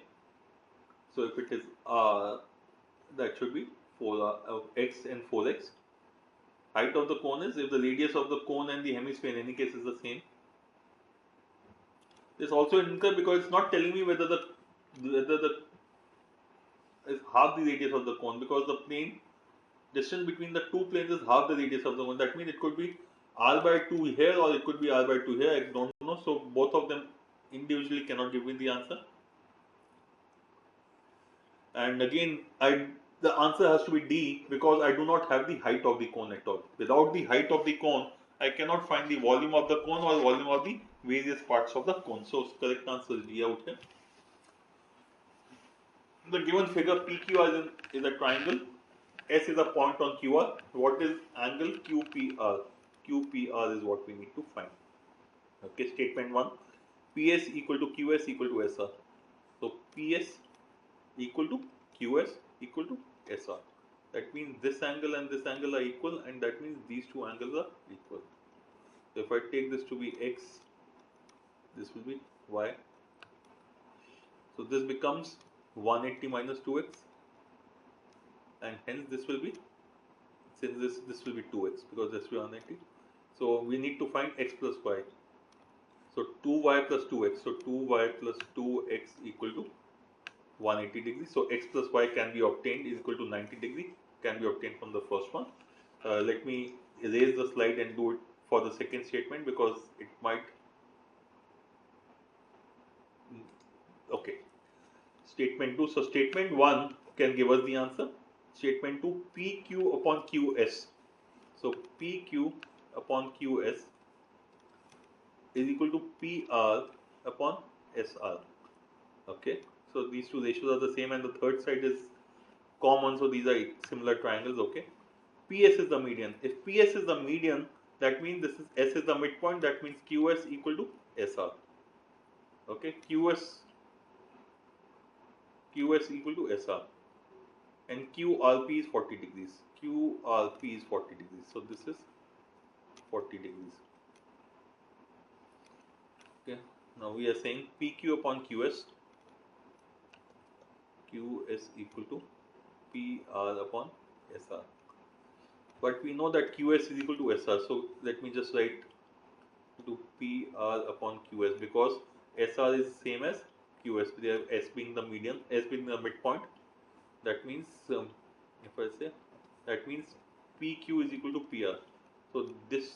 So if it is that should be 4x and 4x. Height of the cone is if the radius of the cone and the hemisphere in any case is the same. This also incorrect because it's not telling me whether the is half the radius of the cone, because the plane distance between the two planes is half the radius of the cone. That means it could be r by 2 here or it could be r by 2 here. I don't know. So both of them individually cannot give me the answer. And again, the answer has to be D because I do not have the height of the cone at all. Without the height of the cone, I cannot find the volume of the cone or volume of the various parts of the cone. So correct answer is D out here. The given figure PQR is a triangle. S is a point on QR. What is angle QPR? QPR is what we need to find. Okay, statement 1. PS equal to QS equal to SR. So PS equal to QS equal to SR. That means this angle and this angle are equal, and that means these two angles are equal. So if I take this to be X, this will be Y. So this becomes 180 minus 2x, and hence this will be, since this will be 2x because this will be 180. So we need to find x plus y. So 2y plus 2x. So 2y plus 2x equal to 180 degrees. So x plus y can be obtained is equal to 90 degrees. Can be obtained from the first one. Let me erase the slide and do it for the second statement because it might. Okay. Statement 2. So statement 1 can give us the answer. Statement 2, PQ upon QS. So PQ upon QS is equal to PR upon SR. Okay. So these two ratios are the same, and the third side is common. So these are similar triangles. Okay. PS is the median. If PS is the median, that means this is S is the midpoint. That means QS equal to SR. Okay. QS equal to SR. And QRP is 40 degrees. QRP is 40 degrees. So this is 40 degrees. Okay. Now we are saying PQ upon QS. QS equal to PR upon SR. But we know that QS is equal to SR. So let me just write to PR upon QS because SR is same as QS. We have S being the median, S being the midpoint. That means, if I say, that means PQ is equal to PR. So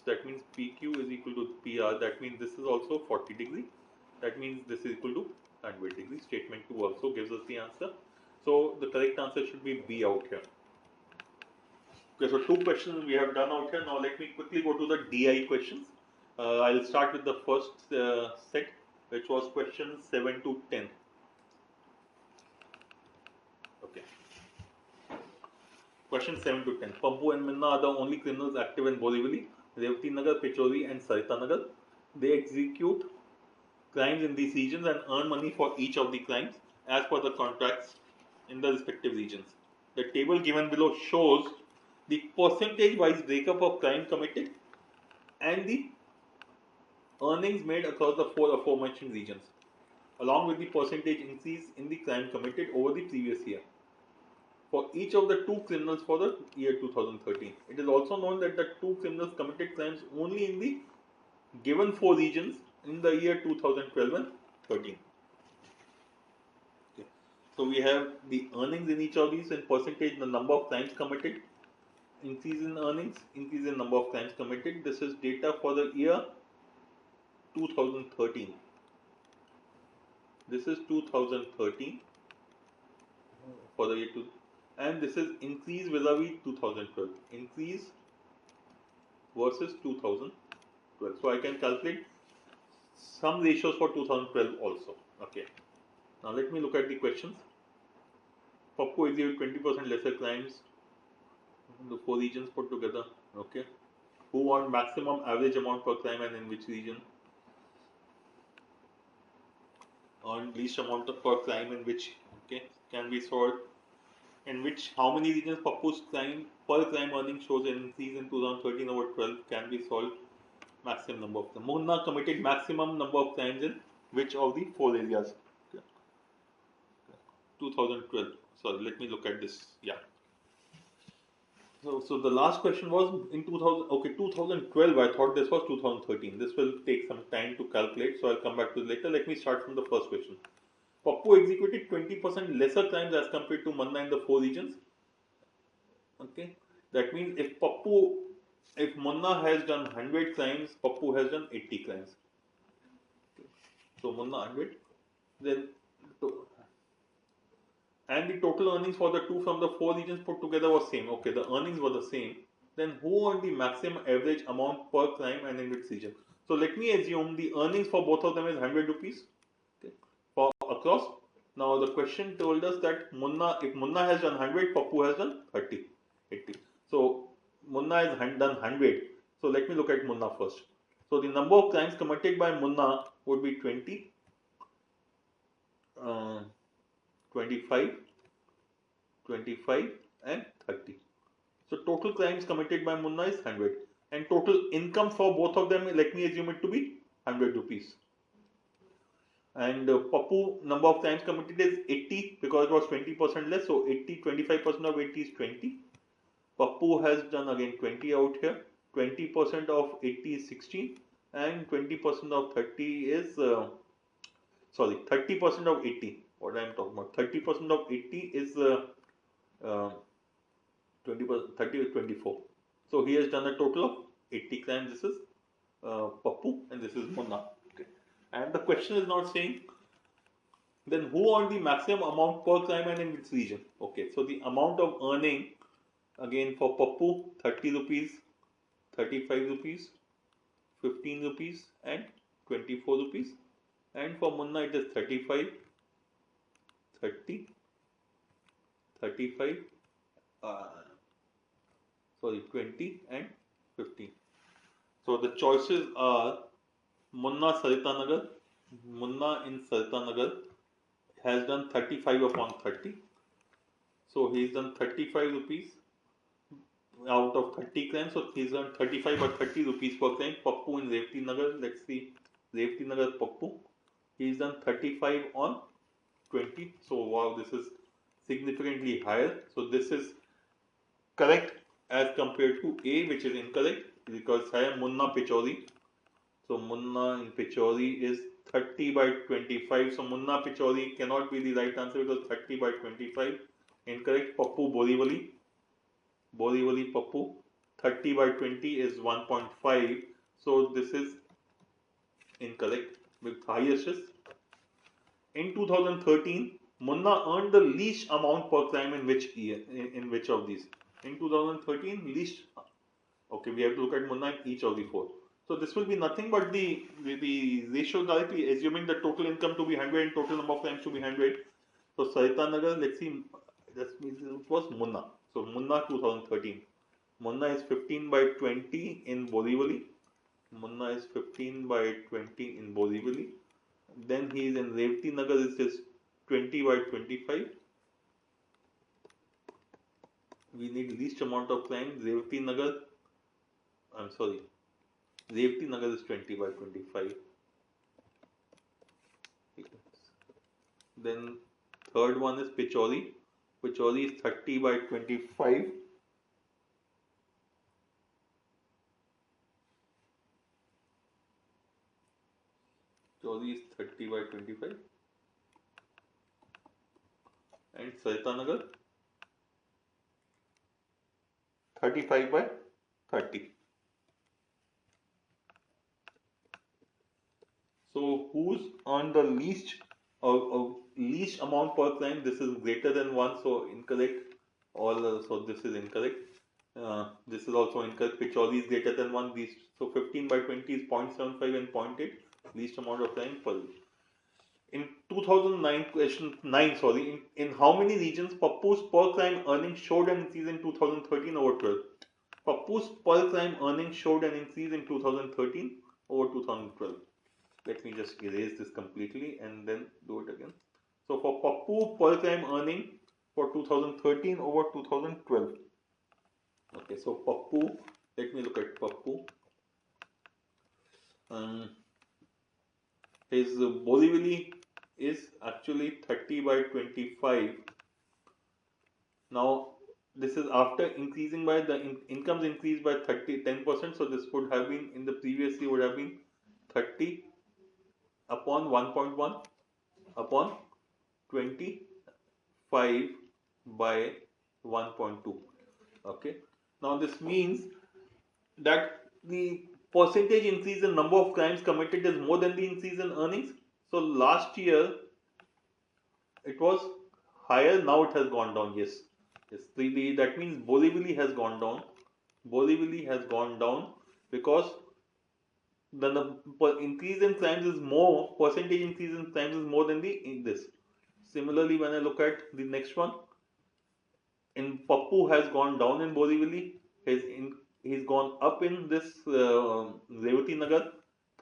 that means PQ is equal to PR. That means this is also 40 degree. That means this is equal to 100 degree. Statement 2 also gives us the answer. So the correct answer should be B out here. Okay, so 2 questions we have done out here. Now let me quickly go to the DI questions. I'll start with the first set, which was questions 7 to 10. Question 7 to 10. Pappu and Munna are the only criminals active in Borivali, Revati Nagar, Pichori and Sarita Nagar. They execute crimes in these regions and earn money for each of the crimes as per the contracts in the respective regions. The table given below shows the percentage wise breakup of crime committed and the earnings made across the four aforementioned regions, along with the percentage increase in the crime committed over the previous year for each of the two criminals for the year 2013. It is also known that the two criminals committed crimes only in the given four regions in the year 2012 and 13. Okay. So we have the earnings in each of these in percentage, the number of crimes committed, increase in earnings, increase in number of crimes committed. This is data for the year 2013. This is 2013 for the year 2, and this is increase vis-a-vis 2012. Increase versus 2012. So I can calculate some ratios for 2012 also. Okay. Now let me look at the questions. Pappu executed 20% lesser crimes in the four regions put together. Okay. Who want maximum average amount per crime and in which region? On least amount of per crime in which, okay, can be solved. In which, how many regions Pappu's crime per crime earning shows an increase in 2013 over 12 can be solved. Maximum number of them. Munna committed maximum number of crimes in which of the four areas? Okay. 2012. Sorry, let me look at this. Yeah. So the last question was in 2000. Okay, 2012. I thought this was 2013. This will take some time to calculate, so I'll come back to it later. Let me start from the first question. Pappu executed 20% lesser crimes as compared to Munna in the four regions. Okay, that means if Munna has done 100 crimes, Pappu has done 80 crimes. Okay. So Munna 100, then and the total earnings for the two from the four regions put together was same. Okay, the earnings were the same. Then who earned the maximum average amount per crime and in which region? So let me assume the earnings for both of them is 100 rupees. Okay, for across. Now the question told us that if Munna has done 100, Pappu has done 30, 80. So Munna has done 100. So let me look at Munna first. So the number of crimes committed by Munna would be 20, 25, 25 and 30. So total crimes committed by Munna is 100. And total income for both of them, let me assume it to be 100 rupees. And Pappu number of crimes committed is 80 because it was 20% less. So 80, 25% of 80 is 20. Pappu has done again 20 out here. 20% of 80 is 16 and 20% of 30 is 30% of 80. What I am talking about? 30% of 80 is 20%. 30 is 24. So he has done a total of 80 crimes. This is Pappu and this is Munna. Okay. And the question is not saying then who earned the maximum amount per crime and in which region. Okay. So the amount of earning again for Pappu 30 rupees, 35 rupees, 15 rupees and 24 rupees. And for Munna it is 35, 30, 35, 20 and 15. So the choices are Munna Sarita Nagar. Munna in Sarita Nagar has done 35 upon 30. So he's done 35 rupees out of 30 crimes. So he's done 35 or 30 rupees per crime. Pappu in Revati Nagar. Let's see. Revati Nagar Pappu. He's done 35 on 20. So wow, this is significantly higher. So this is correct as compared to A, which is incorrect because I am Munna Pichori. So Munna in Pichori is 30 by 25. So Munna Pichori cannot be the right answer because 30 by 25 incorrect. Pappu Borivali. Borivali Pappu 30 by 20 is 1.5. So this is incorrect. With highest is in 2013, Munna earned the least amount per crime in which year? In which of these? In 2013, least. Okay, we have to look at Munna in each of the four. So this will be nothing but the ratio directly assuming the total income to be 100 and total number of crimes to be 100. So Sarita Nagar, let's see, that means it was Munna. So Munna 2013. Munna is 15 by 20 in Borivali. Munna is 15 by 20 in Borivali. Then he is in Revati Nagar, it is 20 by 25. We need least amount of crime. Revati Nagar, I'm sorry, Revati Nagar is 20 by 25. Then third one is Pichori. Pichori is 30 by 25. Pichori is 30 by 25. And Saritanagar 35 by 30. So who's on the least least amount per crime? This is greater than 1, so incorrect. So this is incorrect. This is also incorrect. Pichori is greater than 1. These, so 15 by 20 is 0.75 and 0.8. Least amount of crime per. In 2009, question 9, sorry, in how many regions Pappu's per crime earnings showed an increase in 2013 over 12? Pappu's per crime earnings showed an increase in 2013 over 2012. Let me just erase this completely and then do it again. So for Pappu per crime earning for 2013 over 2012. Okay, so Pappu, let me look at Pappu. His Borivali is actually 30 by 25. Now this is after increasing by the incomes increased by 10%. So this would have been in the previous year would have been 30 upon 1.1 upon 25 by 1.2. Okay. Now this means that the percentage increase in number of crimes committed is more than the increase in earnings. So last year it was higher, now it has gone down. Yes, yes. That means Borivali has gone down. Borivali has gone down because the increase in crimes is more, percentage increase in crimes is more than the in this. Similarly, when I look at the next one, in Pappu has gone down in Borivali, he's gone up in this Revati Nagar.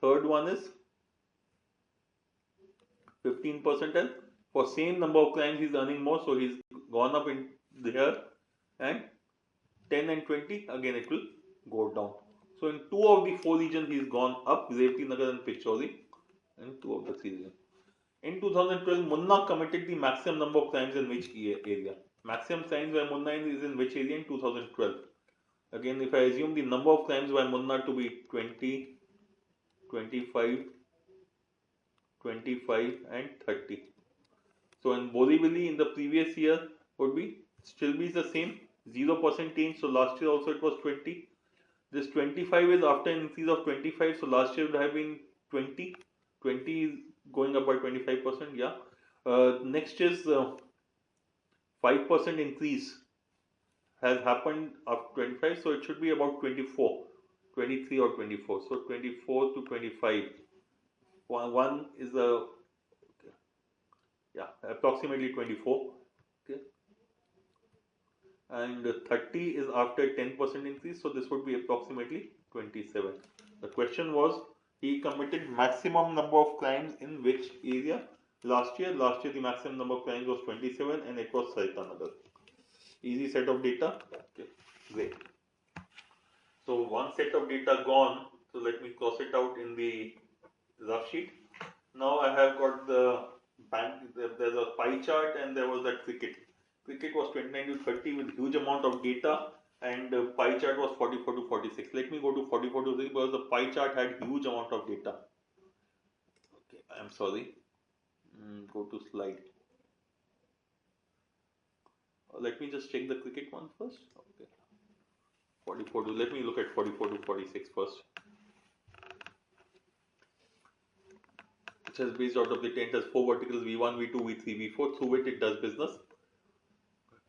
Third one is 15%, and for same number of crimes he's earning more, so he's gone up in here, and 10 and 20 again it will go down. So in 2 of the 4 regions he's gone up, Revati Nagar and Pichori, and 2 of the 3 regions. In 2012, Munna committed the maximum number of crimes in which area? Maximum crimes by Munna is in which area in 2012? Again, if I assume the number of crimes by Munna to be 20, 25, 25 and 30. So in Borivali in the previous year would be still be the same, 0% change. So last year also it was 20. This 25 is after an increase of 25. So last year would have been 20. 20 is going up by 25%. Yeah. Next is 5% increase has happened up 25. So it should be about 24, 23 or 24. So 24 to 25. One is a, yeah, approximately 24. Okay. And 30 is after 10% increase, so this would be approximately 27. The question was, he committed maximum number of crimes in which area? Last year the maximum number of crimes was 27 and it was Saritanagar. Easy set of data. Okay, great. So one set of data gone, so let me cross it out in the rough sheet. Now I have got the bank, there's a pie chart and there was that cricket. Cricket was 29 to 30 with huge amount of data, and pie chart was 44 to 46. Let me go to 44 to 46 because the pie chart had huge amount of data. Okay, I'm sorry. Go to slide. Let me just check the cricket one first. Okay. 44 to, let me look at 44 to 46 first. Which has based out of the tent has 4 verticals V1, V2, V3, V4. Through it, it does business.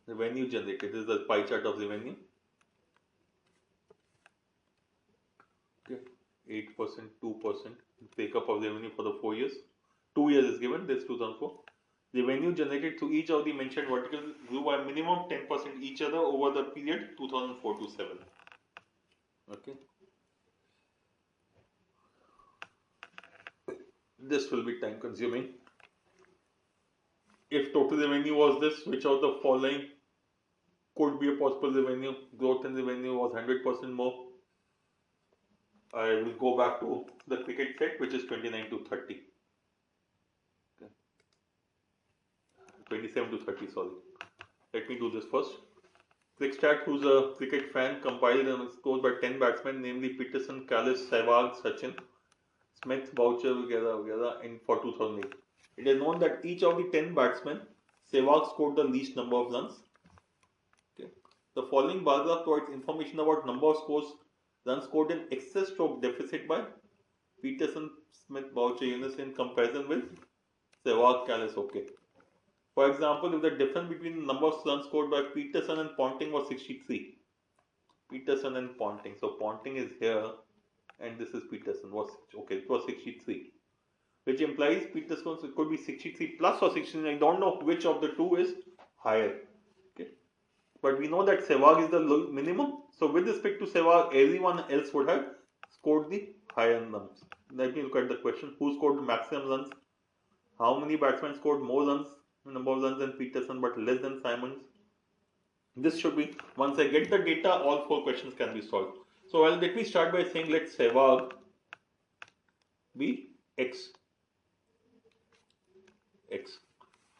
Revenue generated. This is the pie chart of revenue. Okay, 8%, 2% breakup of revenue for the 4 years. 2 years is given. This 2004. Revenue generated through each of the mentioned verticals grew by minimum 10% each other over the period 2004 to 7. Okay. This will be time consuming. If total revenue was this, which of the following could be a possible revenue? Growth in revenue was 100% more. I will go back to the cricket set, which is 29 to 30. Okay. 27 to 30, sorry. Let me do this first. Crickstat, who's a cricket fan, compiled and scored by 10 batsmen, namely Peterson, Kallis, Sehwag, Sachin, Smith, Boucher, वगैरह in for 2008. It is known that each of the 10 batsmen, Sehwag scored the least number of runs. Okay. The following paragraph provides information about number of runs scored in excess stroke deficit by Peterson, Smith, Boucher, Younis in comparison with Sehwag, Kallis. Okay. For example, if the difference between the number of runs scored by Peterson and Ponting was 63, Peterson and Ponting. So Ponting is here, and this is Peterson. Was okay? It was 63, which implies Peterson could be 63 plus or 63. I don't know which of the two is higher. Okay, but we know that Sehwag is the minimum. So with respect to Sehwag, everyone else would have scored the higher runs. Let me look at the question: who scored the maximum runs? How many batsmen scored more runs, number of runs than Peterson, but less than Simons? This should be, once I get the data, all 4 questions can be solved. So let me start by saying let Sehwag be X.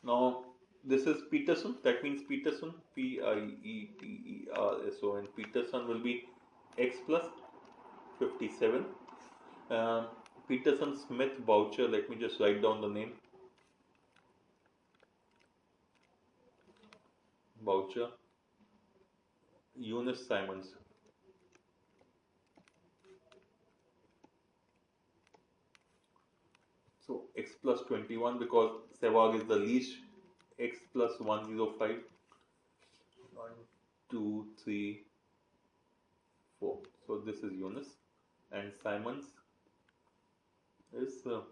Now this is Peterson, that means Peterson, Peterson, Peterson will be X plus 57. Peterson, Smith, Boucher, let me just write down the name. Boucher, Younis, Simons. So X plus 21 because Sehwag is the least. X plus 105. 1, 2, 3, 4. So this is Younis, and Simons is have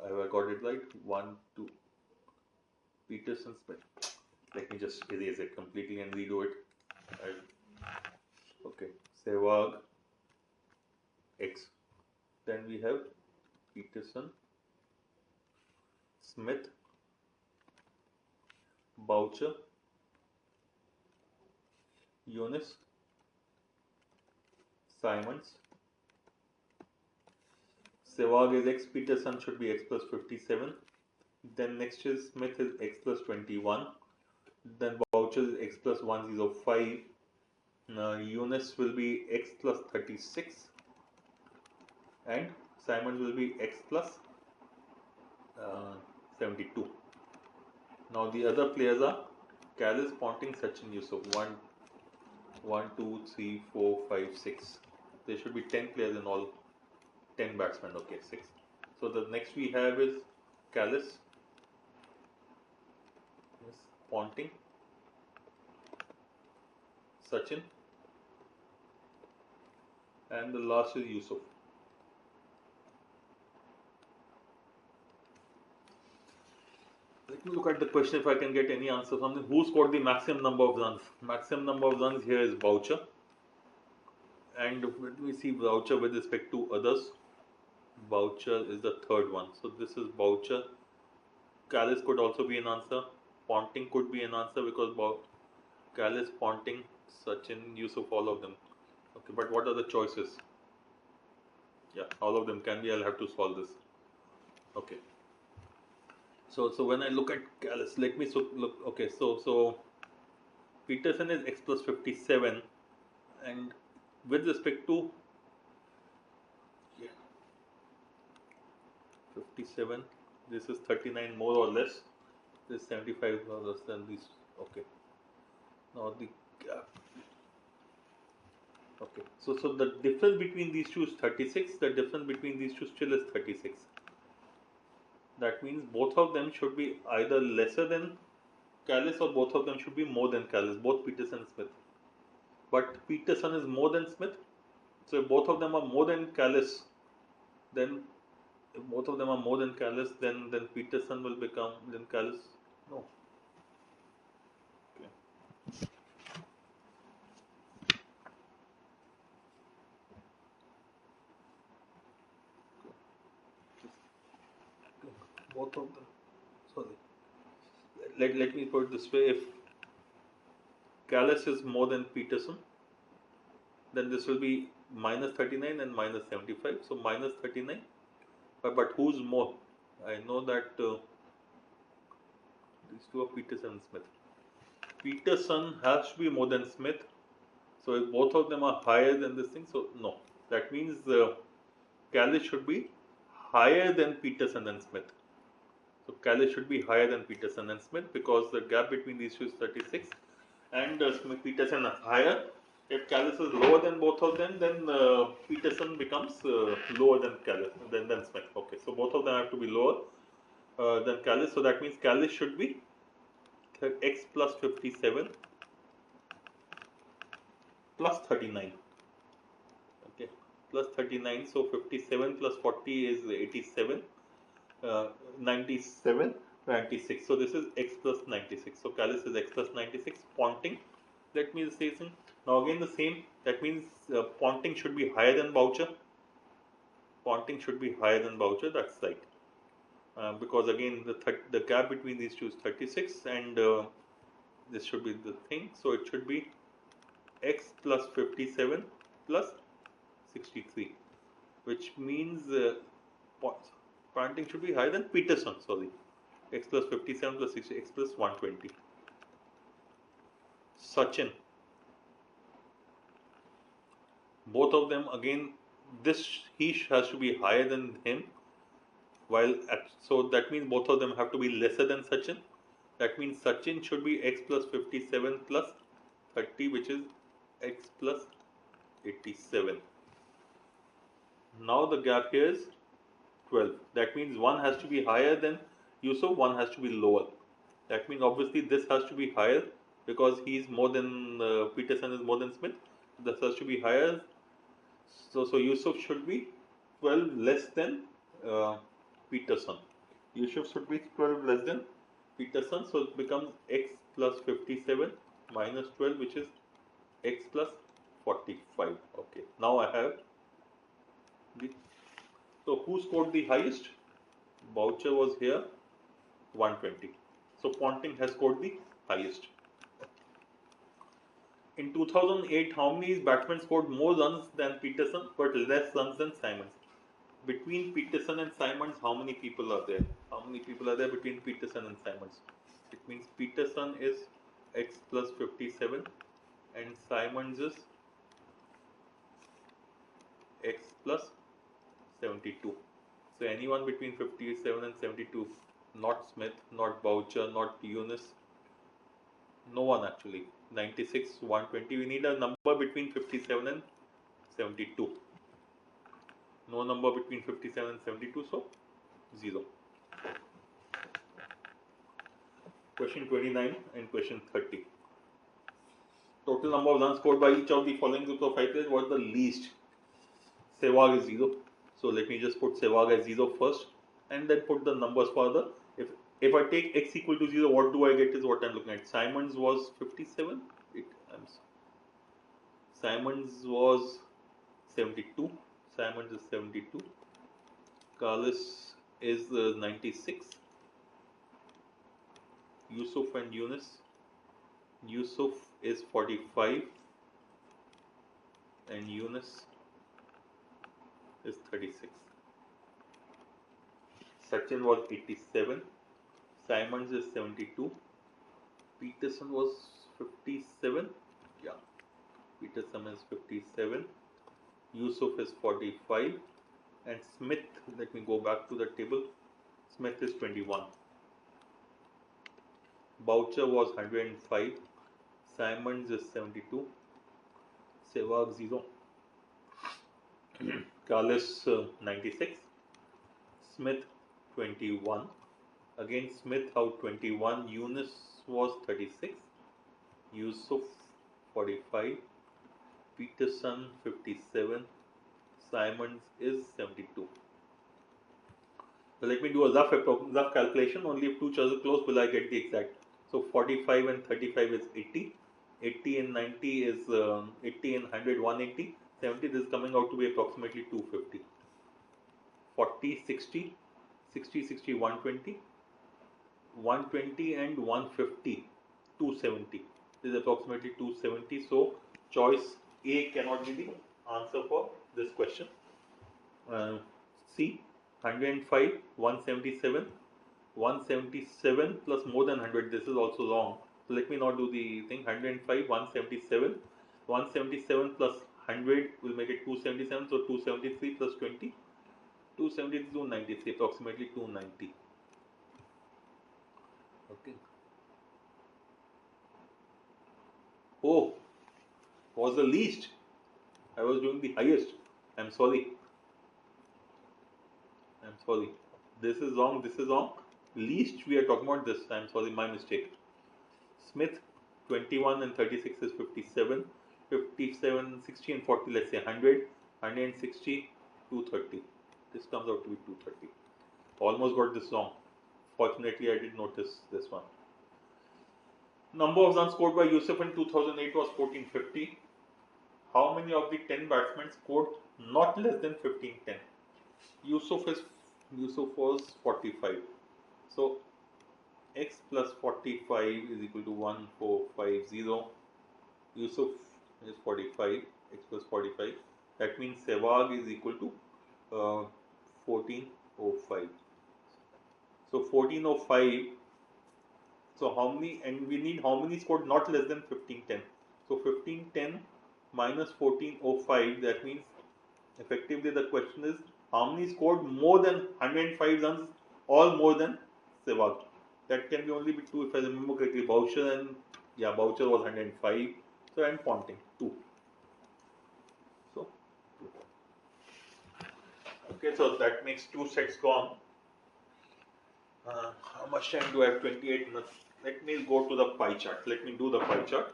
I got it right? 1, 2. Peterson, Smith. Let me just erase it completely and redo it. Okay, Sehwag X. Then we have Peterson, Smith, Boucher, Younis, Simons. Sehwag is X, Peterson should be X plus 57. Then next is Smith is X plus 21. Then Boucher is X plus 105. Younis will be X plus 36. And Simons will be X plus 72. Now the other players are Kallis, Ponting, Sachin, Yusuf. 1, 2, 3, 4, 5, 6. There should be 10 players in all. 10 batsmen. Okay, 6. So the next we have is Kallis, yes, Ponting, Sachin, and the last is Yusuf. Let me look at the question if I can get any answer from them. Who scored the maximum number of runs? Maximum number of runs here is Boucher. And let me see Boucher with respect to others. Boucher is the third one. So this is Boucher. Kallis could also be an answer. Ponting could be an answer because Kallis, Ponting, Sachin, Yusuf, all of them. Okay, but what are the choices? Yeah, all of them can be. I'll have to solve this. Okay. So when I look at Kallis, let me look. Okay, so Peterson is X plus 57, and with respect to 57, this is 39 more or less. This is 75 or less than this. Okay. Now the gap. Okay. So the difference between these two is 36. The difference between these two still is 36. That means both of them should be either lesser than Kallis or both of them should be more than Kallis, both Peterson and Smith. But Peterson is more than Smith. So if both of them are more than Kallis, then both of them are more than Callis, then Peterson will become then Callis. No. Okay. Both of them. Sorry. Let me put it this way: if Callis is more than Peterson, then this will be minus 39 and minus 75. So minus 39. But who's more? I know that these two are Peterson and Smith. Peterson has to be more than Smith. So if both of them are higher than this thing, so no. That means Callis should be higher than Peterson and Smith. So Callis should be higher than Peterson and Smith because the gap between these two is 36 and Peterson is higher. If Callis is lower than both of them, then Peterson becomes lower than Callis than Smith. Okay, so both of them have to be lower than Callis. So that means Callis should be x plus 57 plus 39. Okay, plus 39. So 57 plus 40 is 87. 97, 96. So this is x plus 96. So Callis is x plus 96. Ponting, let me say something. Now again the same. That means Ponting should be higher than Boucher. Ponting should be higher than Boucher. That's right. Because again the gap between these two is 36 and this should be the thing. So it should be x plus 57 plus 63, which means Ponting should be higher than Peterson. Sorry, x plus 57 plus 60, x plus 120. Sachin, both of them again. This he has to be higher than him. So that means both of them have to be lesser than Sachin. That means Sachin should be x plus 57 plus 30, which is x plus 87. Now the gap here is 12. That means one has to be higher than Yusuf, one has to be lower. That means obviously this has to be higher because he is more than Peterson is more than Smith. This has to be higher. So Yusuf should be 12 less than Peterson. Yusuf should be 12 less than Peterson. So it becomes x plus 57 minus 12, which is x plus 45. Okay. Now I have the. So who scored the highest? Boucher was here, 120. So Ponting has scored the highest. In 2008, how many batsmen scored more runs than Peterson but less runs than Simons? Between Peterson and Simons, how many people are there? How many people are there between Peterson and Simons? It means Peterson is x plus 57 and Simons is x plus 72. So anyone between 57 and 72, not Smith, not Boucher, not Younis, no one actually. 96, 120. We need a number between 57 and 72. No number between 57 and 72, so 0. Question 29 and question 30. Total number of runs scored by each of the following groups of 5 players was the least. Sehwag is 0. So let me just put Sehwag as 0 first and then put the numbers for the. If I take x equal to 0, what do I get is what I'm looking at. Simons was 57. Simons was 72. Simons is 72. Callis is 96. Yusuf and Younis. Yusuf is 45 and Younis is 36. Sachin was 87. Simons is 72. Peterson was 57. Yeah, Peterson is 57. Yusuf is 45. And Smith, let me go back to the table. Smith is 21. Boucher was 105. Simons is 72. Sehwag 0. Callis 96. Smith 21. Again Smith out 21. Younis was 36. Yusuf 45. Peterson 57. Simons is 72. So let me do a rough calculation. Only if two choices are close will I get the exact. So 45 and 35 is 80. 80 and 90 is 80 and 100, 180. 70, this is coming out to be approximately 250. 40, 60, 60, 60, 120. 120 and 150, 270. This is approximately 270. So choice A cannot be the answer for this question. C, 105, 177, 177 plus more than 100. This is also wrong. So let me not do the thing. 105, 177, 177 plus 100 will make it 277. So 273 plus 20, 273, 293, approximately 290. Okay. Oh, was the least. I was doing the highest. I'm sorry. I'm sorry. This is wrong. This is wrong. Least we are talking about this. I'm sorry, my mistake. Smith, 21 and 36 is 57. 57, 60 and 40, let's say 100. 160, 230. This comes out to be 230. Almost got this wrong. Fortunately, I did notice this one. Number of runs scored by Yusuf in 2008 was 1450. How many of the 10 batsmen scored not less than 1510? Yusuf was 45. So x plus 45 is equal to 1450. Yusuf is 45. X plus 45. That means Sehwag is equal to 1405. So 1405. So how many? And we need how many scored not less than 1510. So 1510 minus 1405. That means effectively the question is how many scored more than 105 runs, all more than Sehwag. That can be only be 2 if I remember correctly. Boucher and Boucher was 105. So I'm Ponting 2. So 2. Okay, so that makes 2 sets gone. How much time do I have? 28 minutes. Let me go to the pie chart. Let me do the pie chart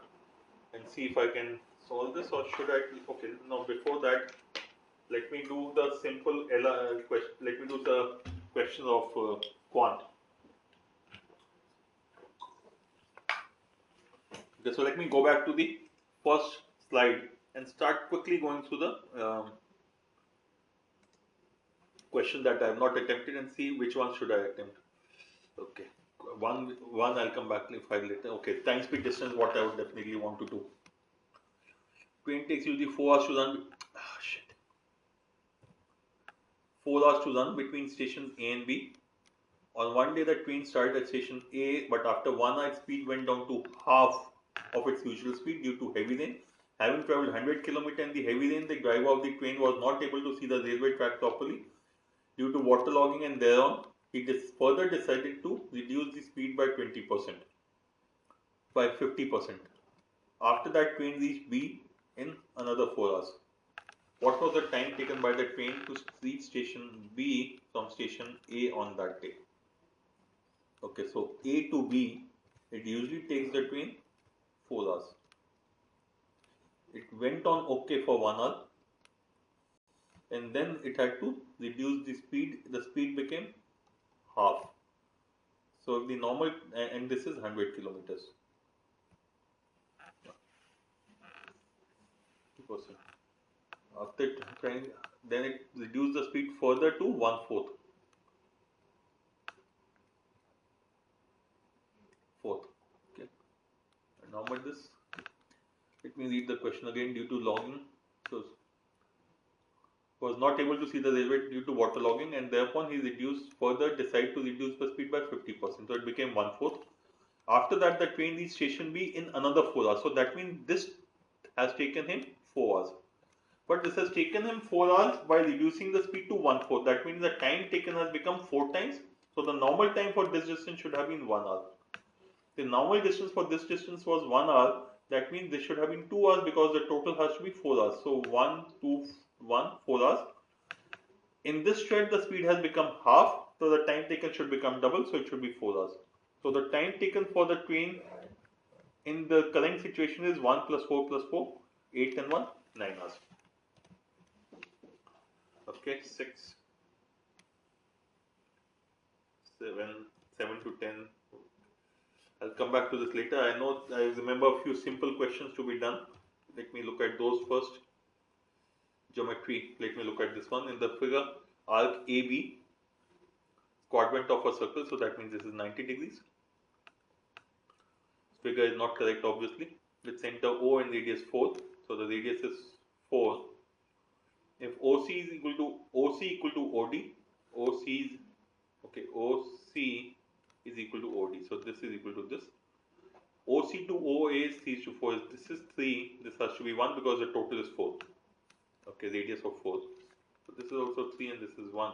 and see if I can solve this, or should I? Okay, now before that, let me do the simple question. Let me do the question of quant. Okay, so let me go back to the first slide and start quickly going through the question that I have not attempted and see which one should I attempt. Okay, one I'll come back if I later. Okay, time, speed, distance. What I would definitely want to do. Train takes usually 4 hours to run. 4 hours to run between stations A and B. On one day, the train started at station A, but after 1 hour, its speed went down to half of its usual speed due to heavy rain. Having traveled 100 km in the heavy rain, the driver of the train was not able to see the railway track properly due to waterlogging, and thereon he further decided to reduce the speed by 20%, by 50%. After that, train reached B in another 4 hours. What was the time taken by the train to reach station B from station A on that day? Okay, so A to B, it usually takes the train 4 hours. It went on okay for 1 hour, and then it had to reduce the speed. The speed became half. So the normal, and this is 100 kilometers. 2%. After trying, then it reduced the speed further to 1/4. Fourth. Okay. And how much this? Let me read the question again. Due to logging, so was not able to see the railway due to waterlogging, and thereupon he decided to reduce the speed by 50%. So it became 1/4. After that, the train reached station B in another 4 hours. So that means this has taken him 4 hours. But this has taken him 4 hours by reducing the speed to 1/4. That means the time taken has become 4 times. So the normal time for this distance should have been 1 hour. The normal distance for this distance was 1 hour. That means this should have been 2 hours because the total has to be 4 hours. So 1, 2, 1, 4 hours. In this stretch, the speed has become half. So the time taken should become double. So it should be 4 hours. So the time taken for the train in the current situation is 1 plus 4 plus 4, 8 and 1, 9 hours. Okay, 6. 7 to 10. I'll come back to this later. I remember a few simple questions to be done. Let me look at those first. Geometry. Let me look at this one. In the figure, arc AB, quadrant of a circle. So that means this is 90 degrees. This figure is not correct, obviously. With center O and radius 4. So the radius is 4. If OC is equal to OD, OC is OC is equal to OD. So this is equal to this. OC to OA is 3 to 4. This is 3. This has to be 1 because the total is 4. Okay, radius of 4. So this is also 3 and this is 1.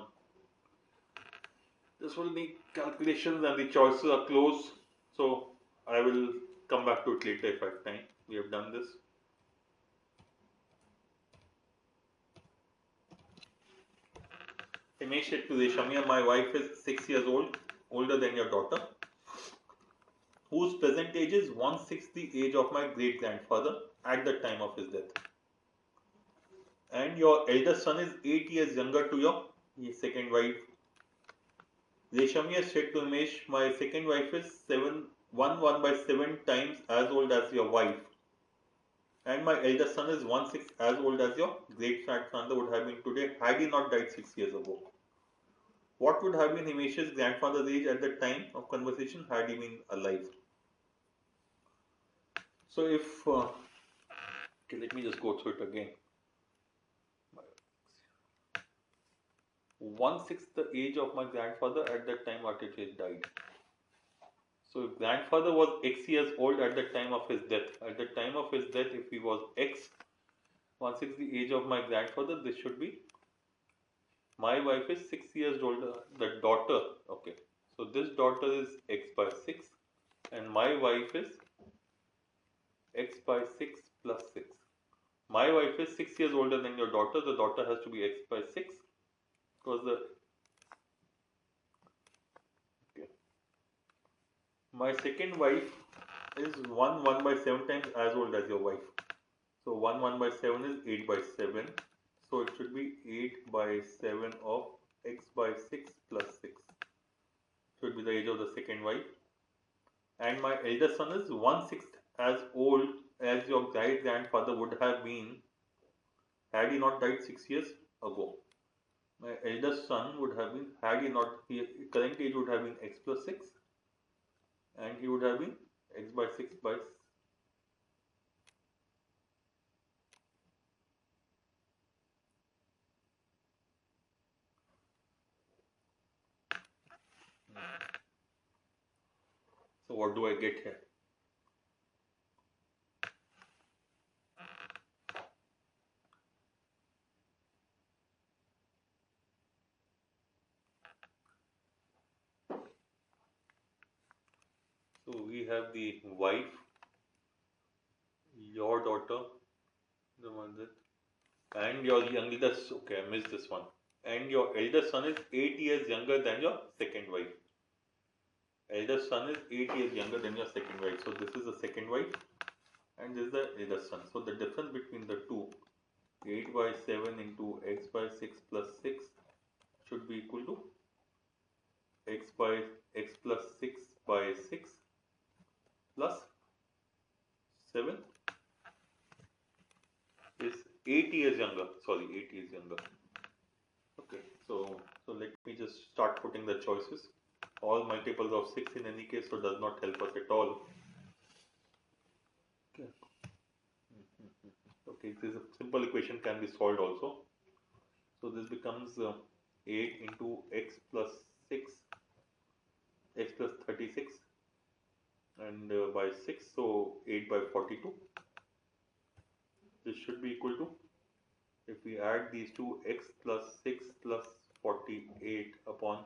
This will need calculations and the choices are close. So I will come back to it later if I have time. We have done this. Himesh said to Reshamia, my wife is 6 years old, older than your daughter, whose present age is 1/6 the age of my great grandfather at the time of his death. And your eldest son is 8 years younger to your second wife. Reshamia said to Himesh, my second wife is 1/7 times as old as your wife. And my eldest son is 1/6 as old as your great grandfather would have been today had he not died 6 years ago. What would have been Himesh's grandfather's age at the time of conversation had he been alive? So if, okay, let me just go through it again. 1/6 the age of my grandfather at the time after he died. So if grandfather was X years old at the time of his death, at the time of his death, if he was X, 1/6 the age of my grandfather, this should be, my wife is 6 years older, the daughter, okay. So this daughter is X by 6 and my wife is X by 6 plus 6. My wife is 6 years older than your daughter, the daughter has to be X by 6 because the, okay. My second wife is 1/7 times as old as your wife. So 1/7 is 8 by 7. So it should be 8 by 7 of X by 6 plus 6. Should be the age of the second wife. And my eldest son is 1/6 as old as your great grandfather would have been had he not died 6 years ago. My eldest son would have been, had he not, his current age would have been X plus 6 and he would have been X by 6 by 6. So what do I get here? So we have the wife, your daughter, the one that, and your youngest, okay, I missed this one. And your eldest son is 8 years younger than your second wife. Eldest son is 8 years younger than your second wife. So this is the second wife and this is the eldest son. So the difference between the two, 8 by 7 into X by 6 plus 6 should be equal to X plus 6 by 6 plus 7 is 8 years younger. Sorry, 8 years younger. Okay, so let me just start putting the choices. All multiples of 6 in any case, so does not help us at all. Okay, okay, this simple equation can be solved also. So this becomes 8 into X plus 6, X plus 36 and by 6, so 8 by 42. This should be equal to, if we add these two, X plus 6 plus 48 upon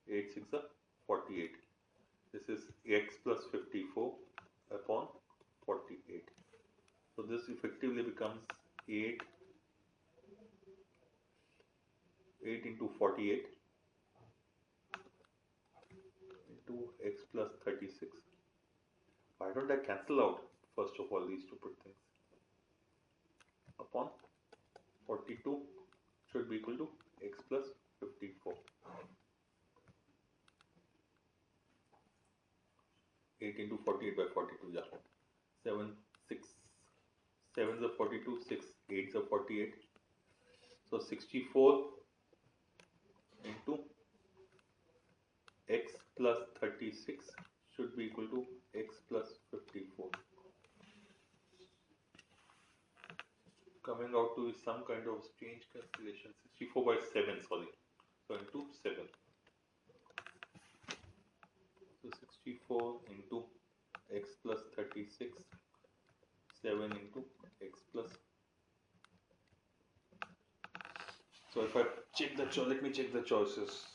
8 6 are 48. This is X plus 54 upon 48. So this effectively becomes 8 into 48 into X plus 36. Why don't I cancel out first of all these stupid things? Upon 42 should be equal to X plus 54. 8 into 48 by 42, yeah. 7, 6, 7 is a 42, 6, 8 is a 48. So 64 into x plus 36 should be equal to x plus 54. Coming out to some kind of strange calculation. 64 by 7, sorry. So into 7. So 64 into x plus 36, 7 into x plus. So if I check the choice, let me check the choices.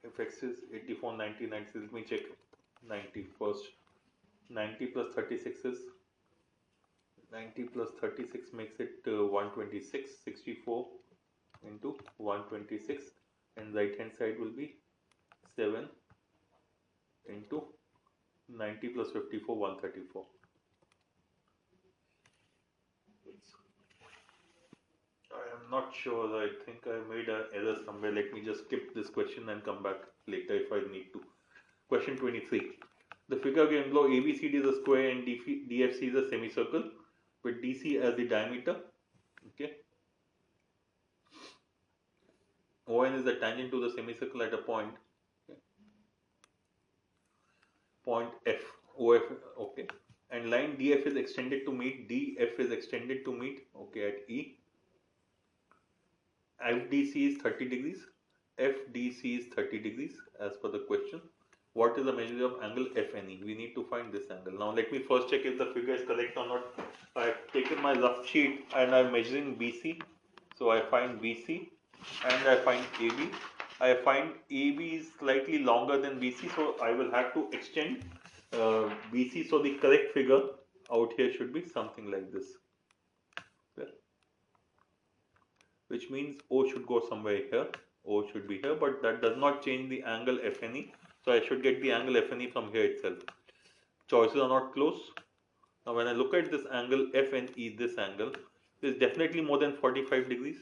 If x is 84, 90, 96, let me check 90 first. 90 plus 36 is 90 plus 36 makes it 126. 64 into 126, and right hand side will be 7 into 90 plus 54, 134. I am not sure. I think I made an error somewhere. Let me just skip this question and come back later if I need to. Question 23. The figure given below, ABCD is a square and DFC is a semicircle with DC as the diameter. Okay. ON is the tangent to the semicircle at a point. Okay. Point F. OF. Okay. And line DF is extended to meet. DF is extended to meet. Okay. At E. FDC is 30 degrees. FDC is 30 degrees as per the question. What is the measure of angle FNE? We need to find this angle. Now let me first check if the figure is correct or not. I have taken my rough sheet and I am measuring BC. So I find BC and I find AB. I find AB is slightly longer than BC, so I will have to extend BC. So the correct figure out here should be something like this. Which means O should go somewhere here, O should be here, but that does not change the angle FNE. So I should get the angle FNE from here itself. Choices are not close. Now when I look at this angle FNE, this angle is definitely more than 45 degrees.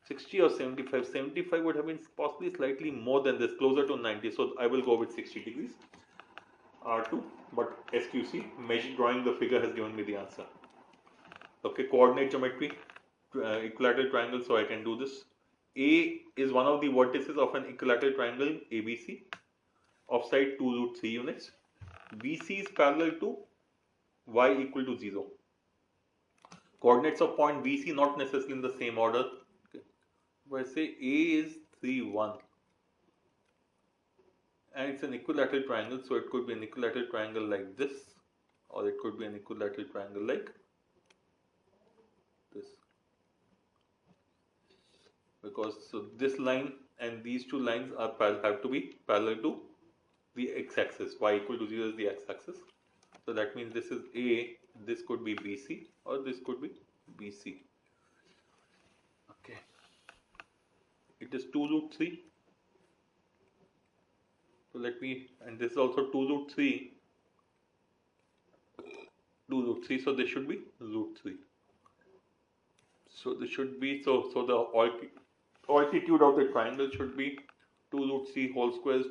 60 or 75. 75 would have been possibly slightly more than this, closer to 90. So I will go with 60 degrees. R2, but SQC, measure drawing the figure has given me the answer. Okay, coordinate geometry. Equilateral triangle, so I can do this. A is one of the vertices of an equilateral triangle ABC of side 2 root 3 units. BC is parallel to y equal to 0. Coordinates of point BC not necessarily in the same order. Okay. If I say A is 3, 1 and it's an equilateral triangle, so it could be an equilateral triangle like this, or it could be an equilateral triangle like this. Because so this line and these two lines are have to be parallel to the x-axis. Y equal to 0 is the x-axis. So that means this is A, this could be BC, or this could be BC. Okay. It is 2 root 3. So let me, and this is also 2 root 3. 2 root 3, so this should be root 3. So this should be, so the altitude of the triangle should be 2 root 3 whole square,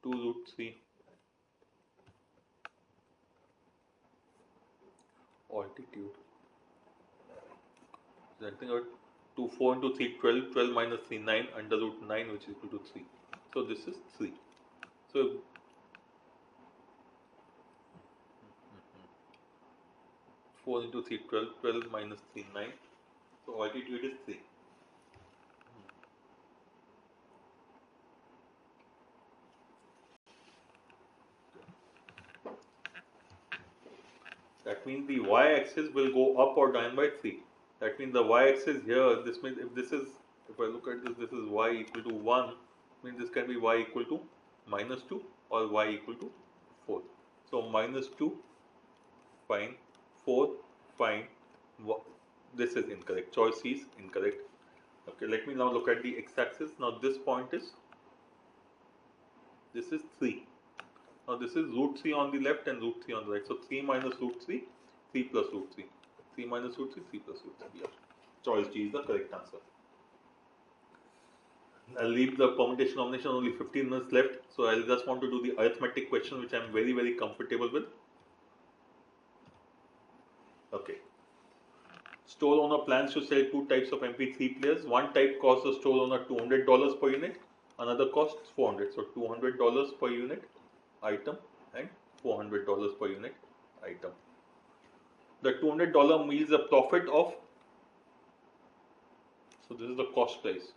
2 root 3 altitude. So I think 2, 4 into 3, 12, 12 minus 3, 9, under root 9, which is equal to 3. So this is 3. So 4 into 3, 12, 12 minus 3, 9. So altitude is 3. That means the y-axis will go up or down by 3. That means the y-axis here, this means if this is, if I look at this, this is y equal to 1, means this can be y equal to minus 2 or y equal to 4. So minus 2, fine, 4, fine, this is incorrect, choice C is incorrect. Okay, let me now look at the x-axis. Now this point is, this is 3. Now this is root 3 on the left and root 3 on the right. So 3 minus root 3, 3 plus root 3. 3 minus root 3, 3 plus root 3. Yeah. Choice G is the correct answer. I'll leave the permutation nomination, only 15 minutes left. So I'll just want to do the arithmetic question, which I'm very, very comfortable with. Okay. Store owner plans to sell two types of MP3 players. One type costs the store owner $200 per unit. Another costs $400. So $200 per unit item and $400 per unit item. The $200 means a profit of, so this is the cost price.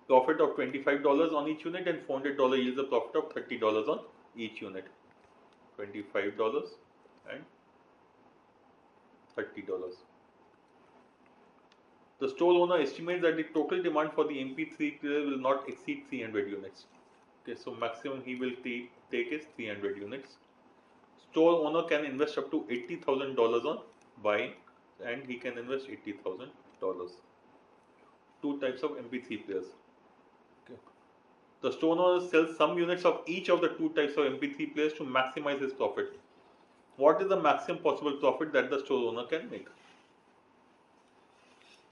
Profit of $25 on each unit, and $400 yields a profit of $30 on each unit. $25 and $30. The store owner estimates that the total demand for the MP3 player will not exceed 300 units. Okay, so maximum he will take is 300 units. Store owner can invest up to $80,000 on buying, and he can invest $80,000. Two types of MP3 players. Okay. The store owner sells some units of each of the two types of MP3 players to maximize his profit. What is the maximum possible profit that the store owner can make?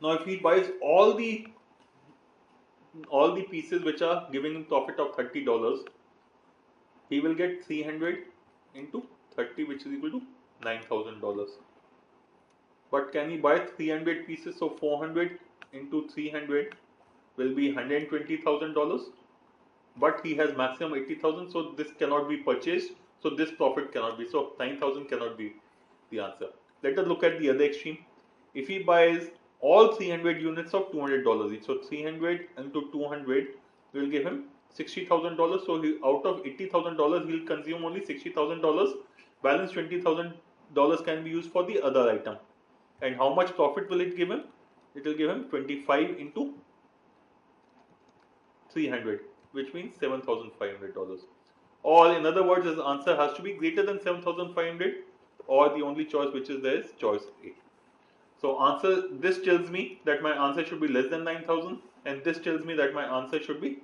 Now, if he buys all the pieces which are giving him profit of $30, he will get 300 into 30, which is equal to $9,000. But can he buy 300 pieces? So 400 into 300 will be $120,000. But he has maximum 80,000, so this cannot be purchased. So this profit cannot be. So 9,000 cannot be the answer. Let us look at the other extreme. If he buys all 300 units of $200 each, so 300 into 200 will give him $60,000. So he, out of $80,000, he will consume only $60,000. Balance $20,000 can be used for the other item. And how much profit will it give him? It will give him 25 into 300, which means $7,500. Or in other words, his answer has to be greater than 7,500, or the only choice which is there is choice A. So answer, this tells me that my answer should be less than 9,000, and this tells me that my answer should be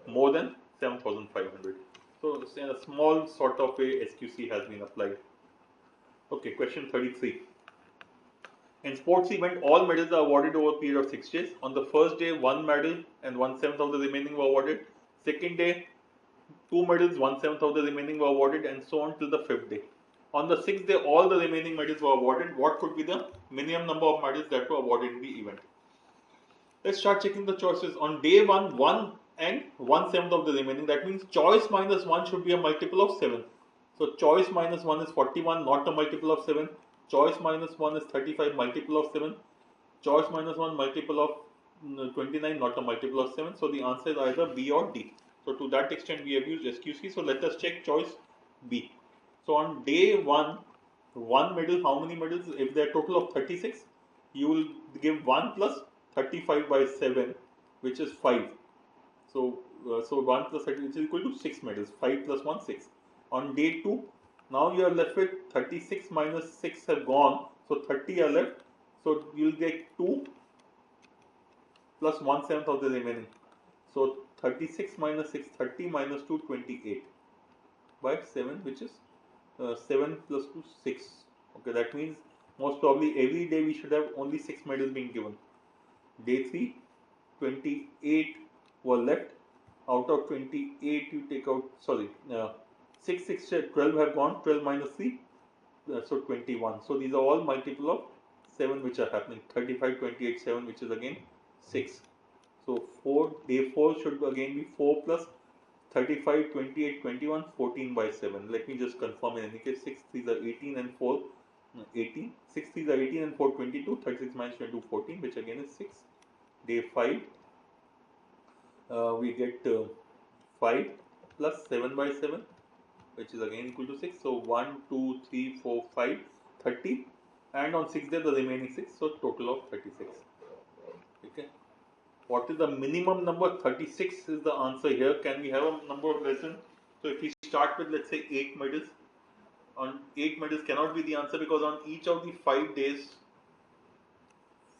more than 7,500. So a small sort of a SQC has been applied. Okay, question 33. In sports event, all medals are awarded over a period of 6 days. On the first day, 1 medal and 1/7 of the remaining were awarded. Second day, 2 medals, 1/7 of the remaining were awarded, and so on till the 5th day. On the 6th day, all the remaining medals were awarded. What could be the minimum number of medals that were awarded in the event? Let's start checking the choices. On day 1, 1 and 1/7 of the remaining. That means choice minus 1 should be a multiple of 7. So choice minus 1 is 41, not a multiple of 7. Choice minus 1 is 35, multiple of 7. Choice minus 1, multiple of 29, not a multiple of 7. So the answer is either B or D. So to that extent we have used SQC. So let us check choice B. So on day 1, 1 medal, how many medals? If they are total of 36, you will give 1 plus 35 by 7, which is 5. So 1 plus 30 is equal to 6 medals. 5 plus 1, 6. On day 2, now you are left with 36 minus 6 have gone. So 30 are left. So you will get 2 plus 1/7 of the remaining. So 36 minus 6, 30 minus 2, 28 by 7, which is 7 plus 2, 6. Okay, that means most probably every day we should have only 6 medals being given. Day 3, 28 were left. Out of 28, you take out, 6, 6, 12 have gone, 12 minus 3, so 21. So these are all multiple of 7 which are happening. 35, 28, 7, which is again 6. So day 4 should again be 4 plus 35, 28, 21, 14 by 7. Let me just confirm in any case. 6 3s are 18 and 4, 18. 6 3s are 18 and 4, 22. 36 minus 22, 14, which again is 6. Day 5, we get 5 plus 7 by 7, which is again equal to 6. So 1, 2, 3, 4, 5, 30. And on 6th day, the remaining 6. So total of 36. Okay. What is the minimum number? 36 is the answer here. Can we have a number of less than? So if we start with, let's say, 8 medals. On 8 medals cannot be the answer, because on each of the 5 days,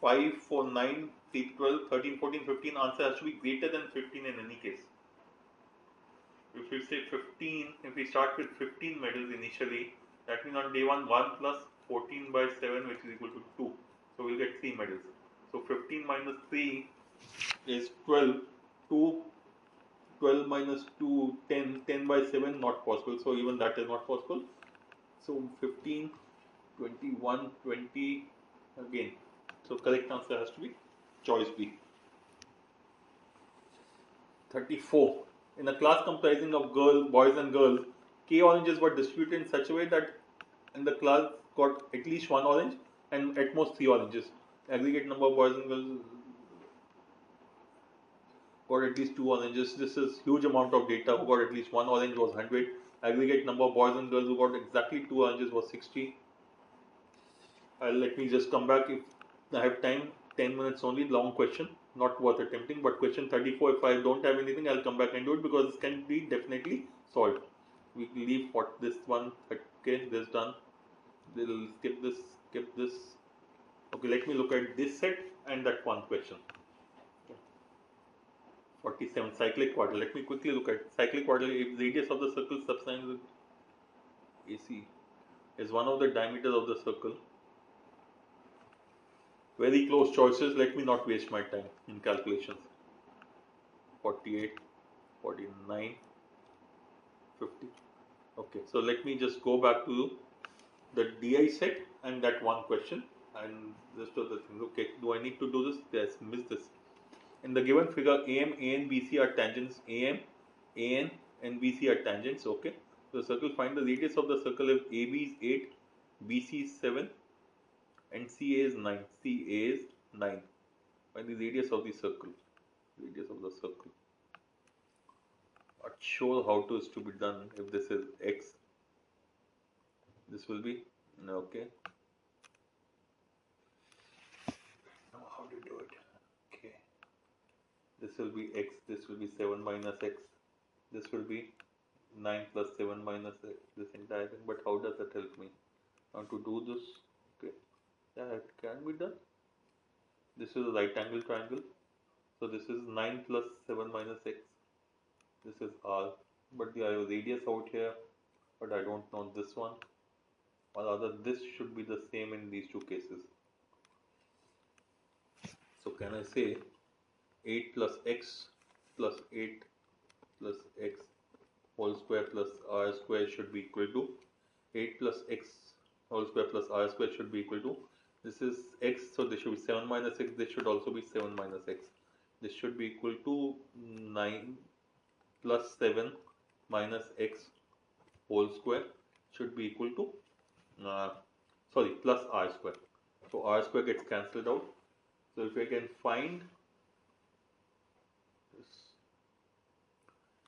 5, 4, 9, 12, 13, 14, 15, answer has to be greater than 15 in any case. If we say 15, if we start with 15 medals initially, that means on day 1, 1 plus 14 by 7, which is equal to 2. So we'll get 3 medals. So 15 minus 3 is 12. 2, 12 minus 2, 10. 10 by 7 not possible. So even that is not possible. So 15, 21, 20 again. So correct answer has to be choice B. 34. In a class comprising of boys and girls, K oranges were distributed in such a way that in the class got at least one orange and at most 3 oranges. Aggregate number of boys and girls got at least 2 oranges. This is huge amount of data. Who got at least one orange was 100. Aggregate number of boys and girls who got exactly 2 oranges was 60. Let me just come back if I have time. 10 minutes only, long question, not worth attempting. But question 34, if I don't have anything, I'll come back and do it because this can be definitely solved. We leave what this one. Okay, this done. We'll skip this, skip this. Okay, let me look at this set and that one question. 47, cyclic quadrilateral. Let me quickly look at cyclic quadrilateral. If radius of the circle subtends with AC is one of the diameters of the circle. Very close choices. Let me not waste my time in calculations. 48, 49, 50. Okay, so let me just go back to the DI set and that one question and rest of the things. Okay, do I need to do this? Yes, miss this. In the given figure, AM, AN, BC are tangents. AM, AN, and BC are tangents. Okay, so circle, find the radius of the circle if AB is 8, BC is 7, and CA is 9. CA is 9. Find the radius of the circle. Radius of the circle. Not sure how to is to be done. If this is X, this will be okay. Now how to do it? Okay. This will be X. This will be 7 minus X. This will be 9 plus 7 minus X. This entire thing. But how does that help me? Now to do this, okay, that can be done. This is a right angle triangle. So this is 9 plus 7 minus X. This is R. But the radius out here, but I don't know this one. Or rather, this should be the same in these two cases. So can I say 8 plus X plus 8 plus X whole square plus R square should be equal to 8 plus X whole square plus R square should be equal to, this is X, so this should be 7 minus X, this should also be 7 minus X. This should be equal to 9 plus 7 minus X whole square should be equal to plus R square. So R square gets cancelled out. So if I can find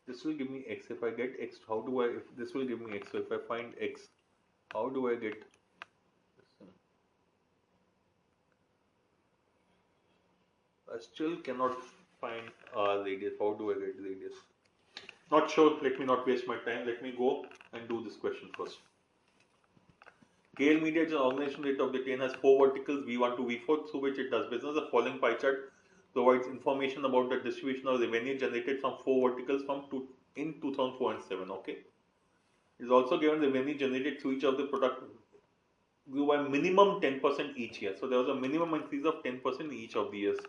this will give me X. If I get X, how do I, if this will give me X, so if I find X, how do I get this? I still cannot find radius. How do I get radius? Not sure. Let me not waste my time. Let me go and do this question first. KL Media is an organization rate of the 10 has 4 verticals V1 to V4 through which it does business. The following pie chart provides information about the distribution of revenue generated from 4 verticals in 2004 and 7. Okay. It is also given the revenue generated through each of the product grew by minimum 10% each year. So there was a minimum increase of 10% in each of the years.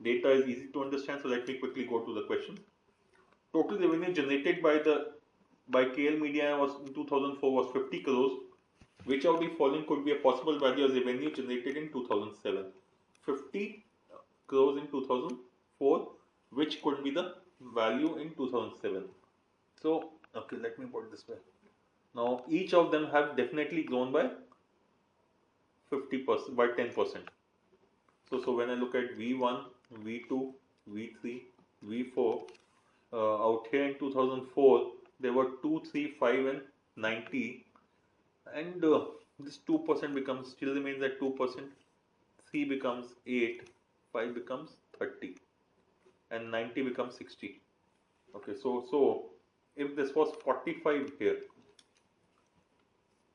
Data is easy to understand, so let me quickly go to the question. Total revenue generated by KL Media was in 2004 was 50 crores. Which of the following could be a possible value of revenue generated in 2007? 50 crores in 2004. Which could be the value in 2007? So, okay, let me put it this way. Now, each of them have definitely grown by 50%, by 10%. So when I look at V1, V2, V3, V4, out here in 2004, there were 2, 3, 5 and 90. And this 2% becomes, still remains at 2%, 3 becomes 8, 5 becomes 30 and 90 becomes 60. Okay, so if this was 45 here,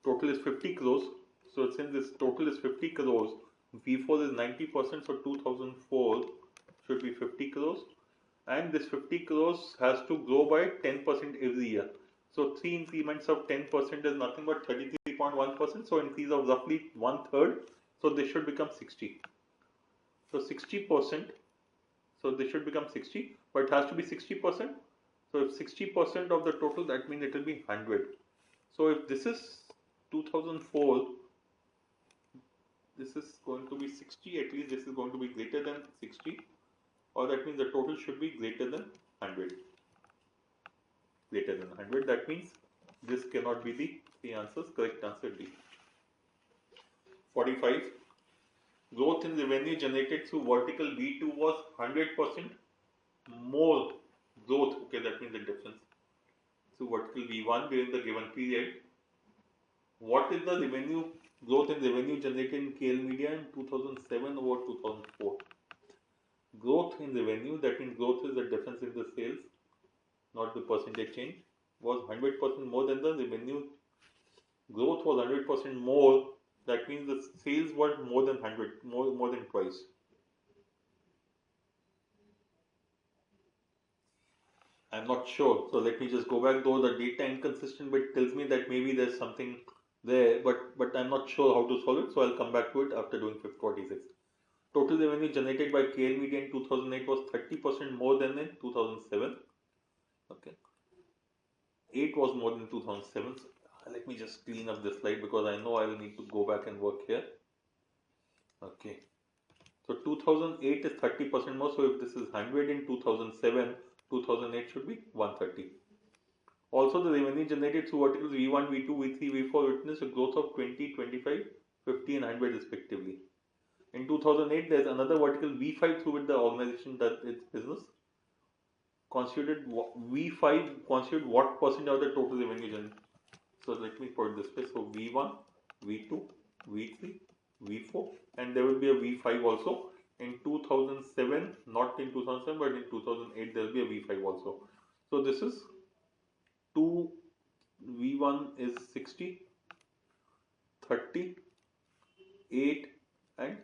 total is 50 crores. So since this total is 50 crores, V4 is 90%, so 2004 should be 50 crores. And this 50 crores has to grow by 10% every year. So 3 increments of 10% is nothing but 33.1%. So increase of roughly 1/3. So this should become 60. So 60%, so this should become 60, but it has to be 60%. So if 60% of the total, that means it will be 100. So if this is 2004, this is going to be 60, at least this is going to be greater than 60, or that means the total should be greater than 100. Greater than 100, that means this cannot be the answers. Correct answer D. 45. Growth in revenue generated through vertical V2 was 100% more growth. Okay, that means the difference. So vertical V1 during the given period. What is the revenue growth in revenue generated in KL Media in 2007 over 2004? Growth in revenue, that means growth is the difference in the sales, not the percentage change, was 100% more than the revenue. Growth was 100% more. That means the sales were more than 100, more than twice. I'm not sure. So let me just go back, though the data inconsistent bit tells me that maybe there's something there, but I'm not sure how to solve it. So I'll come back to it after doing 46. Total revenue generated by KL Media in 2008 was 30% more than in 2007. Okay. 8 was more than 2007. So let me just clean up this slide because I know I will need to go back and work here. Okay. So 2008 is 30% more. So if this is 100 in 2007, 2008 should be 130. Also, the revenue generated through verticals V1, V2, V3, V4 witnessed a growth of 20, 25, 50 and 100 respectively. In 2008, there is another vertical V5 through which the organization does its business. Constituted V5 constitute what percent of the total revenue generated? So let me put it this way. So V1, V2, V3, V4 and there will be a V5 also. In 2007, not in 2007 but in 2008 there will be a V5 also. So this is 2, V1 is 60, 30, 8 and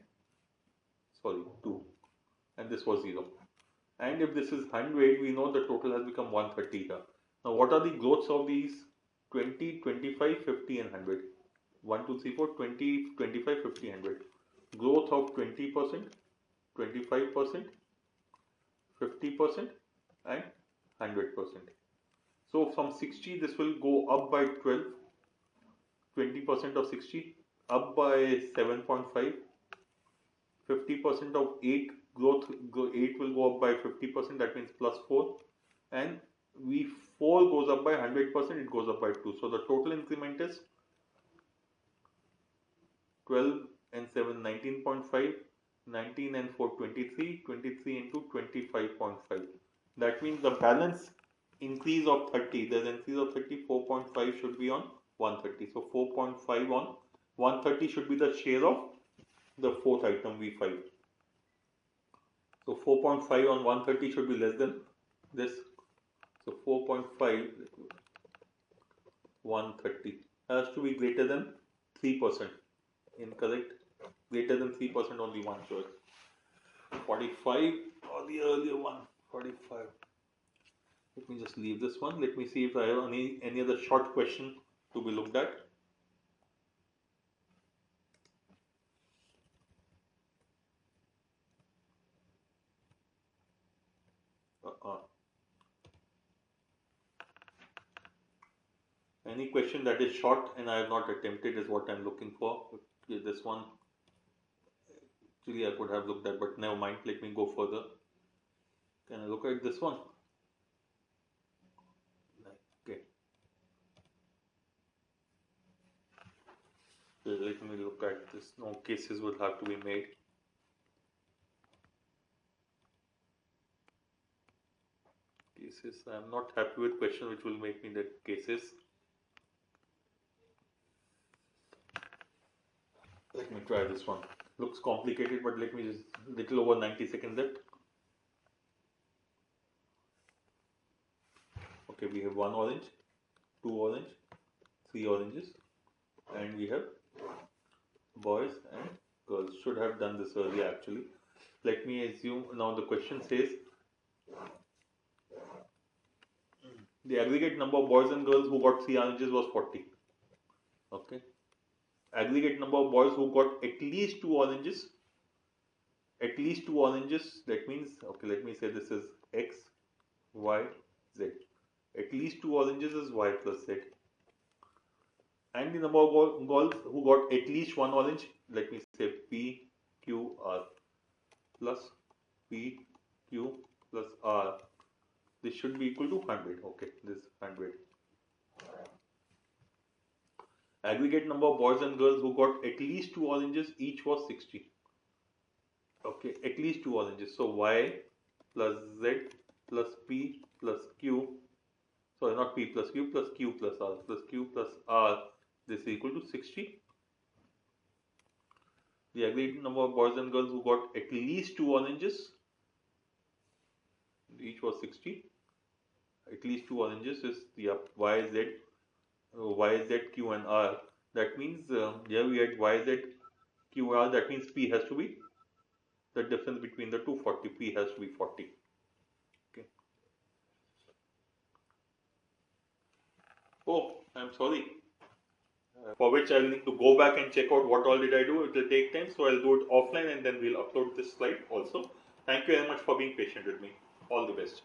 2 and this was 0. And if this is 100, we know the total has become 130 here. Now what are the growths of these 20, 25, 50 and 100? 1, 2, 3, 4, 20, 25, 50, 100. Growth of 20%, 25%, 50% and 100%. So from 60 this will go up by 12, 20% of 60 up by 7.5, 50% of 8 growth, 8 will go up by 50%, that means plus 4 and V4 goes up by 100%, it goes up by 2. So the total increment is 12 and 7, 19.5, 19 and 4, 23, 23 into 25.5. That means the balance increase of 30, there's an increase of 30, 4.5 should be on 130. So 4.5 on 130 should be the share of the fourth item V5. So 4.5 on 130 should be less than this. So 4.5 130 has to be greater than 3%. Incorrect. Greater than 3% only one choice. 45 or the earlier one. 45. Let me just leave this one. Let me see if I have any other short question to be looked at. Any question that is short and I have not attempted is what I am looking for. Okay, this one actually I could have looked at, but never mind. Let me go further. Can I look at this one? Okay. Let me look at this. No cases will have to be made. Cases. I am not happy with question which will make me the cases. Let me try this one. Looks complicated, but let me just little over 90 seconds left. Okay, we have 1 orange, 2 orange, 3 oranges, and we have boys and girls. Should have done this earlier actually. Let me assume now the question says the aggregate number of boys and girls who got 3 oranges was 40. Okay. Aggregate number of boys who got at least 2 oranges at least 2 oranges. That means, okay, let me say this is X, Y, Z. At least 2 oranges is Y plus Z. And the number of girls who got at least 1 orange, let me say P, Q, R plus P, Q plus R. This should be equal to 100. Okay, this 100. Aggregate number of boys and girls who got at least 2 oranges each was 60. Okay, at least 2 oranges. So Y plus Z plus P plus Q. Sorry, not P plus Q plus Q plus R plus Q plus R. This is equal to 60. The aggregate number of boys and girls who got at least 2 oranges, each was 60. At least 2 oranges is the Y, Z, Q and R. That means here we had Y, Z, Q, R. That means P has to be the difference between the two, 40. P has to be 40. Okay. Oh, I'm sorry. For which I'll need to go back and check out what all did I do. It will take time, so I'll do it offline and then we'll upload this slide also. Thank you very much for being patient with me. All the best.